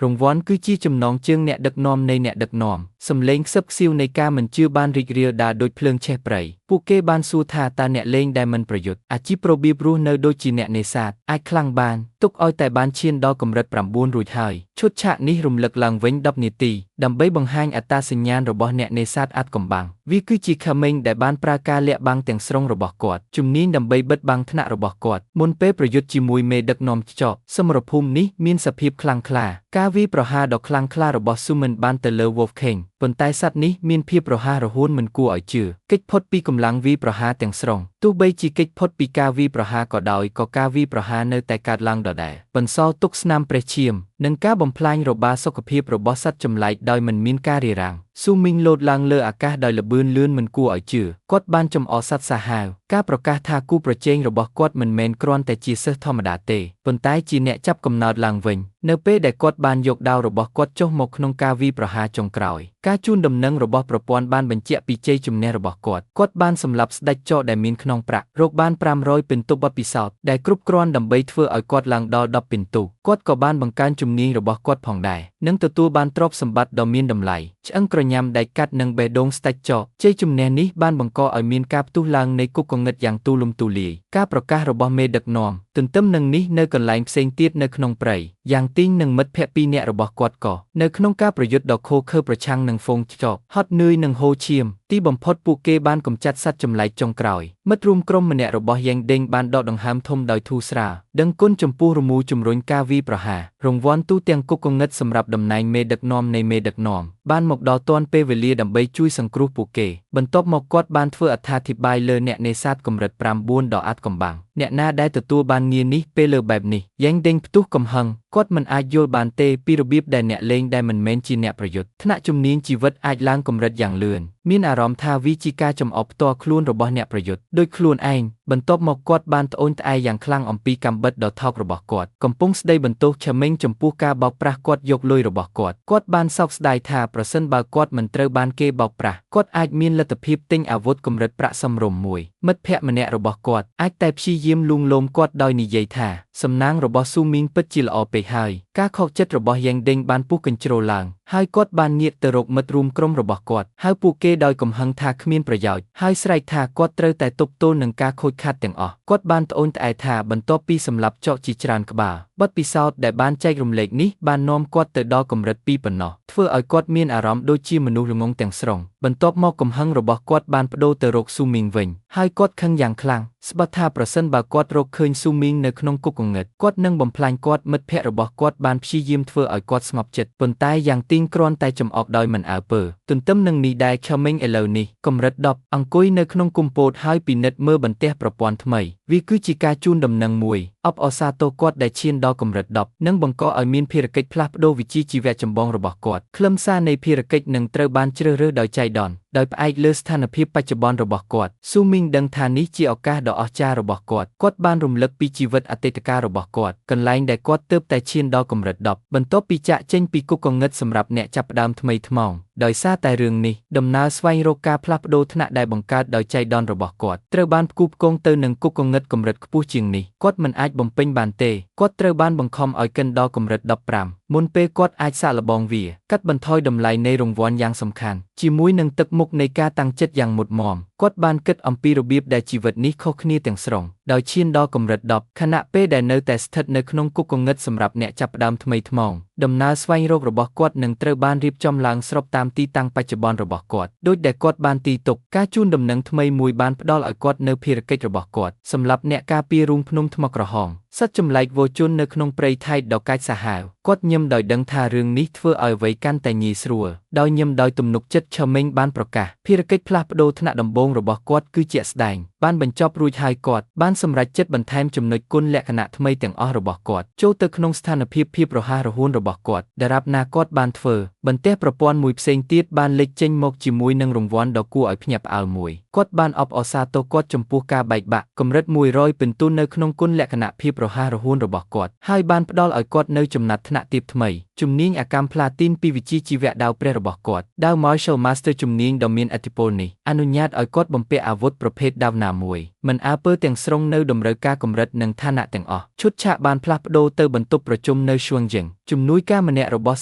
រង្វាន់គឺជាចំណងជើងអ្នកដឹកនាំនៃអ្នកដឹកនាំ សំឡេងខ្សឹបខ្សៀវនៃការមិនជឿបានរីករាលដាលដូចភ្លើងឆេះព្រៃពួកគេបានសួរថាតើអ្នកលេងដែលមិនប្រយុទ្ធអាជីពរបៀបរស់នៅដូចជាអ្នកនេសាទអាចខ្លាំងបានទុកឲ្យតែបានឈានដល់កម្រិត9រួចហើយឈុតឆាកនេះរំលឹកឡើងវិញ10នាទីដើម្បីបង្ហាញអត្តសញ្ញាណរបស់អ្នកនេសាទអាថ៌កំបាំងវាគឺជាខមេញដែលបានប្រើការលាក់បាំងទាំងស្រុងរបស់គាត់ជំនាញដើម្បីបិទបាំងថ្នាក់របស់គាត់មុនពេលប្រយុទ្ធជាមួយមេដឹកនាំខ្ចោបសមរភូមិនេះមានសភាពខ្លាំងក្លាការវាយប្រហារដ៏ខ្លាំងក្លារបស់ស៊ូមិនបានទៅលើ Wolf King ប៉ុន្តែសត្វនេះមានភាពរហ័សរហួនមិនគួរឲ្យជឿគេចផុតពីកម្លាំងវាយប្រហារទាំងស្រុងទោះបីជាគេចផុតពីការវាយប្រហារក៏ដោយក៏ការវាយប្រហារនៅតែកើតឡើងដដែលបន្សល់ទុកស្នាមព្រះឈាមនិងការបំផ្លាញរបាសុខភាពរបស់សត្វចម្លែកដោយមិនមានការរារាំងស៊ូមីងលោតឡើងលើអាកាសដោយល្បឿនលឿនមិនគួរឲ្យជឿគាត់បានចំអកសត្វសាហាវការប្រកាសថាគូប្រជែងរបស់គាត់មិនមែនគ្រាន់តែជាសិស្សធម្មតាទេប៉ុន្តែជាអ្នកចាប់កំណើតឡើងវិញនៅពេលដែលគាត់បានយកដាវរបស់គាត់ចុះមកក្នុងការវាយប្រហារចុងក្រោយការជូនដំណឹងរបស់ប្រព័ន្ធបានបញ្ជាក់ពីជ័យជំនះរបស់គាត់បានសម្លាប់ស្ដេចចោដែលមានក្នុងប្រាក់រកបាន500ពិន្ទុបទពិសោធន៍ដែលគ្រប់គ្រាន់ដើម្បីធ្វើឲ្យគាត់ឡើងដល់10ពិន្ទុគាត់ក៏បានបង្កើនជំនាញរបស់គាត់ផងដែរនិងទទួលបានទ្រព្យសម្បត្តិដ៏មានតម្លៃឆ្អឹងក្រញាំដែកកាត់និងបេះដូងស្ដេចចោជ័យជំនះនេះបានបង្កឲ្យមានការផ្ទុះឡើងនៃគុកគងឹតយ៉ាងទូលំទូលាយការប្រកាសរបស់មេដឹកនាំទន្ទឹមនឹងនេះនៅកន្លែងផ្សេងទៀតនៅក្នុងព្រៃយ៉ាងទីងនិងមិត្តភ័ក្តិ2នាក់របស់គាត់ក៏នៅក្នុងការប្រយុទ្ធដ៏ឃោរឃៅប្រឆាំងនឹងហ្វូងចោហត់នឿយនិងហូរឈាមទីបំផុតពួកគេបានកម្ចាត់សត្វចម្លែកចុងក្រោយមិត្តរួមក្រុមម្នាក់របស់យ៉េងដេងបានដកដង្ហើមធំដោយធូរស្រាលដឹងគុណចំពោះរមូរជំរុញការវាយប្រហាររង្វាន់ទូទាំងគុកគងឹតសម្រាប់តំណែងមេដឹកនាំនៃមេដឹកនាំបានមកដល់ទាន់ពេលវេលាដើម្បីជួយសង្គ្រោះពួកគេបន្ទាប់មកគាត់បានធ្វើអត្ថាធិប្បាយលើអ្នកនេសាទកម្រិត9ដ៏អាថ៌កំបាំងអ្នកណាដែលទទួលបានងារនេះពេលលើបែបនេះយ៉េងដេងផ្ទុះកំហឹងគាត់មិនអាចយល់បានទេពីរបៀបដែលអ្នកលេងដែលមិនមែនជាអ្នកប្រយុទ្ធថ្នាក់ជំនាញជីវិតអាចឡើងកម្រិតយ៉ាងលឿនមានអារម្មណ៍ថាវាជាការចំអកផ្ទាល់ខ្លួនរបស់អ្នកប្រយុទ្ធដោយខ្លួនឯងបន្ទាប់មកគាត់បានត្អូញត្អែរយ៉ាងខ្លាំងអំពីកាំបិតដ៏ថោករបស់គាត់កំពុងស្ដីបន្ទោសឆមេងចំពោះការបោកប្រាស់គាត់យកលុយរបស់គាត់បានសោកស្ដាយថាប្រសិនបើគាត់មិនត្រូវបានគេបោកប្រាស់គាត់អាចមានលទ្ធភាពទិញអាវុធកម្រិតប្រាក់សមរម្យមួយមិត្តភ័ក្តិម្នាក់របស់គាត់អាចតែព្យាយាមលួងលោមគាត់ដោយនិយាយថាសំណាងរបស់ស៊ូមីងពិតជាល្អពេកហើយការខកចិត្តរបស់យ៉េងដេងបានពុះកញ្ជ្រោលឡើងហើយគាត់បានងាកទៅរកមិត្តរួមក្រុមរបស់គាត់ហៅពួកគេដោយកំហឹងថាគ្មានប្រយោជន៍ហើយស្រែកថាគាត់ត្រូវតែទប់ទល់នឹងការខូចខាតទាំងអស់គាត់បានត្អូញត្អែរថាបន្ទាប់ពីសម្លាប់ចោកជាច្រើនក្បាលបទពិសោធន៍ដែលបានចែករំលែកនេះបាននាំគាត់ទៅដល់កម្រិត2ប៉ុណ្ណោះធ្វើឲ្យគាត់មានអារម្មណ៍ដូចជាមនុស្សល្ងងទាំងស្រុងបន្ទាប់មកកំហឹងរបស់គាត់បានប្ដូរទៅរកស៊ូមីងវិញហើយគាត់ខឹងយ៉ាងខ្លាំងស្បត់ថាប្រសិនបើគាត់រកឃើញស៊ូមីងនៅក្នុងគុកគងឹតគាត់នឹងបំផ្លាញគាត់មិត្តភ័ក្តិរបស់គាត់បានព្យាយាមធ្វើឲ្យគាត់ស្ងប់ចិត្តប៉ុន្តែយ៉ាងទីងគ្រាន់តែចំអកដោយមិនអើពើទន្ទឹមនឹងនេះដែរខមេងឥឡូវនេះកម្រិត10អង្គុយនៅក្នុងគុម្ពោតហើយពិនិត្យមើលបន្ទះប្រព័ន្ធថ្មីវាគឺជាការជូនដំណឹងមួយអបអរសាទរគាត់ដែលឈានដល់កម្រិត10និងបង្កឲ្យមានភារកិច្ចផ្លាស់ប្ដូរវិជ្ជាជីវៈចម្បងរបស់គាត់ខ្លឹមសារនៃភារកិច្ចនឹងត្រូវបានជ្រើសរើសដោយចៃដន្យដោយផ្អែកលើស្ថានភាពបច្ចុប្បន្នរបស់គាត់ស៊ូមីងដឹងថានេះជាឱកាសដ៏អស្ចារ្យរបស់គាត់បានរំលឹកពីជីវិតអតីតកាលរបស់គាត់កន្លែងដែលគាត់ទើបតែឈានដល់កម្រិត10បន្ទាប់ពីចាក់ចេញពីគុកគងឹតសម្រាប់អ្នកចាប់ផ្ដើមថ្មីថ្មោងដោយសារតែរឿងនេះដំណើរស្វែងរកការផ្លាស់ប្ដូរថ្នាក់ដែលបង្កើតដោយចៃដន្យរបស់គាត់ត្រូវបានផ្គូផ្គងទៅនឹងគុកគងឹតកម្រិតខ្ពស់ជាងនេះគាត់មិនអាចបំពេញបានទេគាត់ត្រូវបានបង្ខំឲ្យកិនដល់កម្រិត15មុនពេលគាត់អាចសាកល្បងវាកាត់បន្ថយតម្លៃនៃរង្វាន់យ៉ាងសំខាន់ជាមួយនឹងទឹកមុខនៃការតាំងចិត្តយ៉ាងមុតមមគាត់បានគិតអំពីរបៀបដែលជីវិតនេះខុសគ្នាទាំងស្រុងដោយឈានដល់កម្រិត10ខណៈពេលដែលនៅតែស្ថិតនៅក្នុងគុកគងឹតសម្រាប់អ្នកចាប់ផ្ដើមថ្មីថ្មោងដំណើរស្វែងរករបស់គាត់នឹងត្រូវបានរៀបចំឡើងស្របតាមទីតាំងបច្ចុប្បន្នរបស់គាត់ដោយដែលគាត់បានទីទុកការជូនដំណឹងថ្មីមួយបានផ្ដល់ឲ្យគាត់នៅភារកិច្ចរបស់គាត់សម្រាប់អ្នកការពាររូងភ្នំថ្មក្រហមសត្វចម្លែកវោជន់នៅក្នុងព្រៃថៃដ៏កាចសាហាវគាត់ញឹមដោយដឹងថារឿងនេះធ្វើឲ្យអ្វីកាន់តែងាយស្រួលដោយញឹមដោយទំនុកចិត្តឆមេងបានប្រកាសភារកិច្ចផ្លាស់ប្ដូរថ្នាក់ដំបូងរបស់គាត់គឺជាក់ស្ដែងបានបញ្ចប់រួចហើយគាត់បានសម្រេចចិត្តបន្ថែមចំណុចគុណលក្ខណៈថ្មីទាំងអស់របស់គាត់ចូលទៅក្នុងស្ថានភាពរហ័សរហួនរបស់គាត់ដរាបណាគាត់បានធ្វើបន្ទះប្រព័ន្ធមួយផ្សេងទៀតបានលេចចេញមកជាមួយនឹងរង្វាន់ដ៏គួរឲ្យភ្ញាក់ផ្អើលមួយគាត់បានអបអរសាទរគាត់ចំពោះការបែកបាក់កម្រិត100ពិន្ទុនៅក្នុងគុណលក្ខណៈភាពរហ័សរហួនរបស់គាត់ហើយបានផ្ដល់ឲ្យគាត់នៅចំណាត់ថ្នាក់ទាបថ្មីជំនាញអាកម្មផ្លាទីនពីវិជ្ជាជីវៈដាវព្រះរបស់គាត់ដាវ Martial Master ជំនាញដ៏មានឥទ្ធិពលនេះអនុញ្ញាតឲ្យគាត់បំពាក់អាវុធប្រភេទដាវណា មួយមិនអើពើទាំងស្រុងនៅតម្រូវការកម្រិតនិងឋានៈទាំងអស់ឈុតឆាកបានផ្លាស់ប្ដូរទៅបន្ទប់ប្រជុំនៅឈួងជិងជំនួយការម្នាក់របស់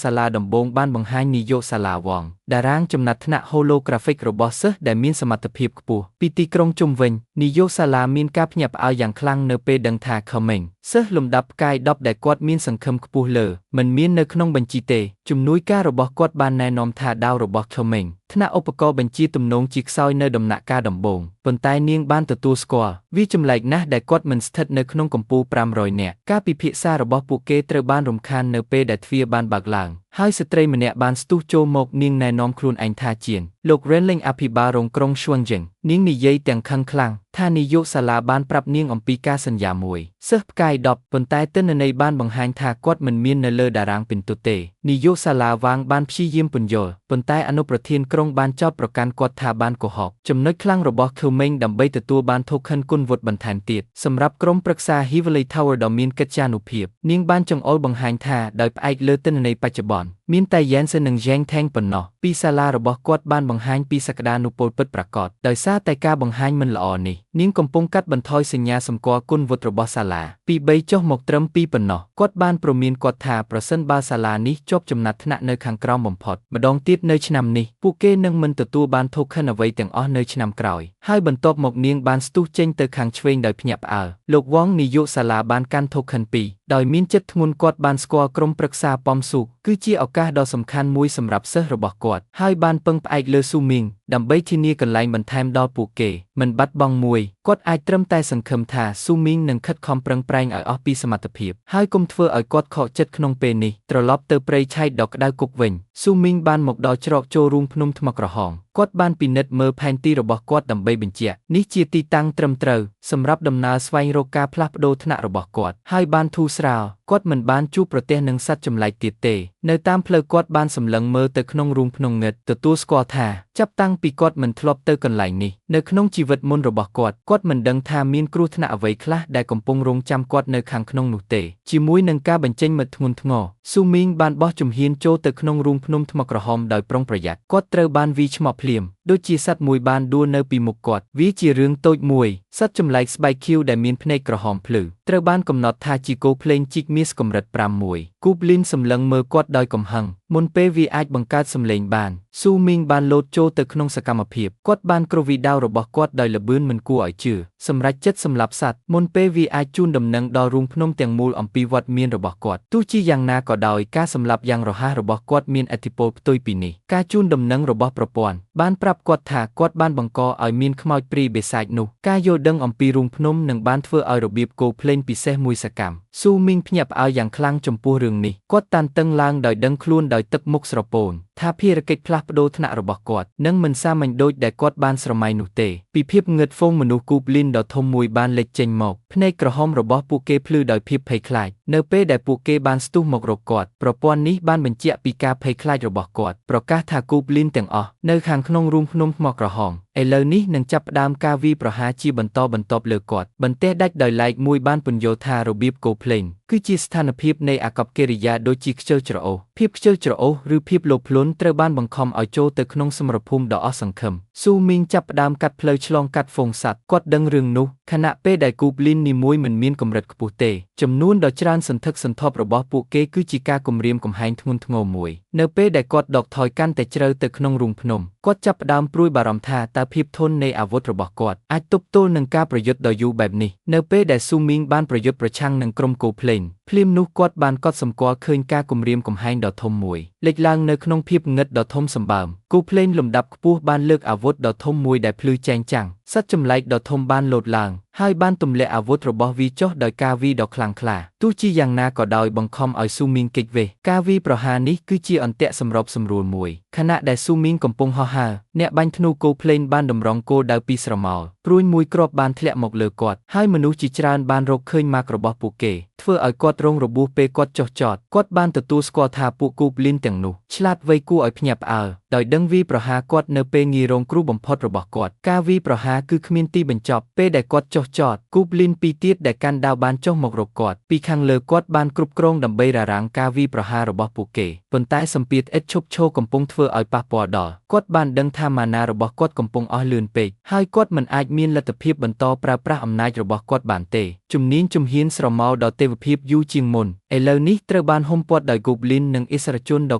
សាលាដំបងបានបង្ហាញនាយកសាលាវងតារាងចំណាត់ថ្នាក់ holographic របស់សិស្សដែលមានសមត្ថភាពខ្ពស់ពីទីក្រុងជុំវិញនាយកសាលាមានការភ្ញាក់ផ្អើលយ៉ាងខ្លាំងនៅពេលដឹងថាខមមិនសិស្សលំដាប់ផ្កាយ10ដែលគាត់មានសង្ឃឹមខ្ពស់លើមិនមាននៅក្នុងបញ្ជីទេជំនួយការរបស់គាត់បានណែនាំថាដាវរបស់ខមមិនថ្នាក់ឧបករណ៍បញ្ជាទំនងជាខ្សោយនៅដំណាក់កាលដំបូងប៉ុន្តែនាងបានទទួលស្គាល់វាចម្លែកណាស់ដែលគាត់មិនស្ថិតនៅក្នុងកម្ពូល500នាក់ការពិភាក្សារបស់ពួកគេត្រូវបានរំខាននៅពេលដែលទ្វារបានបើកឡើងហើយស្ត្រីម្នាក់បានស្ទុះចូលមកនាងណែនាំខ្លួនឯងថាជាងលោក Renling អភិបាលរងក្រុង Xuanzeng នាងនិយាយទាំងខឹងខ្លាំងថានាយកសាលាបានប្រាប់នាងអំពីការសន្យាមួយសិស្សផ្កាយ10ប៉ុន្តែទិន្នន័យបានបង្ហាញថាគាត់មិនមាននៅលើតារាងពិន្ទុទេនាយកសាលាវាងបានព្យាយាមពន្យល់ប៉ុន្តែអនុប្រធានក្រុងបានចោទប្រកាន់គាត់ថាបានកុហកចំណុចខ្លាំងរបស់ខឺមេងដើម្បីទទួលបានថូខិនគុណវុឌ្ឍបន្ថែមទៀតសម្រាប់ក្រុមប្រឹក្សា Heavenly Tower ដ៏មានកិត្យានុភាពនាងបានចង្អុលបង្ហាញថាដោយផ្អែកលើទិន្នន័យបច្ចុប្បន្នមានតែយ៉ែនសិននិងយ៉ែងថេងប៉ុណ្ណោះពីសាលារបស់គាត់បានបង្ហាញពីសក្តានុពលពិតប្រាកដដោយសារតែការបង្ហាញមិនល្អនេះនាងកំពុងកាត់បន្ថយសញ្ញាសម្គាល់គុណវុឌ្ឍរបស់សាលាពី3ចុះមកត្រឹម2ប៉ុណ្ណោះគាត់បានព្រមានគាត់ថាប្រសិនបើសាលានេះជាប់ចំណាត់ថ្នាក់នៅខាងក្រោមបំផុតម្ដងទៀតនៅឆ្នាំនេះពួកគេនឹងមិនទទួលបានថូខិនអ្វីទាំងអស់នៅឆ្នាំក្រោយហើយបន្ទាប់មកនាងបានស្ទុះចេញទៅខាងឆ្វេងដោយភ្ញាក់ផ្អើលលោកវងនាយកសាលាបានកាន់ថូខិន2ដោយមានចិត្តធ្ងន់គាត់បានស្គាល់ក្រុមប្រឹក្សាប៉មស៊ូគឺជាឱកាសដ៏សំខាន់មួយសម្រាប់សិស្សរបស់គាត់ហើយបានពឹងផ្អែកលើស៊ូមីងដើម្បីធានាកន្លែងបន្ថែមដល់ពួកគេមិនបាត់បង់មួយគាត់អាចត្រឹមតែសង្ឃឹមថាស៊ូមីងនឹងខិតខំប្រឹងប្រែងឲ្យអស់ពីសមត្ថភាពហើយកុំធ្វើឲ្យគាត់ខកចិត្តក្នុងពេលនេះត្រឡប់ទៅព្រៃឆៃដ៏ក្តៅគប់វិញស៊ូមីងបានមកដល់ច្រកចូលរូងភ្នំថ្មក្រហមគាត់បានពិនិត្យមើលផែនទីរបស់គាត់ដើម្បីបញ្ជាក់នេះជាទីតាំងត្រឹមត្រូវសម្រាប់ដំណើរស្វែងរកការផ្លាស់ប្ដូរថ្នាក់របស់គាត់ហើយបានធូរស្រាលគាត់មិនបានជួបប្រទះនឹងសត្វចម្លែកទៀតទេនៅតាមផ្លូវគាត់បានសម្លឹងមើលទៅក្នុងរូងភ្នំងឹតទទួលស្គាល់ថាចាប់តាំងពីគាត់មិនធ្លាប់ទៅកន្លែងនេះនៅក្នុងជីវិតមុនរបស់គាត់មិនដឹងថាមានគ្រោះថ្នាក់អ្វីខ្លះដែលកំពុងរង់ចាំគាត់នៅខាងក្នុងនោះទេជាមួយនឹងការបញ្ចេញមតិធ្ងន់ធ្ងរស៊ូមីងបានបោះជំហានចូលទៅក្នុងរូងភ្នំថ្មក្រហមដោយប្រុងប្រយ័ត្នគាត់ត្រូវបានវាយឆ្មក់ភ្លាមដូចជាសត្វមួយបានដួលនៅពីមុខគាត់វាជារឿងតូចមួយសត្វចម្លែកស្បែកខៀវដែលមានភ្នែកក្រហមភ្លឺត្រូវបានកំណត់ថាជាគោភ្លេងជីកមាសកម្រិត5គូបលីនសម្លឹងមើលគាត់ដោយកំហឹងមុនពេលវាអាចបង្កើតសំឡេងបានស៊ូមីងបានលោតចូលទៅក្នុងសកម្មភាពគាត់បានគ្រោះវីដាវរបស់គាត់ដោយល្បឿនមិនគួរឲ្យជឿសម្រាប់ចិត្តសម្លាប់សត្វមុនពេលវាអាចជូនដំណឹងដល់រូងភ្នំទាំងមូលអំពីវត្តមានរបស់គាត់ទោះជាយ៉ាងណាក៏ដោយការសម្លាប់យ៉ាងរហ័សរបស់គាត់មានឥទ្ធិពលផ្ទុយពីនេះការជូនដំណឹងរបស់ប្រព័ន្ធបានប្រាប់គាត់ថាគាត់បានបង្កឲ្យមានខ្មោចព្រាយបិសាចនោះការយល់ដឹងអំពីរូងភ្នំនឹងបានធ្វើឲ្យរបៀបគោភ្លេងពិសេសមួយសកម្មស៊ូមីងភ្ញាក់ផ្អើលយ៉ាងខ្លាំងចំពោះរឿងនេះគាត់តានតឹងឡើងដោយដឹងខ្លួនដោយទឹកមុខស្រពោនថាភារកិច្ចផ្លាស់ប្ដូរថ្នាក់របស់គាត់នឹងមិនសាមញ្ញដូចដែលគាត់បានស្រមៃនោះទេពីភាពងឹតហ្វូងមនុស្សគូបលីនដ៏ធំមួយបានលេចចេញមកភ្នែកក្រហមរបស់ពួកគេភ្លឺដោយភាពភ័យខ្លាចនៅពេលដែលពួកគេបានស្ទុះមករកគាត់ប្រព័ន្ធនេះបានបញ្ជាក់ពីការភ័យខ្លាចរបស់គាត់ប្រកាសថាគូបលីនទាំងអស់នៅខាងក្នុងរូងភ្នំថ្មក្រហមឥឡូវនេះនឹងចាប់ផ្ដើមការវាយប្រហារជាបន្តបន្ទាប់លើគាត់បន្ទះដាច់ដោយឡែកមួយបានពន្យល់ថារបៀបគោភ្លេងគឺជាស្ថានភាពនៃអាកប្បកិរិយាដូចជាខ្ជិលច្រអូសភាពខ្ជិលច្រអូសឬភាពលោភលន់ត្រូវបានបង្ខំឲ្យចូលទៅក្នុងសមរភូមិដ៏អស់សង្ឃឹមស៊ូមីងចាប់ផ្ដើមកាត់ផ្លូវឆ្លងកាត់ហ្វូងសត្វគាត់ដឹងរឿងនោះខណៈពេលដែលគូបលីននីមួយមិនមានកម្រិតខ្ពស់ទេចំនួនដ៏ច្រើនសន្ធឹកសន្ធាប់របស់ពួកគេគឺជាការគំរាមកំហែងធ្ងន់ធ្ងរមួយនៅពេលដែលគាត់ដកថយកាន់តែជ្រៅទៅក្នុងរូងភ្នំគាត់ចាប់ផ្ដើមព្រួយបារម្ភថាតើភាពធន់នៃអាវុធរបស់គាត់អាចទប់ទល់នឹងការប្រយុទ្ធដ៏យូរបែបនេះនៅពេលដែលស៊ូមីងបានប្រយុទ្ធប្រឆាំងនឹងក្រុមគោភ្លេងភ្លាមនោះគាត់បានកត់សម្គាល់ឃើញការគំរាមកំហែងដ៏ធំមួយលេចឡើងនៅក្នុងភាពងឹតដ៏ធំសម្បើមគូភ្លេងលំដាប់ខ្ពស់បានលើកអាវុធដ៏ធំមួយដែលភ្លឺចែងចាំងសត្វចម្លែកដ៏ធំបានលោតឡើងហើយបានទម្លាក់អាវុធរបស់វាចុះដោយការវាយដ៏ខ្លាំងក្លាទោះជាយ៉ាងណាក៏ដោយបង្ខំឲ្យស៊ូមីងគេចវេសការវាយប្រហារនេះគឺជាអន្ទាក់សម្របសម្រួលមួយខណៈដែលស៊ូមីងកំពុងហោះហើរអ្នកបាញ់ធ្នូគោភ្លេងបានតម្រង់គោលដៅពីស្រមោលព្រួយមួយគ្រាប់បានធ្លាក់មកលើគាត់ហើយមនុស្សជាច្រើនបានរកឃើញម៉ាករបស់ពួកគេធ្វើ ធ្វើឲ្យគាត់រងរបួសពេលគាត់ចុះចតគាត់បានទទួលស្គាល់ថាពួកគូប្លីនទាំងនោះឆ្លាតវៃគួរឲ្យភ្ញាក់ផ្អើលដោយដឹងវាយប្រហារគាត់នៅពេលងាយរងគ្រោះបំផុតរបស់គាត់ការវាយប្រហារគឺគ្មានទីបញ្ចប់ពេលដែលគាត់ចុះចតគូប្លីនពីរទៀតដែលកាន់ដាវបានចុះមករកគាត់ពីខាងលើគាត់បានគ្រប់គ្រងដើម្បីរារាំងការវាយប្រហាររបស់ពួកគេប៉ុន្តែសម្ពាធឥតឈប់ឈរកំពុងធ្វើឲ្យប៉ះពាល់ដល់គាត់បានដឹងថាម៉ាណារបស់គាត់កំពុងអស់លឿនពេកហើយគាត់មិនអាចមានលទ្ធភាពបន្តប្រើប្រាស់អំណាចរបស់គាត់បានទេជំនាញជំហានស្រមោលដល់ទេវភាពយូរជាងមុនឥឡូវនេះត្រូវបានហ៊ុមព័ទ្ធដោយ Goblin និងឥស្សរជនដ៏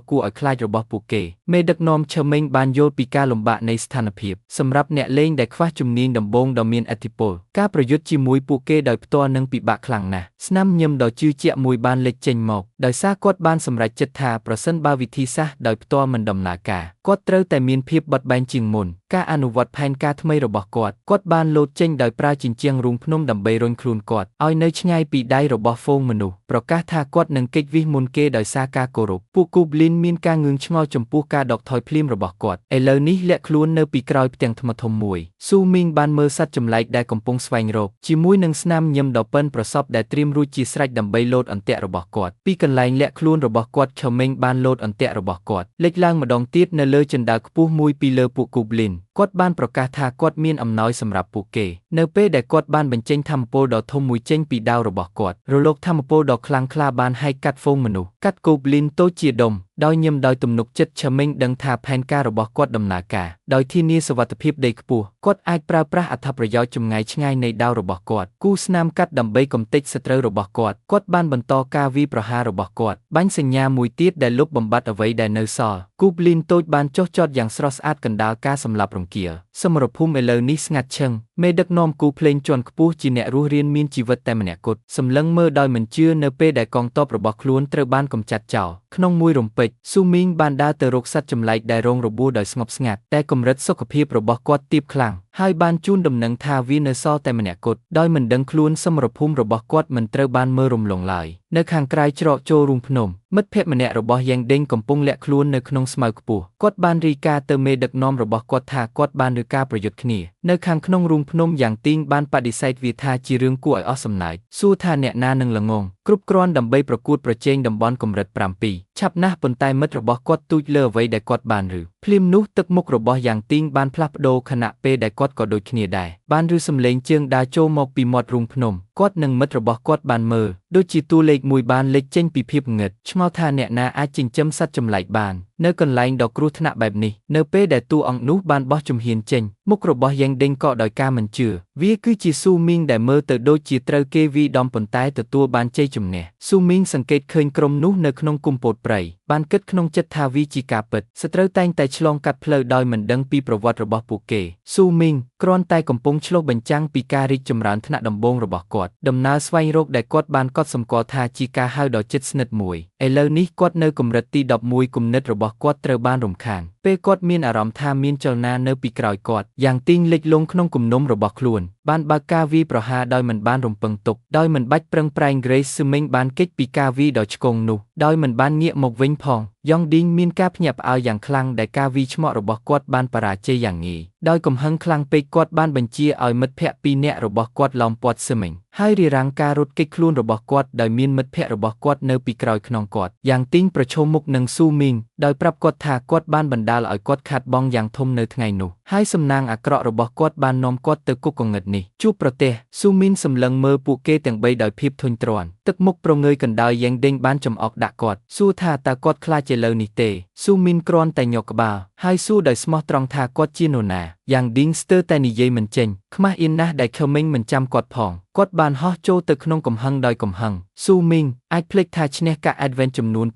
គួរឲ្យខ្លាចរបស់ពួកគេមេដឹកនាំឈើមេងបានយល់ពីការលំបាកនៃស្ថានភាពសម្រាប់អ្នកលេងដែលខ្វះជំនាញដំបូងដ៏មានឥទ្ធិពលការប្រយុទ្ធជាមួយពួកគេដោយផ្ទាល់នឹងពិបាកខ្លាំងណាស់ស្នាមញឹមដ៏ជឿជាក់មួយបានលេចចេញមកដោយសារគាត់បានសម្រេចចិត្តថាប្រសិនបើវិធីសាស្ត្រដោយផ្ទាល់មិនដំណើរការគាត់ត្រូវតែមានភាពបត់បែនជាងមុនការអនុវត្តផែនការថ្មីរបស់គាត់បានលោតចេញដោយប្រើជញ្ជាំងរូងភ្នំដើម្បីរុញខ្លួនគាត់ឲ្យនៅឆ្ងាយពីដៃរបស់ហ្វូងមនុស្សប្រកាសថាគាត់នឹងគេចវិសមុនគេដោយសារការគោរពពួក Goblin មានការងឿងឆ្ងល់ចំពោះការដកថយភ្លាមរបស់គាត់ឥឡូវនេះលាក់ខ្លួននៅពីក្រោយផ្ទាំងថ្មធំមួយស៊ូមីងបានមើលសត្វចម្លែកដែលកំពុងស្វែងរកជាមួយនឹងស្នាមញឹមដ៏ប៉ិនប្រសប់ដែលត្រៀមរួចជាស្រេចដើម្បីលោតអន្ទាក់របស់គាត់ពីកន្លែងលាក់ខ្លួនរបស់គាត់ឈើមេងបានលោតអន្ទាក់របស់គាត់លេចឡើងម្ដងទៀតនៅលើជណ្ដើរខ្ពស់មួយពីលើពួក Goblin គាត់បានប្រកាសថាគាត់មានអំណោយសម្រាប់ពួកគេនៅពេលដែលគាត់បានបញ្ចេញថាមពលដ៏ធំមួយចេញពីដាវរបស់គាត់រលកថាមពលដ៏ខ្លាំងក្លាបានហែកកាត់ហ្វូងមនុស្សកាត់ Goblin តូចជាដុំដោយញឹមដោយទំនុកចិត្តឈើមេងដឹងថាផែនការរបស់គាត់ដំណើរការដោយធានាសុវត្ថិភាពដីខ្ពស់គាត់អាចប្រើប្រាស់អត្ថប្រយោជន៍ចម្ងាយឆ្ងាយនៃដាវរបស់គាត់គូស្នាមកាត់ដើម្បីកំទេចសត្រូវរបស់គាត់បានបន្តការវាយប្រហាររបស់គាត់បាញ់សញ្ញាមួយទៀតដែលលុបបំបាត់អ្វីដែលនៅសល់ Goblin តូចបានចុះចតយ៉ាងស្រស់ស្អាតកណ្ដាលការសម្លាប់រង្គាលសមរភូមិឥឡូវនេះស្ងាត់ឈឹងមេដឹកនាំគូភ្លេងជាន់ខ្ពស់ជាអ្នករស់រានមានជីវិតតែម្នាក់គត់សម្លឹងមើលដោយមិនជឿនៅពេលដែលកងទ័ពរបស់ខ្លួនត្រូវបានកម្ចាត់ចោលក្នុងមួយរំពេចស៊ូមីងបានដើរទៅរកសត្វចម្លែកដែលរងរបួសដោយស្ងប់ស្ងាត់តែកម្រិតសុខភាពរបស់គាត់ទាបខ្លាំងហើយបានជូនដំណឹងថាវានៅសល់តែម្នាក់គត់ដោយមិនដឹងខ្លួនសមរភូមិរបស់គាត់មិនត្រូវបានមើលរំលងឡើយនៅខាងក្រៅច្រកចូលរូងភ្នំមិត្តភក្តិម្នាក់របស់យ៉ាងដេងកំពុងលាក់ខ្លួននៅក្នុងស្មៅខ្ពស់គាត់បានរាយការណ៍ទៅមេដឹកនាំរបស់គាត់ថាគាត់បានឬការប្រយុទ្ធគ្នានៅខាងក្នុងរូងភ្នំយ៉ាងទីងបានបដិសេធវាថាជារឿងគួរឲ្យអស់សំណើចសួរថាអ្នកណានឹងល្ងងគ្រប់គ្រាន់ដើម្បីប្រកួតប្រជែងតំបន់កម្រិត7ឆាប់ណាស់ប៉ុន្តែមិត្តរបស់គាត់ទូចលើអ្វីដែលគាត់បានឬភ្លាមនោះទឹកមុខរបស់យ៉ាងទីងបានផ្លាស់ប្ដូរខណៈពេលដែលគាត់ក៏ដូចគ្នាដែរបានឬសំឡេងជើងដើរចូលមកពីមាត់រូងភ្នំគាត់និងមិត្តរបស់គាត់បានមើលដូចជាតួលេខមួយបានលេចចេញពីភាពងឹតឆ្ងល់ថាអ្នកណាអាចចិញ្ចឹមសត្វចម្លែកបាននៅកន្លែងដ៏គ្រោះថ្នាក់បែបនេះនៅពេលដែលតួអង្គនោះបានបោះជំហានចេញមុខរបស់យ៉ាងដេងក៏ដោយការមិនជឿវាគឺជាស៊ូមីងដែលមើលទៅដូចជាត្រូវគេវាយដំប៉ុន្តែទទួលបានជ័យជំនះស៊ូមីងសង្កេតឃើញក្រុមនោះនៅក្នុងគុម្ពោតព្រៃបានគិតក្នុងចិត្តថាវាជាការពិតសត្រូវតែងតែឆ្លងកាត់ផ្លូវដោយមិនដឹងពីប្រវត្តិរបស់ពួកគេស៊ូមីងគ្រាន់តែកំពុងឆ្លុះបញ្ចាំងពីការរីកចម្រើនថ្នាក់ដំបូងរបស់គាត់ដំណើរស្វែងរកដែលគាត់បានកត់សម្គាល់ថាជាការហៅដ៏ជិតស្និទ្ធមួយឥឡូវនេះគាត់នៅកម្រិតទី11គំនិតរបស់គាត់ត្រូវបានរំខានពេលគាត់មានអារម្មណ៍ថាមានចលនានៅពីក្រោយគាត់យ៉ាងទីងលិចលង់ក្នុងគំនុំរបស់ខ្លួនបានបើកការវាយប្រហារដោយមិនបានរំពឹងទុកដោយមិនបាច់ប្រឹងប្រែង Grace ស៊ឺមីងបានគេចពីការវាយដ៏ឆ្កងនោះដោយមិនបានងាកមកវិញផងយ៉ងឌីងមានការភ្ញាក់ផ្អើលយ៉ាងខ្លាំងដែលការវាយឆ្មក់របស់គាត់បានបរាជ័យយ៉ាងងាយដោយកំហឹងខ្លាំងពេកគាត់បានបញ្ជាឲ្យមិត្តភ័ក្តិ2នាក់របស់គាត់ឡោមព័ទ្ធស៊ឺមីងហើយរារាំងការរត់គេចខ្លួនរបស់គាត់ដោយមានមិត្តភ័ក្តិរបស់គាត់នៅពីក្រោយខ្នងគាត់យ៉ាងទីងប្រឈមមុខនឹងស៊ូមីងដោយប្រាប់គាត់ថាគាត់បានបណ្ដាលឲ្យគាត់ខាតបង់យ៉ាងធំនៅថ្ងៃនោះហើយសំណាងអាក្រក់របស់គាត់បាននាំគាត់ទៅគុកកង្វឹតនេះជួបប្រទះស៊ូមីនសម្លឹងមើលពួកគេទាំង3ដោយភាពធុញទ្រាន់ទឹកមុខប្រងើយកណ្ដាលយ៉ាងដេញបានចំអកដាក់គាត់សួរថាតើគាត់ខ្លាចឥឡូវនេះទេស៊ូមីនគ្រាន់តែញកក្បាលហើយសួរដោយស្មោះត្រង់ថាគាត់ជានរណាយ៉ាងឌីងស្ទើរតែនិយាយមិនចេញខ្មាស់អៀនណាស់ដែលខឹមីងមិនចាំគាត់ផងគាត់បានហោះចូលទៅក្នុងកំហឹងដោយកំហឹងស៊ូមីងអាចភ្លេចថាឈ្នះកាក់ Advent ចំនួន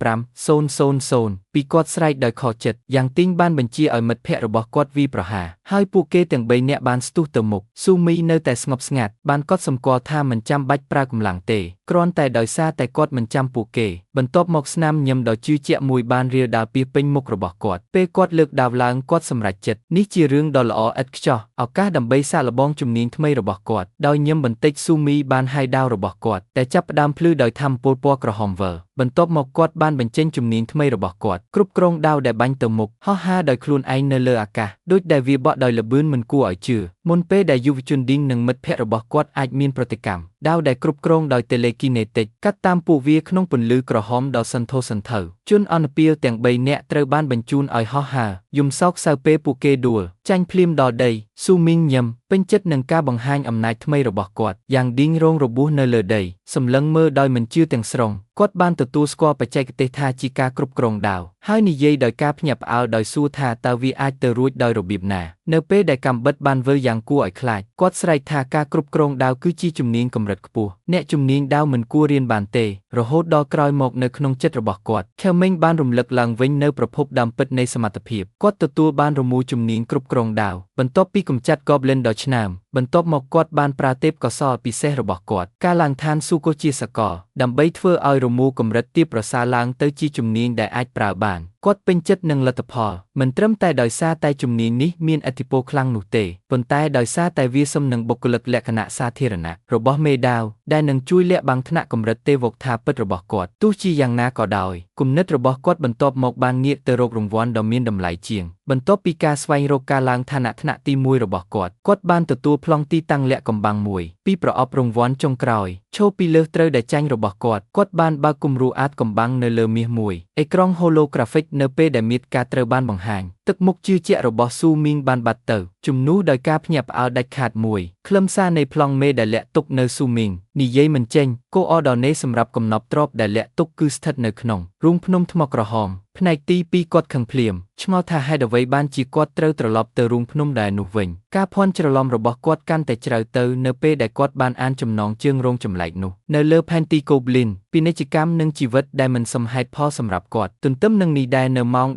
5,000 ពីគាត់ស្រែកដោយខកចិត្តយ៉ាងទីងបានបញ្ជាឲ្យមិត្តភ័ក្តិរបស់គាត់វាយប្រហារហើយពួកគេទាំង3នាក់បានស្ទុះទៅមុខស៊ូមីនៅតែស្ងប់ស្ងាត់បានកត់សម្គាល់ថាមិនចាំបាច់ប្រើកម្លាំងទេគ្រាន់តែដោយសារតែគាត់មិនចាំពួកគេបន្ទាប់មកស្នាមញឹមដ៏ជឿជាក់មួយបានរាលដាលពីពេញមុខរបស់គាត់ពេលគាត់លើកដាវឡើងគាត់សម្រេចចិត្តនេះជារឿងដ៏ល្អឥតខ្ចោះឱកាសដើម្បីសាកល្បងជំនាញថ្មីរបស់គាត់ដោយញឹមបន្តិចស៊ូមីបានហាយដាវរបស់គាត់តែចាប់ផ្ដើមភ្លឺដោយថាមពលពណ៌ក្រហមវិល បន្ទាប់មកគាត់បានបញ្ចេញជំនាញថ្មីរបស់គាត់គ្រប់គ្រងដាវដែលបាញ់ទៅមុខហោះហើរដោយខ្លួនឯងនៅលើអាកាសដូចដែលវាបក់ដោយល្បឿនមិនគួរឲ្យជឿមុនពេលដែលយុវជនឌីងនិងមិត្តភ័ក្តិរបស់គាត់អាចមានប្រតិកម្មដាវដែលគ្រប់គ្រងដោយតេលេគីណេទិកកាត់តាមពួកវាក្នុងពន្លឺក្រហមដ៏សន្ធោសន្ធៅជនអន្តពាលទាំង3នាក់ត្រូវបានបញ្ជូនឲ្យហោះហើរយំសោកសៅពេលពួកគេដួលចាញ់ភ្លាមដល់ដីស៊ូមីងញឹមពេញចិត្តនឹងការបង្ហាញអំណាចថ្មីរបស់គាត់យ៉ាងឌីងរងរបួសនៅលើដីសម្លឹងមើលដោយមិនជឿទាំងស្រុងគាត់បានទទួលស្គាល់បច្ចេកទេសថាជាការគ្រប់គ្រងដាវហើយនិយាយដោយការភ្ញាក់ផ្អើលដោយសួរថាតើវាអាចទៅរួចដោយរបៀបណានៅពេលដែលកាំបិតបានវិលយ៉ាងគួរឲ្យខ្លាចគាត់ស្រែកថាការគ្រប់គ្រងដាវគឺជាជំនាញកម្រិតខ្ពស់អ្នកជំនាញដាវមិនគួររៀនបានទេរហូតដល់ក្រោយមកនៅក្នុងចិត្តរបស់គាត់ខេមីងបានរំលឹកឡើងវិញនៅប្រភពដើមពិតនៃសមត្ថភាពគាត់ទទួលបានរមូរជំនាញគ្រប់គ្រងដាវបន្ទាប់ពីកម្ចាត់ Goblin ដ៏ឆ្នើមបន្ទាប់មកគាត់បានប្រើទេពកោសល្យពិសេសរបស់គាត់ការឡើងឋានស៊ូកូជាសកលដើម្បីធ្វើឲ្យរមូរកម្រិតទាបប្រសើរឡើងទៅជាជំនាញដែលអាចប្រើបានគាត់ពេញចិត្តនឹងលទ្ធផលមិនត្រឹមតែដោយសារតែជំនាញនេះមានឥទ្ធិពលខ្លាំងនោះទេប៉ុន្តែដោយសារតែវាសមនឹងបុគ្គលិកលក្ខណៈសាធារណៈរបស់មេដាវដែលនឹងជួយលាក់បាំងថ្នាក់កម្រិតទេវកថាពិតរបស់គាត់ទោះជាយ៉ាងណាក៏ដោយគំនិតរបស់គាត់បន្ទាប់មកបានងាកទៅរករង្វាន់ដ៏មានតម្លៃជាងបន្ទាប់ពីការស្វែងរកការឡើងឋានៈថ្នាក់ទី1របស់គាត់បានទទួលប្លង់ទីតាំងលាក់កំបាំងមួយពីប្រអប់រង្វាន់ចុងក្រោយឈរពីលើត្រូវដែលចាញ់របស់គាត់បានបើកគំរូអាតកំបាំងនៅលើមាសមួយអេក្រង់ holographic នៅពេលដែលមាសការត្រូវបានបង្ហាញទឹកមុខជឿជាក់របស់ស៊ូមីងបានបាត់ទៅជំនួសដោយការភ្ញាក់ផ្អើលដាច់ខាតមួយខ្លឹមសារនៃប្លង់មេដែលលាក់ទុកនៅស៊ូមីងនិយាយមិនចេញកូអរដនេសម្រាប់កំណប់ទ្រព្យដែលលាក់ទុកគឺស្ថិតនៅក្នុងរូងភ្នំថ្មក្រហមផ្នែកទី2គាត់ខឹងភ្លាមឆ្ងល់ថាហេតុអ្វីបានជាគាត់ត្រូវត្រឡប់ទៅរូងភ្នំដែលនោះវិញការភ័ន្តច្រឡំរបស់គាត់កាន់តែជ្រៅទៅនៅពេលដែលគាត់បានអានចំណងជើងរោងចម្លែកនោះនៅលើផែនទី Goblin ពាណិជ្ជកម្មនិងជីវិតដែលមិនសមហេតុផលសម្រាប់គាត់ទន្ទឹមនឹងនេះដែរនៅម៉ោង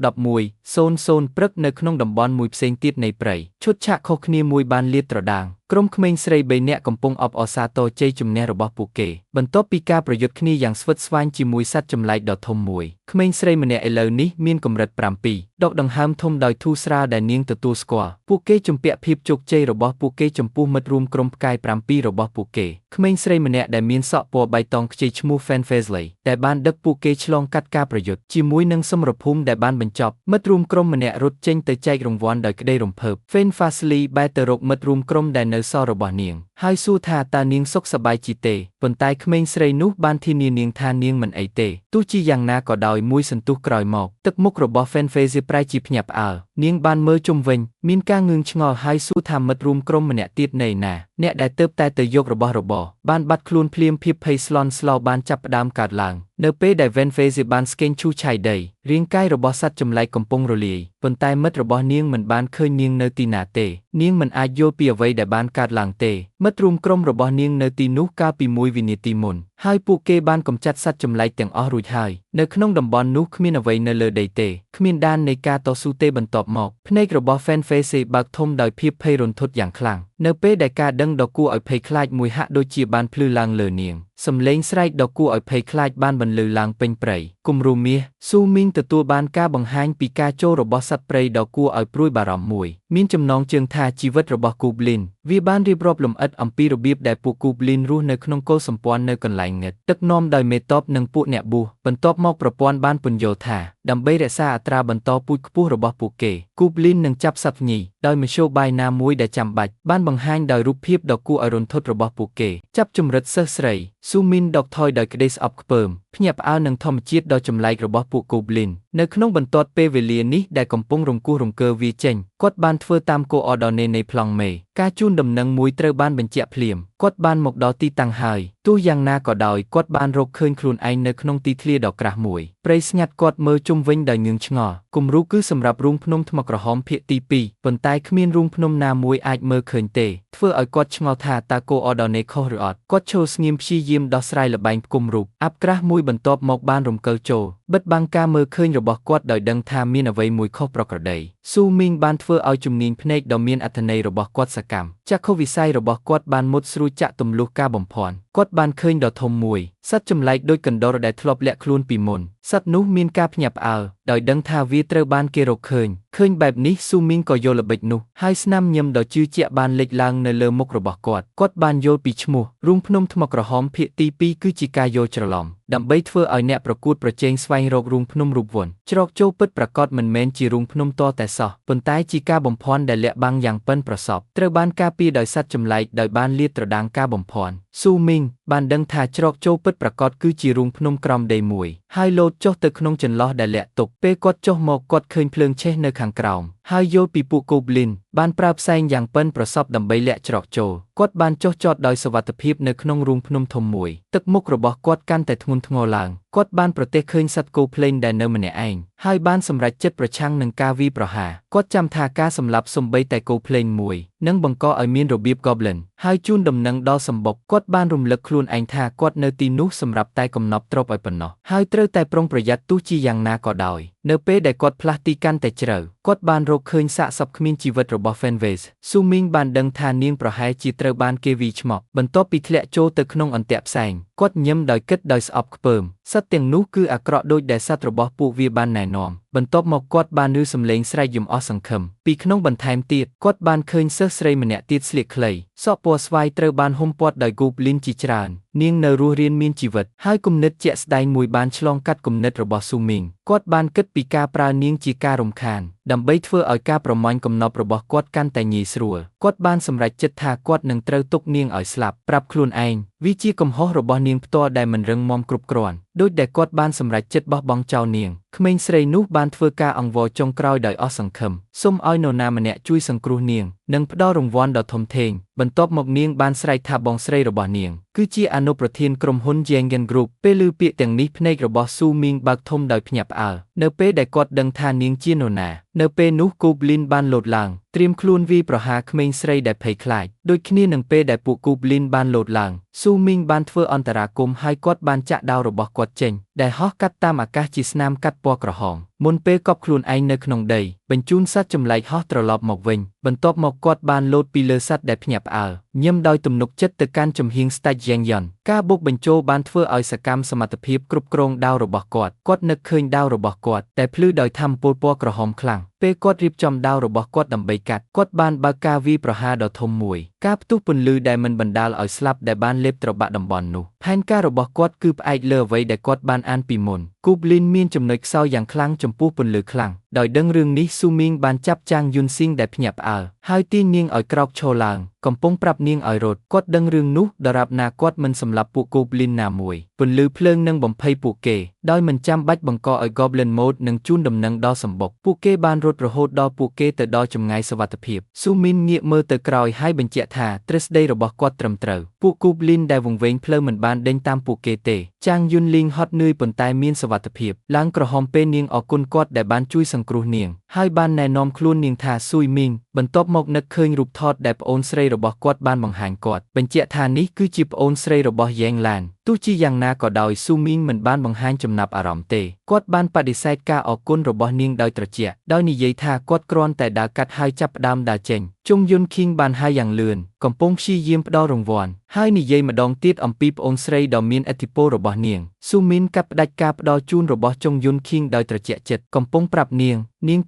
11:00 ព្រឹកនៅក្នុងតំបន់មួយផ្សេងទៀតនៃព្រៃឈុតឆាកខុសគ្នាមួយបានលាតត្រដាងក្រុមក្មេងស្រី3នាក់កំពុងអបអរសាទរជ័យជំនះរបស់ពួកគេបន្ទាប់ពីការប្រយុទ្ធគ្នាយ៉ាងស្វិតស្វាញជាមួយសត្វចម្លែកដ៏ធំមួយក្មេងស្រីម្នាក់ឥឡូវនេះមានកម្រិត7ដកដង្ហើមធំដោយធូរស្រាលដែលនាងទទួលស្គាល់ពួកគេជំពាក់ភាពជោគជ័យរបស់ពួកគេចំពោះមិត្តរួមក្រុមផ្កាយ7របស់ពួកគេក្មេងស្រីម្នាក់ដែលមានសក់ពណ៌បៃតងខ្ចីឈ្មោះ Fan Faisley ដែលបានដឹកពួកគេឆ្លងកាត់ការប្រយុទ្ធជាមួយនឹងសមរភូមិដែលបានបញ្ចប់មិត្តរួមក្រុមម្នាក់រត់ចេញទៅចែករង្វាន់ដោយក្តីរំភើប Fan Faisley បែរទៅរកមិត្តរួមក្រុមដែលនៅសល់របស់នាងហើយសួរថាតើនាងសុខសប្បាយជាទេប៉ុន្តែក្មេងស្រីនោះបានធានានាងថានាងមិនអីទេទោះជាយ៉ាងណាក៏ដោយមួយសន្ទុះក្រោយមកទឹកមុខរបស់ Fan Faisley ប្រែជាភ្ញាក់ផ្អើលនាងបានមើលជុំវិញមានការងឿងឆ្ងល់ហើយសួរថាមិត្តរួមក្រុមម្នាក់ទៀតនៅណាអ្នកដែលទើបតែទៅយករបស់របរបានបាត់ខ្លួនភ្លាមភាពភ័យស្លន់ស្លោបានចាប់ផ្ដើមកើតឡើងនៅពេលដែល Van Faisley បានស្កេងឈូសឆាយដីរាងកាយរបស់សត្វចម្លែកកំពុងរលាយប៉ុន្តែមិត្តរបស់នាងមិនបានឃើញនាងនៅទីណាទេនាងមិនអាចយល់ពីអ្វីដែលបានកើតឡើងទេមិត្តរួមក្រុមរបស់នាងនៅទីនោះកាលពី1វិនាទីមុនហើយពួកគេបានកម្ចាត់សត្វចម្លែកទាំងអស់រួចហើយនៅក្នុងតំបន់នោះគ្មានអ្វីនៅលើដីទេគ្មានដាននៃការតស៊ូទេបន្ទាប់មកភ្នែករបស់ Fan Faisley បើកធំដោយភាពភ័យរន្ធត់យ៉ាងខ្លាំងនៅពេលដែលការដឹងដ៏គួរឲ្យភ័យខ្លាចមួយហាក់ដូចជាបានភ្លឺឡើងលើនាងសំឡេងស្រែកដ៏គួរឲ្យភ័យខ្លាចបានបន្លឺឡើងពេញព្រៃគំរូមាសស៊ូមីងទទួលបានការបង្ហាញពីការចូលរបស់សត្វព្រៃដ៏គួរឲ្យព្រួយបារម្ភមួយមានចំណងជើងថាជីវិតរបស់ Goblin វាបានរៀបរាប់លម្អិតអំពីរបៀបដែលពួក Goblin រស់នៅក្នុងកុលសម្ព័ន្ធនៅកន្លែងងឹតទឹកនាំដោយមេតបនិងពួកអ្នកបួសបន្ទាប់មកប្រព័ន្ធបានពន្យល់ថាដើម្បីរក្សាអត្រាបន្តពូជខ្ពស់របស់ពួកគេ Goblin នឹងចាប់សត្វញីដោយមធ្យោបាយណាមួយដែលចាំបាច់បានបង្ហាញដោយរូបភាពដ៏គួរឲ្យរន្ធត់របស់ពួកគេចាប់ជំរិតសិស្សស្រីស៊ូមីនដកថយដោយក្តីស្អប់ខ្ពើមភ្ញាក់ផ្អើលនឹងធម្មជាតិដ៏ចម្លែករបស់ពួក Goblin នៅក្នុងបន្ទាត់ពេលវេលានេះដែលកំពុងរង្គោះរង្គើវាចេញគាត់បានធ្វើតាមគោលអរដនេនៃប្លង់មេការជូនដំណឹងមួយត្រូវបានបញ្ជាក់ភ្លាមគាត់បានមកដល់ទីតាំងហើយទោះយ៉ាងណាក៏ដោយគាត់បានរកឃើញខ្លួនឯងនៅក្នុងទីធ្លាដ៏ក្រាស់មួយព្រៃស្ងាត់គាត់មើលជុំវិញដោយងឿងឆ្ងល់គំរូគឺសម្រាប់រូងភ្នំថ្មក្រហមភាគទី2ប៉ុន្តែគ្មានរូងភ្នំណាមួយអាចមើលឃើញទេធ្វើឲ្យគាត់ឆ្ងល់ថាតើគោអរដនេខុសឬអត់គាត់ឈរស្ងៀមព្យាយាមដោះស្រាយល្បែងផ្គុំរូបអាប់ក្រាស់មួយបន្ទាប់មកបានរំកិលចូល បិទបាំងការមើលឃើញរបស់គាត់ដោយដឹងថាមានអ្វីមួយខុសប្រក្រតីស៊ូមីងបានធ្វើឲ្យជំនាញភ្នែកដ៏មានអត្ថន័យរបស់គាត់សកម្មចក្ខុវិស័យរបស់គាត់បានមុតស្រួចចាក់ទម្លុះការបំភាន់គាត់បានឃើញដ៏ធំមួយសត្វចម្លែកដូចកណ្ដុរដែលធ្លាប់លាក់ខ្លួនពីមុនសត្វនោះមានការភ្ញាក់ផ្អើលដោយដឹងថាវាត្រូវបានគេរកឃើញបែបនេះស៊ូមីងក៏យល់ល្បិចនោះហើយស្នាមញញឹមដ៏ជឿជាក់បានលេចឡើងនៅលើមុខរបស់គាត់បានយល់ពីឈ្មោះរូងភ្នំថ្មក្រហមភាគទី2គឺជាការយល់ច្រឡំដើម្បីធ្វើឲ្យអ្នកប្រកួតប្រជែងស្វែងរករូងភ្នំរូបវន្តច្រកចូលពិតប្រាកដមិនមែនជារូងភ្នំទាល់តែសោះប៉ុន្តែជាការបំភាន់ដែលលាក់បាំងយ៉ាងប៉ិនប្រសប់ត្រូវបានការពារដោយសត្វចម្លែកដោយបានលាតត្រដាងការបំភាន់ស៊ូមីងបានដឹងថាច្រកចូលពិតប្រាកដគឺជារូងភ្នំក្រំដីមួយហើយលោតចុះទៅក្នុងចន្លោះដែលលាក់ទុកពេលគាត់ចុះមកគាត់ឃើញភ្លើងឆេះនៅខាងក្រោមហើយយល់ពីពួកកូប្លីនបានប្រើផ្សែងយ៉ាងប៉ិនប្រសប់ដើម្បីលាក់ច្រកចូលគាត់បានចុះចតដោយសុវត្ថិភាពនៅក្នុងរូងភ្នំធំមួយទឹកមុខរបស់គាត់កាន់តែធ្ងន់ធ្ងរឡើងគាត់បានប្រទះឃើញសត្វគោភ្លេងដែលនៅម្នាក់ឯងហើយបានសម្រេចចិត្តប្រឆាំងនឹងការវាយប្រហារគាត់ចាំថាការសម្លាប់សំបីតែគោភ្លេងមួយនឹងបង្កឲ្យមានរបៀប Goblin ហើយជូនដំណឹងដល់សម្បុកគាត់បានរំលឹកខ្លួនឯងថាគាត់នៅទីនោះសម្រាប់តែកំណប់ទ្រព្យឲ្យប៉ុណ្ណោះហើយត្រូវតែប្រុងប្រយ័ត្នទោះជាយ៉ាងណាក៏ដោយនៅពេលដែលគាត់ផ្លាស់ទីកាន់តែជ្រៅគាត់បានរកឃើញសាកសពគ្មានជីវិតរបស់ Fenways ស៊ូមីងបានដឹងថានាងប្រហែលជាត្រូវបានគេវាយឆ្មក់បន្ទាប់ពីធ្លាក់ចូលទៅក្នុងអន្ទាក់ផ្សែងគាត់ញឹមដោយគិតដោយស្អប់ខ្ពើមសត្វទាំងនោះគឺអាក្រក់ដូចដែលសត្វរបស់ពួកវាបានណែនាំបន្ទាប់មកគាត់បានឮសំឡេងស្រែកយំអស់សង្ឃឹមពីក្នុងបន្ថែមទៀតគាត់បានឃើញសិស្សស្រីម្នាក់ទៀតស្លៀកខ្លីសក់ពណ៌ស្វាយត្រូវបានហ៊ុមព័ទ្ធដោយ Goblin ជាច្រើននាងនៅរស់រានមានជីវិតហើយគំនិតជាក់ស្ដែងមួយបានឆ្លងកាត់គំនិតរបស់ស៊ូមីងគាត់បានគិតពីការប្រើនាងជាការរំខានដើម្បីធ្វើឲ្យការប្រមាញ់កំណប់របស់គាត់កាន់តែងាយស្រួលគាត់បានសម្រេចចិត្តថាគាត់នឹងត្រូវទុកនាងឲ្យស្លាប់ប្រាប់ខ្លួនឯងវាជាកំហុសរបស់នាងផ្ទាល់ដែលមិនរឹងមាំគ្រប់គ្រាន់ដូចដែលគាត់បានសម្រេចចិត្តបោះបង់ចោលនាងក្មេងស្រីនោះបានធ្វើការអង្វរចុងក្រោយដោយអស់សង្ឃឹមសូមឲ្យនរណាម្នាក់ជួយសង្គ្រោះនាងនិងផ្ដល់រង្វាន់ដ៏ធំធេងបន្ទាប់មកនាងបានស្រែកថាបងស្រីរបស់នាងគឺជាអនុប្រធានក្រុមហ៊ុន Yangon Group ពេលឮពាក្យទាំងនេះភ្នែករបស់ស៊ូមីងបើកធំដោយភ្ញាក់ផ្អើលនៅពេលដែលគាត់ដឹងថានាងជានរណានៅពេលនោះ Goblin បានលោតឡើងត្រៀមខ្លួនវាយប្រហារក្មេងស្រីដែលភ័យខ្លាចដូចគ្នានឹងពេលដែលពួក Goblin បានលោតឡើងស៊ូមីងបានធ្វើអន្តរាគមន៍ហើយគាត់បានចាក់ដាវរបស់គាត់ចេញដែលហោះកាត់តាមអាកាសជាស្នាមកាត់ពណ៌ក្រហមមុនពេលកប់ខ្លួនឯងនៅក្នុងដីបញ្ជូនសត្វចម្លែកហោះត្រឡប់មកវិញបន្ទាប់មកគាត់បានលោតពីលើសត្វដែលភ្ញាក់ផ្អើលញឹមដោយទំនុកចិត្តទៅកាន់ចំហៀងស្ដេចយ៉ាងយ៉នការបុកបញ្ចូលបានធ្វើឲ្យសកម្មសមត្ថភាពគ្រប់គ្រងដាវរបស់គាត់នឹកឃើញដាវរបស់គាត់តែភ្លឺដោយថាមពលពណ៌ក្រហមខ្លាំងពេលគាត់រៀបចំដាវរបស់គាត់ដើម្បីកាត់គាត់បានបើកការវាយប្រហារដ៏ធំមួយការផ្ទុះពន្លឺដែលមិនបណ្ដាលឲ្យស្លាប់ដែលបានលេបត្របាក់តំបន់នោះផែនការរបស់គាត់គឺផ្អែកលើអ្វីដែលគាត់បានអានពីមុន Goblin មានចំណុចខ្សោយយ៉ាងខ្លាំងចំពោះពន្លឺខ្លាំងដោយដឹងរឿងនេះស៊ូមីងបានចាប់ចាងយុនស៊ីងដែលភ្ញាក់ផ្អើលហើយទាញនាងឲ្យក្រោកឈរឡើងកំពុងប្រាប់នាងឲ្យរត់គាត់ដឹងរឿងនោះដរាបណាគាត់មិនសម្លាប់ពួក Goblin ណាមួយពន្លឺភ្លើងនឹងបំភ័យពួកគេដោយមិនចាំបាច់បង្កឲ្យ Goblin Mode នឹងជូនដំណឹងដល់សម្បុកពួកគេបានរត់រហូតដល់ពួកគេទៅដល់ចម្ងាយសុវត្ថិភាពស៊ូមីនងាកមើលទៅក្រោយហើយបញ្ជាក់ថាទ្រឹស្ដីរបស់គាត់ត្រឹមត្រូវពួក Goblin ដែលវង្វេងផ្លូវមិនបានដេញតាមពួកគេទេចាងយុនលីងហត់នឿយប៉ុន្តែមានសុវត្ថិភាពឡើងក្រហមពេលនាងអរគុណគាត់ដែលបានជួយសង្គ្រោះនាងហើយបានណែនាំខ្លួននាងថាស៊ុយមីងបន្ទាប់មកនឹកឃើញរូបថតដែលប្អូនស្រីរបស់គាត់បានបង្ហាញគាត់បញ្ជាក់ថានេះគឺជាប្អូនស្រីរបស់យ៉ែងឡានទោះជាយ៉ាងណាក៏ដោយស៊ូមីងមិនបានបង្ហាញចំណាប់អារម្មណ៍ទេគាត់បានបដិសេធការអរគុណរបស់នាងដោយត្រជាក់ដោយនិយាយថាគាត់គ្រាន់តែដើរកាត់ហើយចាប់ផ្ដើមដើរចេញជុងយុនឃីងបានហើយយ៉ាងលឿនកំពុងព្យាយាមផ្ដល់រង្វាន់ហើយនិយាយម្ដងទៀតអំពីប្អូនស្រីដ៏មានឥទ្ធិពលរបស់នាងស៊ូមីនកាត់ផ្ដាច់ការផ្ដល់ជូនរបស់ជុងយុនឃីងដោយត្រជាក់ចិត្តកំពុងប្រាប់នាង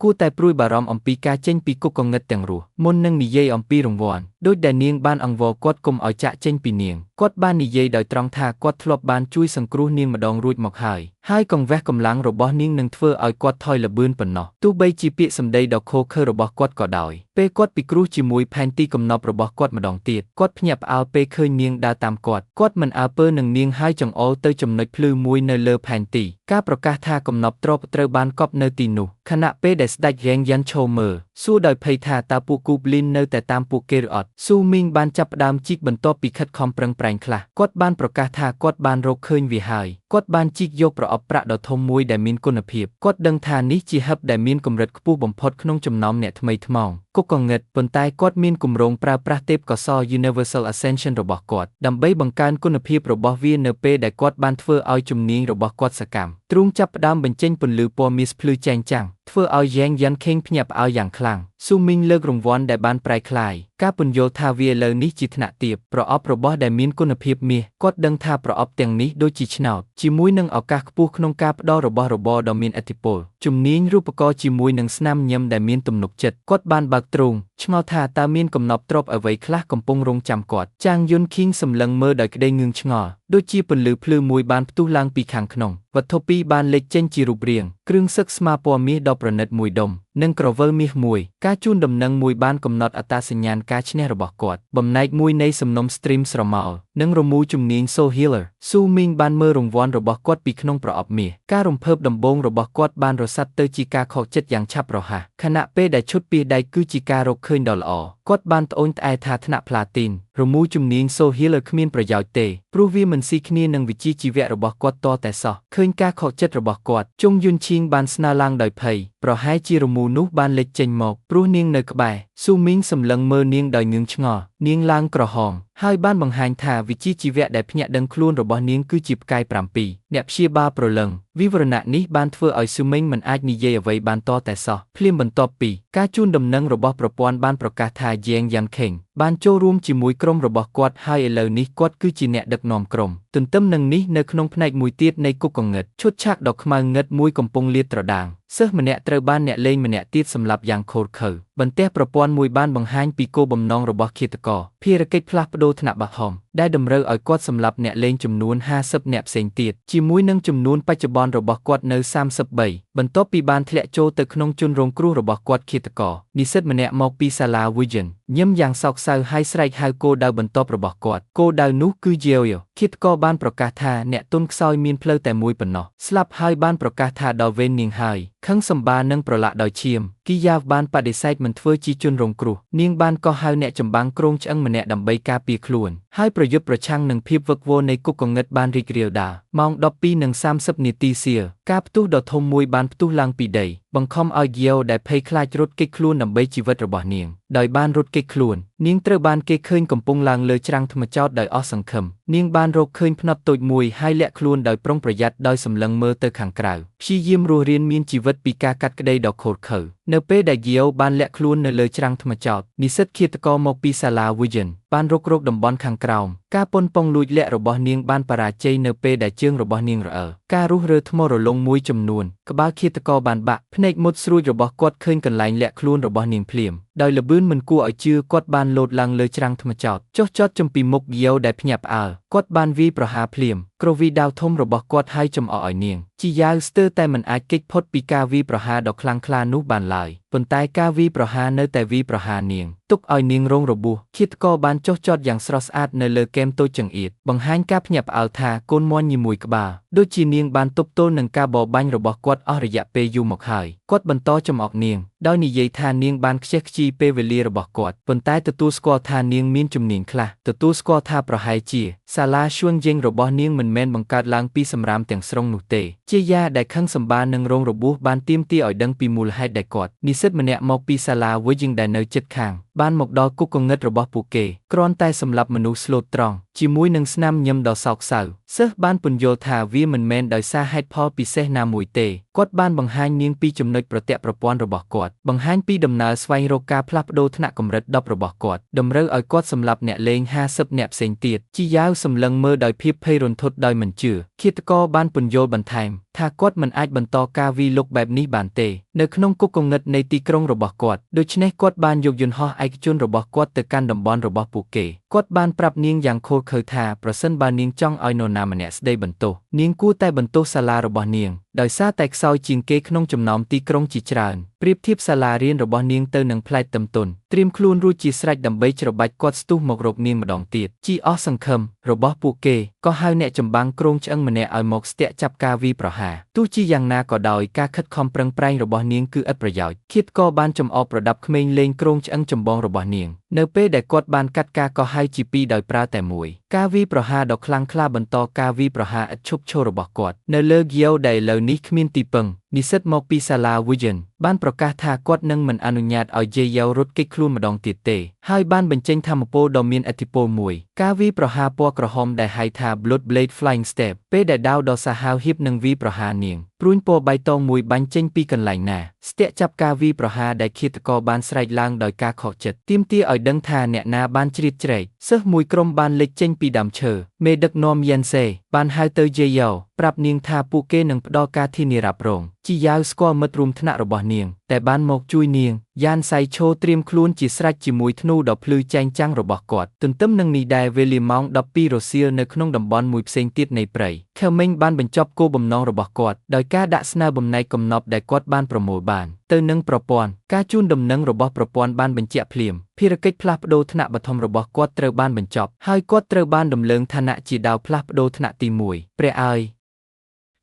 គួរតែព្រួយបារម្ភអំពីការចេញពីគុកកងឹតទាំងរស់មុននឹងនិយាយអំពីរង្វាន់ដោយដែលនាងបានអង្វរគាត់កុំឲ្យចាក់ចេញពីនាងគាត់បាននិយាយដោយត្រង់ថាគាត់ធ្លាប់បានជួយសង្គ្រោះនាងម្ដងរួចមកហើយកង្វះកម្លាំងរបស់នាងនឹងធ្វើឲ្យគាត់ថយល្បឿនប៉ុណ្ណោះទោះបីជាពាក្យសម្ដីដ៏ឃោរឃៅរបស់គាត់ក៏ដោយពេលគាត់ពិគ្រោះជាមួយផែនទីកំណប់របស់គាត់ម្ដងទៀតគាត់ភ្ញាក់ផ្អើលពេលឃើញនាងដើរតាមគាត់មិនអើពើនឹងនាងហើយចង្អុលទៅចំណុចភ្លឺមួយនៅលើផែនទីការប្រកាសថាកំណប់ទ្រព្យត្រូវបានកប់នៅទីនោះខណៈពេលដែលស្ដេចរ៉េងយ៉ាន់ឈរមើល សួរដោយភ័យថាតើពួក Goblin នៅតែតាមពួកគេឬអត់ ស៊ូមីងបានចាប់ផ្ដើមជីកបន្ទាប់ពីខិតខំប្រឹងប្រែងខ្លះគាត់បានប្រកាសថាគាត់បានរកឃើញវាហើយគាត់បានជីកយកប្រអប់ប្រាក់ដ៏ធំមួយដែលមានគុណភាពគាត់ដឹងថានេះជាហឹបដែលមានកម្រិតខ្ពស់បំផុតក្នុងចំណោមអ្នកថ្មីថ្មោងគុកកងឹតប៉ុន្តែគាត់មានគម្រោងប្រើប្រាស់ទេពកោសល្យ Universal Ascension របស់គាត់ដើម្បីបង្កើនគុណភាពរបស់វានៅពេលដែលគាត់បានធ្វើឲ្យជំនាញរបស់គាត់សកម្មទ្រូងចាប់ផ្ដើមបញ្ចេញពន្លឺពណ៌មាសភ្លឺចែងចាំងធ្វើឲ្យយ៉ាងយ៉ាន់ខេងភ្ញាក់ផ្អើលយ៉ាងខ្លាំងស៊ូមីងលើករង្វាន់ដែលបានប្រែក្លាយការពន្យល់ថាវាឥឡូវនេះជាថ្នាក់ទាបប្រអប់របស់ដែលមានគុណភាពមាសគាត់ដឹងថាប្រអប់ទាំងនេះដូចជាឆ្នោតជាមួយនឹងឱកាសខ្ពស់ក្នុងការផ្ដល់របស់របរដ៏មានឥទ្ធិពលជំនាញរូបករណ៍ជាមួយនឹងស្នាមញញឹមដែលមានទំនុកចិត្តគាត់បានបើកទ្រូងឆ្ងល់ថាតើមានកំណប់ទ្រព្យអ្វីខ្លះកំពុងរង់ចាំគាត់ចាងយុនឃីងសម្លឹងមើលដោយក្តីងឿងឆ្ងល់ដូចជាពន្លឺភ្លឺមួយបានផ្ទុះឡើងពីខាងក្នុងវត្ថុពីរបានលេចចេញជារូបរាងគ្រឿងសឹកស្មាពណ៌មាសដ៏ប្រណិតមួយដុំនិងក្រវិលមាសមួយការជូនដំណឹងមួយបានកំណត់អត្តសញ្ញាណការឈ្នះរបស់គាត់បំណែកមួយនៃសំណុំ stream ស្រមោលនិងរមូរជំនាញ Soul Healer ស៊ូមីងបានមើលរង្វាន់របស់គាត់ពីក្នុងប្រអប់មាសការរំភើបដំបូងរបស់គាត់បានរសាត់ទៅជាការខកចិត្តយ៉ាងឆាប់រហ័សខណៈពេលដែលឈុតពីដៃគឺជាការរកឃើញដ៏ល្អគាត់បានត្អូញត្អែថាថ្នាក់ផ្លាទីនរមូរជំនាញ Soul Healer គ្មានប្រយោជន៍ទេព្រោះវាមិនស៊ីគ្នានឹងវិជ្ជាជីវៈរបស់គាត់តតែសោះឃើញការខកចិត្តរបស់គាត់ជុងយុនឈៀងបានស្នើឡើងដោយភ័យប្រហែលជារមូរនោះបានលេចចេញមកព្រោះនាងនៅក្បែរស៊ូមីងសម្លឹងមើលនាងដោយងឿងឆ្ងល់នាងឡើងក្រហមហើយបានបង្ហាញថាវិជ្ជាជីវៈដែលភ្ញាក់ដឹងខ្លួនរបស់នាងគឺជាផ្កាយ7អ្នកព្យាបាលប្រលឹងវិវរណៈនេះបានធ្វើឲ្យស៊ូមីងមិនអាចនិយាយអ្វីបានតតែសោះភ្លាមបន្ទាប់ពីការជូនដំណឹងរបស់ប្រព័ន្ធបានប្រកាសថាយ៉េងយ៉ាន់ខេងបានចូលរួមជាមួយក្រុមរបស់គាត់ហើយឥឡូវនេះគាត់គឺជាអ្នកដឹកនាំក្រុមទន្ទឹមនឹងនេះនៅក្នុងផ្នែកមួយទៀតនៃគុកកងឹតឈុតឆាកដ៏ខ្មៅងឹតមួយកំពុងលាតត្រដាងសិស្សម្នាក់ត្រូវបានអ្នកលេងម្នាក់ទៀតសម្លាប់យ៉ាងឃោរឃៅបន្ទះប្រព័ន្ធមួយបានបង្ហាញពីគោលបំណងរបស់ឃាតករភារកិច្ចផ្លាស់ប្ដូរថ្នាក់បឋមដែលតម្រូវឲ្យគាត់សម្លាប់អ្នកលេងចំនួន50នាក់ផ្សេងទៀតជាមួយនឹងចំនួនបច្ចុប្បន្នរបស់គាត់នៅ33បន្ទាប់ពីបានធ្លាក់ចូលទៅក្នុងជនរងគ្រោះរបស់គាត់ឃាតករនិស្សិតម្នាក់មកពីសាលា Vision ញឹមយ៉ាងសោកសៅហើយស្រែកហៅគោលដៅបន្ទាប់របស់គាត់គោលដៅនោះគឺ Yeo ឃាតករបានប្រកាសថាអ្នកទុនខ្សោយមានផ្លូវតែមួយប៉ុណ្ណោះស្លាប់ហើយបានប្រកាសថាដល់វេននាងហើយខឹងសម្បានឹងប្រឡាក់ដោយឈាមគីយ៉ាវបានបដិសេធមិនធ្វើជាជនរងគ្រោះនាងបានកោះហៅអ្នកចម្បាំងគ្រងឆ្អឹងម្នាក់ដើម្បីការពារខ្លួនហើយប្រយុទ្ធប្រឆាំងនឹងភាពវឹកវរនៃគុកកងឹតបានរីករាលដាលម៉ោង 12:30 នាទីសៀលការផ្ទុះដ៏ធំមួយបានផ្ទុះឡើងពីដីបង្ខំឲ្យហ្គៀវដែលភ័យខ្លាចរត់គេចខ្លួនដើម្បីជីវិតរបស់នាងដោយបានរត់គេចខ្លួននាងត្រូវបានគេឃើញកំពុងឡើងលើច្រាំងថ្មចោតដោយអស់សង្ឃឹមនាងបានរកឃើញផ្នត់តូចមួយហើយលាក់ខ្លួនដោយប្រុងប្រយ័ត្នដោយសម្លឹងមើលទៅខាងក្រៅព្យាយាមរស់រានមានជីវិតពីការកាត់ក្តីដ៏ឃោរឃៅនៅពេលដែលហ្គៀវបានលាក់ខ្លួននៅលើច្រាំងថ្មចោតនិស្សិតឃាតករមកពីសាលា Vision បានរុករកតំបន់ខាងក្រោមការប៉ុនប៉ងលួចលាក់របស់នាងបានបរាជ័យនៅពេលដែលជើងរបស់នាងរអិលការរុះរើថ្មរលុងមួយចំនួនក្បាលឃាតករបានបាក់ភ្នែកមុតស្រួចរបស់គាត់ឃើញកន្លែងលាក់ខ្លួនរបស់នាងភ្លាមដោយល្បឿនមិនគួរឲ្យជឿគាត់បានលោតឡើងលើច្រាំងថ្មចោតចុះចតចំពីមុខហ្គៀវដែលភ្ញាក់ផ្អើលគាត់បានវាយប្រហារភ្លាមក្រវីដាវធំរបស់គាត់ហើយចំអកឲ្យនាងជីយ៉ាវស្ទើរតែមិនអាចគេចផុតពីការវាយប្រហារដ៏ខ្លាំងក្លានោះបានឡើយប៉ុន្តែការវាយប្រហារនៅតែវាយប្រហារនាងទុកឲ្យនាងរងរបួសឃាតករបានចុះចតយ៉ាងស្រស់ស្អាតនៅលើគែមតូចចង្អៀតបង្ហាញការភ្ញាក់ផ្អើលថាកូនមាន់ញីមួយក្បាលដូចជានាងបានទប់ទល់នឹងការបរបាញ់របស់គាត់អស់រយៈពេលយូរមកហើយគាត់បន្តចំអកនាងដោយនិយាយថានាងបានខ្ជះខ្ជាយពេលវេលារបស់គាត់ប៉ុន្តែទទួលស្គាល់ថានាងមានជំនាញខ្លះទទួលស្គាល់ថាប្រហែលជាសាលាឈួងយេងរបស់នាងមិនមែនបង្កើតឡើងពីសម្រាមទាំងស្រុងនោះទេជាយ៉ាដែលខឹងសម្បានឹងរងរបួសបានទាមទារឲ្យដឹងពីមូលហេតុដែលគាត់និស្សិតម្នាក់មកពីសាលា Vision ដែលនៅជិតខាងបានមកដល់គុកកងឹតរបស់ពួកគេគ្រាន់តែសម្លាប់មនុស្សស្លូតត្រង់ជាមួយនឹងស្នាមញឹមដ៏សោកសៅសិស្សបានពន្យល់ថាវាមិនមែនដោយសារហេតុផលពិសេសណាមួយទេគាត់បានបង្ហាញនាងពីចំណុចប្រទាក់ប្រព័ន្ធរបស់គាត់បង្ហាញពីដំណើរស្វែងរកការផ្លាស់ប្ដូរថ្នាក់កម្រិត10របស់គាត់តម្រូវឲ្យគាត់សម្លាប់អ្នកលេង50នាក់ផ្សេងទៀតជីយ៉ាវសម្លឹងមើលដោយភាពភ័យរន្ធត់ដោយមិនជឿឃាតករបានពន្យល់បន្ថែមថាគាត់មិនអាចបន្តការវាយលុកបែបនេះបានទេនៅក្នុងគុកកងឹតនៃទីក្រុងរបស់គាត់ដូច្នេះគាត់បានយកយន្តហោះឯកជនរបស់គាត់ទៅកាន់តំបន់របស់ពួកគេគាត់បានប្រាប់នាងយ៉ាងឃោរឃៅថាប្រសិនបើនាងចង់ឲ្យនរណាម្នាក់ស្ដីបន្ទោសនាងគួរតែបន្ទោសសាលារបស់នាង ដោយសារតែខ្សោយជាងគេក្នុងចំណោមទីក្រុងជាច្រើនប្រៀបធៀបសាលារៀនរបស់នាងទៅនឹងផ្លែតទឹមទុនត្រៀមខ្លួនរួចជាស្រេចដើម្បីច្របាច់គាត់ស្ទុះមករកនាងម្ដងទៀតជីអស់សង្ឃឹមរបស់ពួកគេក៏ហៅអ្នកចម្បាំងគ្រងឆ្អឹងម្នាក់ឲ្យមកស្ទាក់ចាប់ការវាយប្រហារទោះជាយ៉ាងណាក៏ដោយការខិតខំប្រឹងប្រែងរបស់នាងគឺឥតប្រយោជន៍ឃាតក៏បានចំអកប្រដាប់ក្មេងលេងគ្រងឆ្អឹងចម្បងរបស់នាងនៅពេលដែលគាត់បានកាត់ការក៏ហៅជាពីរដោយប្រើតែមួយការវាយប្រហារដ៏ខ្លាំងក្លាបន្តការវាយប្រហារឥតឈប់ឈររបស់គាត់នៅលើហ្គីយ៉ូដែលឥឡូវនេះគ្មានទីពឹងនិស្សិតមកពីសាលា Vision បានប្រកាសថាគាត់នឹងមិនអនុញ្ញាតឲ្យជេយ៉ូរត់គេចខ្លួនម្ដងទៀតទេហើយបានបញ្ចេញថាមពលដ៏មានឥទ្ធិពលមួយការវាយប្រហារពណ៌ក្រហមដែលហៅថា Blood Blade Flying Step ពេលដែលដាវដ៏សាហាវហៀបនឹងវាយប្រហារនាងព្រួញពណ៌បៃតងមួយបាញ់ចេញពីកន្លែងណាស្ទាក់ចាប់ការវាយប្រហារដែលឃាតករបានស្រែកឡើងដោយការខកចិត្តទាមទារឲ្យដឹងថាអ្នកណាបានជ្រៀតជ្រែកសិស្សមួយក្រុមបានលេចចេញពីដើមឈើមេដឹកនាំយ៉ាន់សេបានហៅទៅជេយ៉ូប្រាប់នាងថាពួកគេនឹងផ្ដល់ការធានារ៉ាប់រងជីយ៉ាវស្គាល់មិត្តរួមថ្នាក់របស់នាងតែបានមកជួយនាងយ៉ានសៃឈោត្រៀមខ្លួនជាស្រេចជាមួយធ្នូដ៏ភ្លឺចែងចាំងរបស់គាត់ទន្ទឹមនឹងនេះដែរវេលាម៉ោង 12 រសៀលនៅក្នុងតំបន់មួយផ្សេងទៀតនៃព្រៃខេលមេងបានបញ្ចប់គោលបំណងរបស់គាត់ដោយការដាក់ស្នើបំណែកកំណប់ដែលគាត់បានប្រមូលបានទៅនឹងប្រព័ន្ធការជូនដំណឹងរបស់ប្រព័ន្ធបានបញ្ជាក់ភ្លាមភារកិច្ចផ្លាស់ប្ដូរថ្នាក់បឋមរបស់គាត់ត្រូវបានបញ្ចប់ហើយគាត់ត្រូវបានដំឡើងឋានៈជាដាវផ្លាស់ប្ដូរថ្នាក់ទី1ព្រះអើយ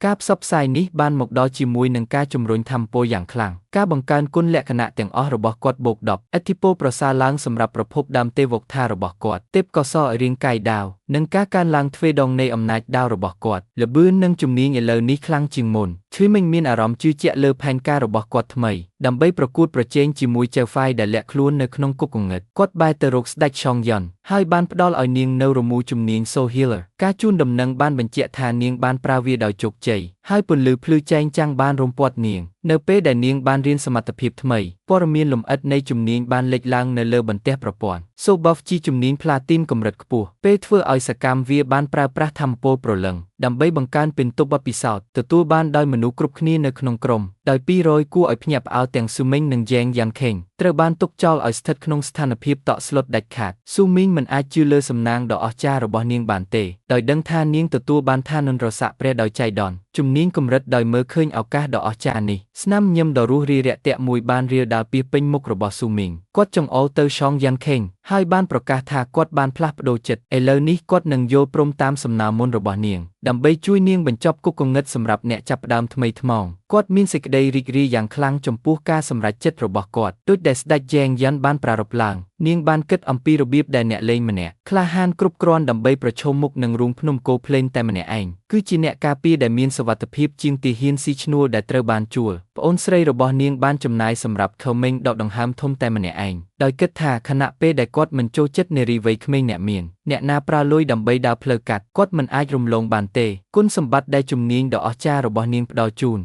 ការផ្សព្វផ្សាយនេះបានមកដល់ជាមួយនឹងការជំរុញថាមពលយ៉ាងខ្លាំងការបង្កើនគុណលក្ខណៈទាំងអស់របស់គាត់បូក10ឥទ្ធិពលប្រសើរឡើងសម្រាប់ប្រភពដើមទេវកថារបស់គាត់ទេពកោសល្យរាងកាយដាវនិងការកើនឡើងទ្វេដងនៃអំណាចដាវរបស់គាត់ល្បឿននិងជំនាញឥឡូវនេះខ្លាំងជាងមុនឈឺមិញមានអារម្មណ៍ជឿជាក់លើផែនការរបស់គាត់ថ្មីដើម្បីប្រកួតប្រជែងជាមួយចៅហ្វាយដែលលាក់ខ្លួននៅក្នុងគុកគង្ងឹតគាត់បែរទៅរកស្ដេចឆុងយ៉នហើយបានផ្ដល់ឲ្យនាងនៅរមូរជំនាញ Soul Healer ការជូនដំណឹងបានបញ្ជាក់ថានាងបានប្រើវាដោយជោគជ័យហើយពន្លឺភ្លឺចែងចាំងបានរំពាត់នាងនៅពេលដែលនាងបានរៀនសមត្ថភាពថ្មីព័ត៌មានលម្អិតនៃជំនាញបានលេចឡើងនៅលើបន្ទះប្រព័ន្ធ Soul Buff ជាជំនាញផ្លាទីនកម្រិតខ្ពស់ពេលធ្វើឲ្យសកម្មវាបានប្រើប្រាស់ថាមពលព្រលឹងដើម្បីបង្កើនពិន្ទុបទពិសោធន៍ទទួលបានដោយមនុស្សគ្រប់គ្នានៅក្នុងក្រុមដោយ200គួរឲ្យភ្ញាក់ផ្អើលទាំងស៊ូមីងនិងយ៉េងយ៉ាន់ខេងត្រូវបានទុកចោលឲ្យស្ថិតក្នុងស្ថានភាពតក់ស្លុតដាច់ខាតស៊ូមីងមិនអាចជឿលើសំណាងដ៏អស្ចារ្យរបស់នាងបានទេដោយដឹងថានាងទទួលបានឋានន្តរស័ក្តិព្រះដោយចៃដន្យជំនាញកម្រិតដោយមើលឃើញឱកាសដ៏អស្ចារ្យនេះស្នាមញញឹមដ៏រួសរាយរាក់ទាក់មួយបានរាលដាលពីពេញមុខរបស់ស៊ូមីងគាត់ចង្អុលទៅឆងយ៉ាន់ខេងហើយបានប្រកាសថាគាត់បានផ្លាស់ប្ដូរចិត្តឥឡូវនេះគាត់នឹងយល់ព្រមតាមសំណើមុនរបស់នាងដើម្បីជួយនាងបញ្ចប់គុកគង្ងឹតសម្រាប់អ្នកចាប់ផ្ដើមថ្មីថ្មោងគាត់មានសេចក្តីរីករាយយ៉ាងខ្លាំងចំពោះការសម្រេចចិត្តរបស់គាត់ដូចដែលស្ដេចយ៉េងយ៉ាន់បានប្រារព្ធឡើងនាងបានគិតអំពីរបៀបដែលអ្នកលេងម្នាក់ក្លាហានគ្រប់គ្រាន់ដើម្បីប្រឈមមុខនឹងរូងភ្នំកូភ្លេងតែម្នាក់ឯងគឺជាអ្នកការពារដែលមានសុវត្ថិភាពជាងទាហានស៊ីឈ្នួលដែលត្រូវបានជួលប្អូនស្រីរបស់នាងបានចំណាយសម្រាប់ខឹមេងដកដង្ហើមធំតែម្នាក់ឯងដោយគិតថាខណៈពេលដែលគាត់មិនចូលចិត្តនារីវ័យក្មេងអ្នកមានអ្នកណាប្រើលុយដើម្បីដើរផ្លូវកាត់គាត់មិនអាចរំលងបានទេគុណសម្បត្តិដែលជំនាញដ៏អស្ចារ្យរបស់នាងផ្ដល់ជូន